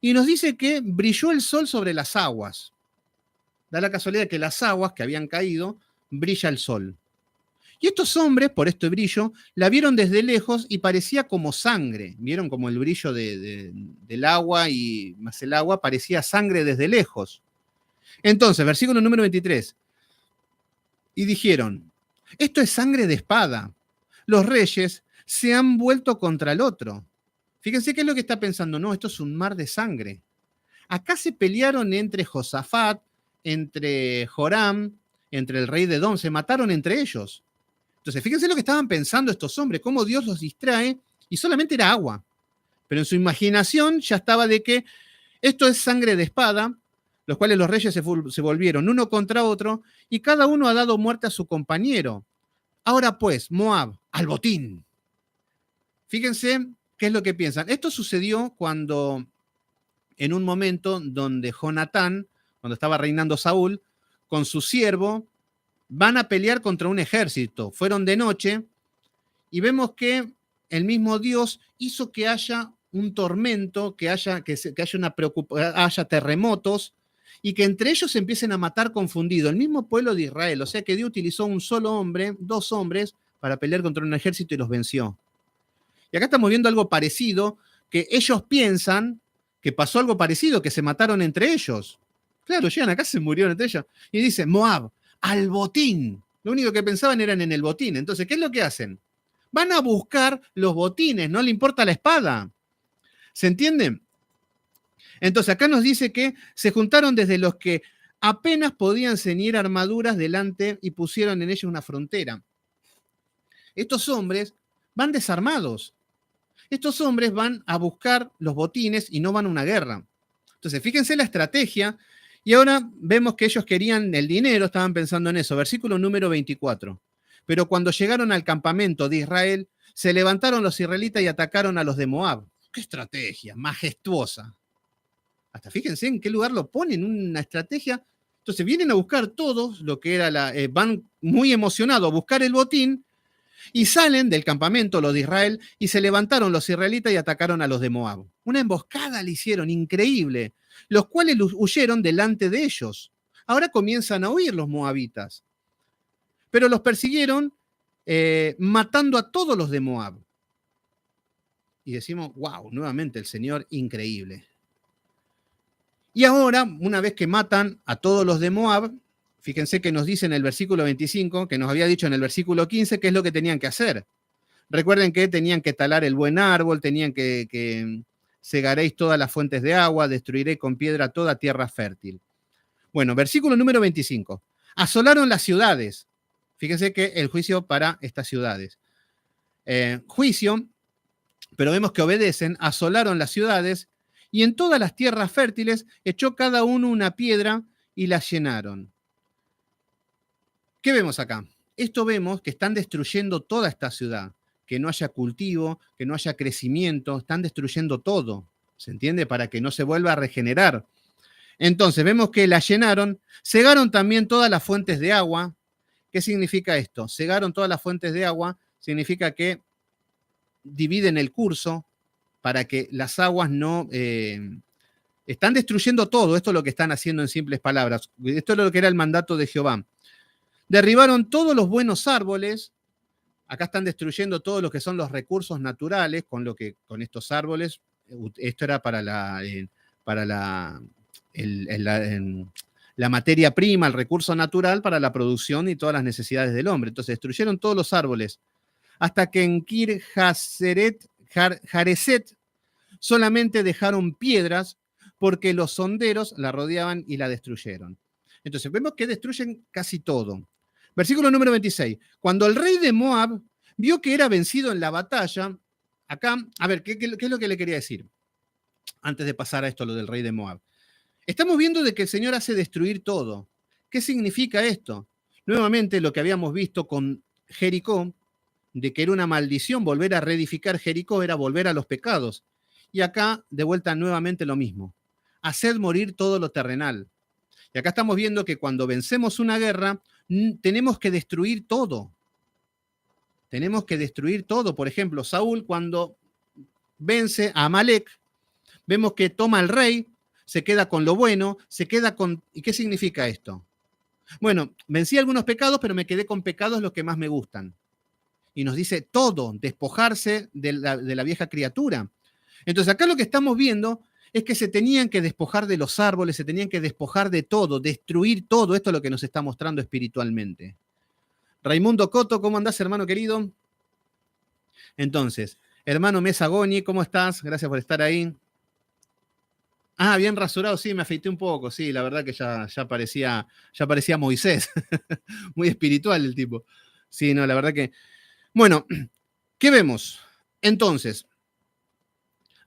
y nos dice que brilló el sol sobre las aguas. Da la casualidad que las aguas que habían caído, brilla el sol. Y estos hombres, por este brillo, la vieron desde lejos y parecía como sangre. Vieron como el brillo del agua y más el agua parecía sangre desde lejos. Entonces, versículo número 23. Y dijeron, esto es sangre de espada. Los reyes se han vuelto contra el otro. Fíjense qué es lo que está pensando. No, esto es un mar de sangre. Acá se pelearon entre Josafat, entre Joram, entre el rey de Edom. Se mataron entre ellos. Entonces, fíjense lo que estaban pensando estos hombres, cómo Dios los distrae y solamente era agua. Pero en su imaginación ya estaba de que esto es sangre de espada, los cuales los reyes se volvieron uno contra otro y cada uno ha dado muerte a su compañero. Ahora pues, Moab, al botín. Fíjense qué es lo que piensan. Esto sucedió cuando, en un momento donde Jonatán cuando estaba reinando Saúl, con su siervo, van a pelear contra un ejército. Fueron de noche y vemos que el mismo Dios hizo que haya un tormento, que haya una haya terremotos y que entre ellos se empiecen a matar confundido. El mismo pueblo de Israel, o sea que Dios utilizó un solo hombre, 2 hombres, para pelear contra un ejército y los venció. Y acá estamos viendo algo parecido, que ellos piensan que pasó algo parecido, que se mataron entre ellos. Claro, llegan acá, se murieron entre ellos. Y dicen, Moab, al botín. Lo único que pensaban eran en el botín. Entonces, ¿qué es lo que hacen? Van a buscar los botines, no le importa la espada. ¿Se entiende? Entonces, acá nos dice que se juntaron desde los que apenas podían ceñir armaduras delante y pusieron en ellos una frontera. Estos hombres van desarmados. Estos hombres van a buscar los botines y no van a una guerra. Entonces, fíjense la estrategia. Y ahora vemos que ellos querían el dinero, estaban pensando en eso. Versículo número 24. Pero cuando llegaron al campamento de Israel, se levantaron los israelitas y atacaron a los de Moab. ¡Qué estrategia! Majestuosa. Hasta fíjense en qué lugar lo ponen, una estrategia. Entonces vienen a buscar todos lo que era van muy emocionados a buscar el botín y salen del campamento los de Israel y se levantaron los israelitas y atacaron a los de Moab. Una emboscada le hicieron, increíble, los cuales huyeron delante de ellos. Ahora comienzan a huir los moabitas, pero los persiguieron matando a todos los de Moab. Y decimos, wow, nuevamente el Señor, increíble. Y ahora, una vez que matan a todos los de Moab, fíjense que nos dice en el versículo 25, que nos había dicho en el versículo 15, qué es lo que tenían que hacer. Recuerden que tenían que talar el buen árbol, tenían que cegaréis todas las fuentes de agua, destruiré con piedra toda tierra fértil. Bueno, versículo número 25. Asolaron las ciudades. Fíjense que el juicio para estas ciudades. Juicio, pero vemos que obedecen, asolaron las ciudades y en todas las tierras fértiles echó cada uno una piedra y las llenaron. ¿Qué vemos acá? Esto vemos que están destruyendo toda esta ciudad, que no haya cultivo, que no haya crecimiento, están destruyendo todo, ¿se entiende? Para que no se vuelva a regenerar. Entonces vemos que la llenaron, cegaron también todas las fuentes de agua. ¿Qué significa esto? Cegaron todas las fuentes de agua, significa que dividen el curso para que las aguas no... están destruyendo todo, esto es lo que están haciendo en simples palabras. Esto es lo que era el mandato de Jehová. Derribaron todos los buenos árboles. Acá están destruyendo todo lo que son los recursos naturales con estos árboles. Esto era para la materia prima, el recurso natural para la producción y todas las necesidades del hombre. Entonces destruyeron todos los árboles hasta que en Kir Jareset solamente dejaron piedras porque los sonderos la rodeaban y la destruyeron. Entonces vemos que destruyen casi todo. Versículo número 26. Cuando el rey de Moab vio que era vencido en la batalla, acá, a ver, ¿qué es lo que le quería decir? Antes de pasar a esto, lo del rey de Moab. Estamos viendo de que el Señor hace destruir todo. ¿Qué significa esto? Nuevamente lo que habíamos visto con Jericó, de que era una maldición volver a reedificar Jericó, era volver a los pecados. Y acá, de vuelta, nuevamente lo mismo. Haced morir todo lo terrenal. Y acá estamos viendo que cuando vencemos una guerra, tenemos que destruir todo. Tenemos que destruir todo. Por ejemplo, Saúl, cuando vence a Amalek, vemos que toma al rey, se queda con lo bueno, se queda con... ¿Y qué significa esto? Bueno, vencí algunos pecados, pero me quedé con pecados los que más me gustan. Y nos dice todo, despojarse de la vieja criatura. Entonces acá lo que estamos viendo es que se tenían que despojar de los árboles, se tenían que despojar de todo, destruir todo. Esto es lo que nos está mostrando espiritualmente. Raimundo Coto, ¿cómo andás, hermano querido? Entonces, hermano Mesagoni, ¿cómo estás? Gracias por estar ahí. Ah, bien rasurado, sí, me afeité un poco, sí, la verdad que ya parecía Moisés. Muy espiritual el tipo. Sí, no, la verdad que... Bueno, ¿qué vemos? Entonces,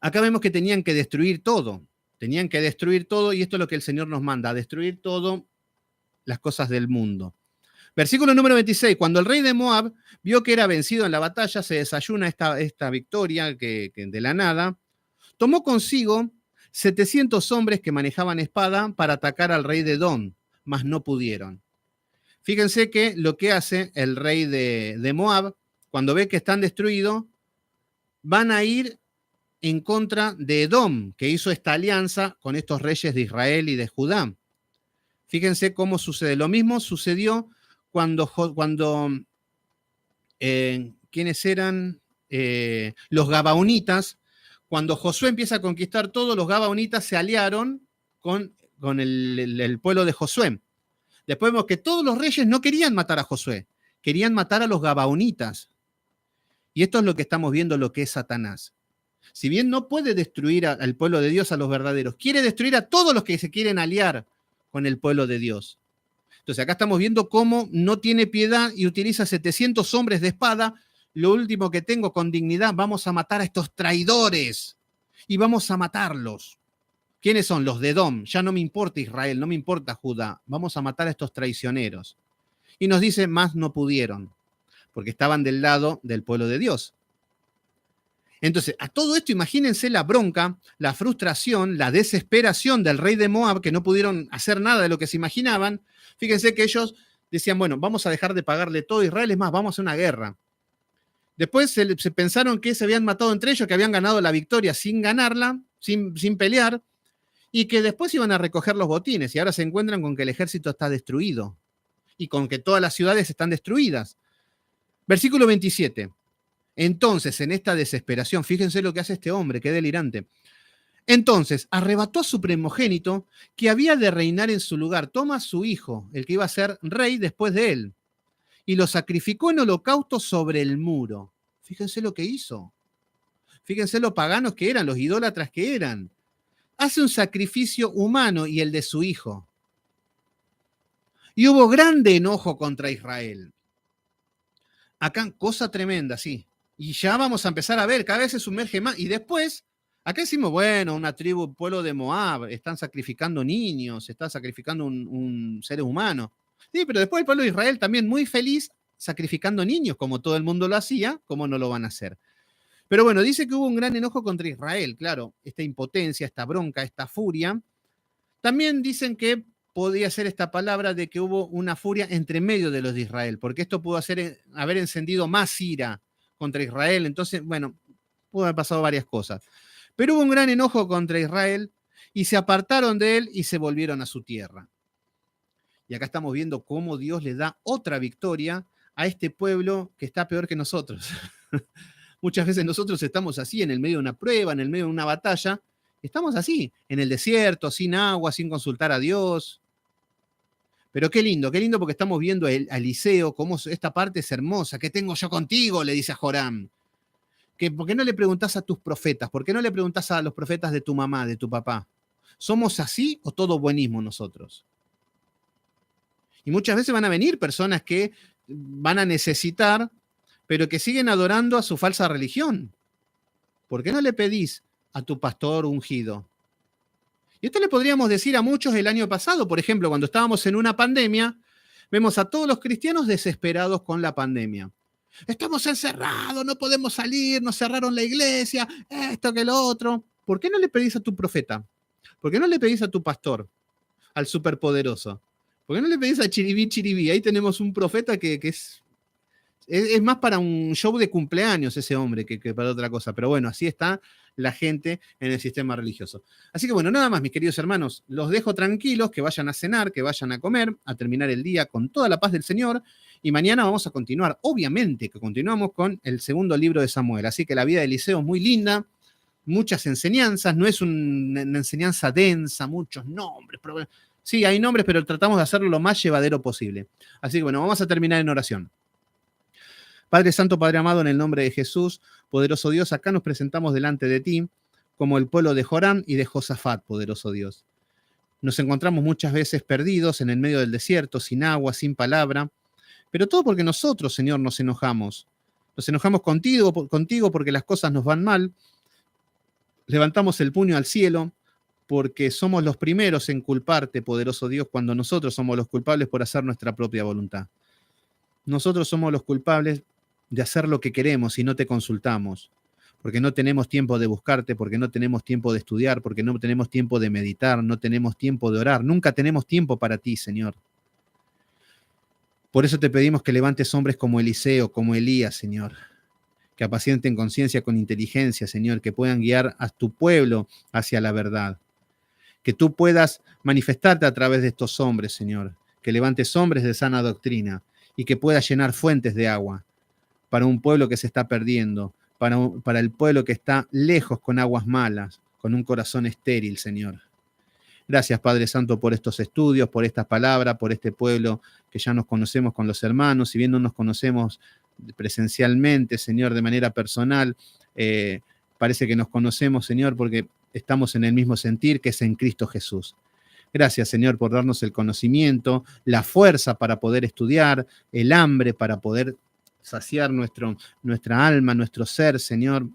acá vemos que tenían que destruir todo. Tenían que destruir todo y esto es lo que el Señor nos manda, destruir todo las cosas del mundo. Versículo número 26. Cuando el rey de Moab vio que era vencido en la batalla, se desayuna esta victoria que de la nada, tomó consigo 700 hombres que manejaban espada para atacar al rey de Edom, mas no pudieron. Fíjense que lo que hace el rey de Moab, cuando ve que están destruidos, van a ir en contra de Edom, que hizo esta alianza con estos reyes de Israel y de Judá. Fíjense cómo sucede. Lo mismo sucedió cuando ¿quiénes eran? Los Gabaonitas. Cuando Josué empieza a conquistar todo, los Gabaonitas se aliaron con el pueblo de Josué. Después vemos que todos los reyes no querían matar a Josué, querían matar a los Gabaonitas. Y esto es lo que estamos viendo, lo que es Satanás. Si bien no puede destruir al pueblo de Dios, a los verdaderos, quiere destruir a todos los que se quieren aliar con el pueblo de Dios. Entonces acá estamos viendo cómo no tiene piedad y utiliza 700 hombres de espada. Lo último que tengo con dignidad, vamos a matar a estos traidores y vamos a matarlos. ¿Quiénes son? Los de Edom. Ya no me importa Israel, no me importa Judá. Vamos a matar a estos traicioneros. Y nos dice, más no pudieron, porque estaban del lado del pueblo de Dios. Entonces, a todo esto imagínense la bronca, la frustración, la desesperación del rey de Moab, que no pudieron hacer nada de lo que se imaginaban. Fíjense que ellos decían, bueno, vamos a dejar de pagarle todo a Israel, es más, vamos a hacer una guerra. Después se pensaron que se habían matado entre ellos, que habían ganado la victoria sin ganarla, sin pelear, y que después iban a recoger los botines, y ahora se encuentran con que el ejército está destruido, y con que todas las ciudades están destruidas. Versículo 27. Entonces, en esta desesperación, fíjense lo que hace este hombre, qué delirante. Entonces, arrebató a su primogénito, que había de reinar en su lugar. Toma a su hijo, el que iba a ser rey después de él, y lo sacrificó en holocausto sobre el muro. Fíjense lo que hizo. Fíjense lo paganos que eran, los idólatras que eran. Hace un sacrificio humano y el de su hijo. Y hubo grande enojo contra Israel. Acá, cosa tremenda, sí. Y ya vamos a empezar a ver, cada vez se sumerge más. Y después, acá decimos, bueno, una tribu, un pueblo de Moab, están sacrificando niños, está sacrificando un ser humano. Sí, pero después el pueblo de Israel también muy feliz sacrificando niños, como todo el mundo lo hacía, ¿cómo no lo van a hacer? Pero bueno, dice que hubo un gran enojo contra Israel, claro, esta impotencia, esta bronca, esta furia. También dicen que podía ser esta palabra de que hubo una furia entre medio de los de Israel, porque esto pudo haber encendido más ira contra Israel. Entonces, bueno, pudo haber pasado varias cosas. Pero hubo un gran enojo contra Israel y se apartaron de él y se volvieron a su tierra. Y acá estamos viendo cómo Dios le da otra victoria a este pueblo que está peor que nosotros. Muchas veces nosotros estamos así, en el medio de una prueba, en el medio de una batalla. Estamos así, en el desierto, sin agua, sin consultar a Dios. Pero qué lindo porque estamos viendo a Eliseo, cómo esta parte es hermosa. ¿Qué tengo yo contigo? Le dice a Joram. ¿Por qué no le preguntás a tus profetas? ¿Por qué no le preguntás a los profetas de tu mamá, de tu papá? ¿Somos así o todo buenismo nosotros? Y muchas veces van a venir personas que van a necesitar, pero que siguen adorando a su falsa religión. ¿Por qué no le pedís a tu pastor ungido? Y esto le podríamos decir a muchos el año pasado, por ejemplo, cuando estábamos en una pandemia, vemos a todos los cristianos desesperados con la pandemia. Estamos encerrados, no podemos salir, nos cerraron la iglesia, esto que lo otro. ¿Por qué no le pedís a tu profeta? ¿Por qué no le pedís a tu pastor, al superpoderoso? ¿Por qué no le pedís a Chiribí Chiribí? Ahí tenemos un profeta que es más para un show de cumpleaños ese hombre que para otra cosa. Pero bueno, así está la gente en el sistema religioso. Así que bueno, nada más, mis queridos hermanos, los dejo tranquilos, que vayan a cenar, que vayan a comer, a terminar el día con toda la paz del Señor. Y mañana vamos a continuar, obviamente que continuamos con el segundo libro de Samuel. Así que la vida de Eliseo es muy linda, muchas enseñanzas, no es una enseñanza densa, muchos nombres. Sí, hay nombres, pero tratamos de hacerlo lo más llevadero posible. Así que bueno, vamos a terminar en oración. Padre Santo, Padre amado, en el nombre de Jesús, poderoso Dios, acá nos presentamos delante de ti como el pueblo de Joram y de Josafat, poderoso Dios. Nos encontramos muchas veces perdidos en el medio del desierto, sin agua, sin palabra, pero todo porque nosotros, Señor, nos enojamos. Nos enojamos contigo porque las cosas nos van mal. Levantamos el puño al cielo porque somos los primeros en culparte, poderoso Dios, cuando nosotros somos los culpables por hacer nuestra propia voluntad. Nosotros somos los culpables de hacer lo que queremos y no te consultamos. porque no tenemos tiempo de buscarte, porque no tenemos tiempo de estudiar, porque no tenemos tiempo de meditar, no tenemos tiempo de orar. Nunca tenemos tiempo para ti, Señor. Por eso te pedimos que levantes hombres como Eliseo, como Elías, Señor, que apacienten conciencia con inteligencia, Señor, que puedan guiar a tu pueblo hacia la verdad. Que tú puedas manifestarte a través de estos hombres, Señor, que levantes hombres de sana doctrina y que puedas llenar fuentes de agua para un pueblo que se está perdiendo, para el pueblo que está lejos con aguas malas, con un corazón estéril, Señor. Gracias, Padre Santo, por estos estudios, por estas palabras, por este pueblo que ya nos conocemos con los hermanos, si bien no nos conocemos presencialmente, Señor, de manera personal, parece que nos conocemos, Señor, porque estamos en el mismo sentir que es en Cristo Jesús. Gracias, Señor, por darnos el conocimiento, la fuerza para poder estudiar, el hambre para poder saciar nuestra alma, nuestro ser, Señor.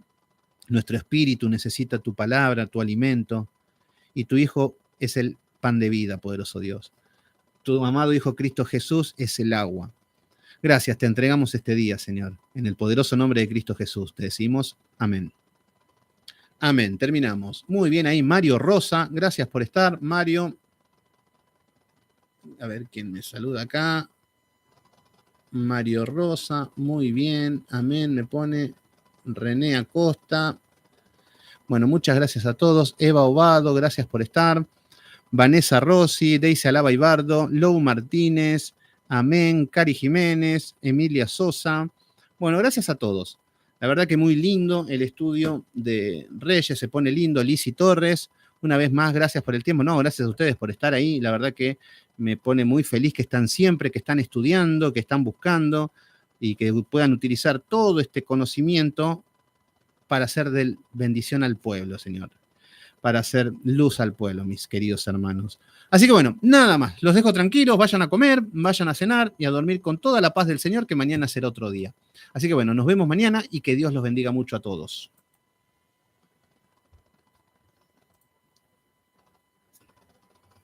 Nuestro espíritu necesita tu palabra, tu alimento, y tu Hijo es el pan de vida, poderoso Dios. Tu amado Hijo Cristo Jesús es el agua. Gracias, te entregamos este día, Señor. En el poderoso nombre de Cristo Jesús te decimos amén. Amén, terminamos. Muy bien ahí, Mario Rosa, gracias por estar, Mario. A ver quién me saluda acá. Mario Rosa, muy bien, amén, me pone René Acosta. Bueno, muchas gracias a todos. Eva Ovado, gracias por estar. Vanessa Rossi, Deise Alaba Ibardo, Lou Martínez, amén, Cari Jiménez, Emilia Sosa. Bueno, gracias a todos. La verdad que muy lindo el estudio de Reyes, se pone lindo. Lizzy Torres, una vez más, gracias por el tiempo. No, gracias a ustedes por estar ahí. La verdad que me pone muy feliz que están siempre, que están estudiando, que están buscando y que puedan utilizar todo este conocimiento para hacer de bendición al pueblo, Señor. Para hacer luz al pueblo, mis queridos hermanos. Así que bueno, nada más. Los dejo tranquilos, vayan a comer, vayan a cenar y a dormir con toda la paz del Señor, que mañana será otro día. Así que bueno, nos vemos mañana y que Dios los bendiga mucho a todos.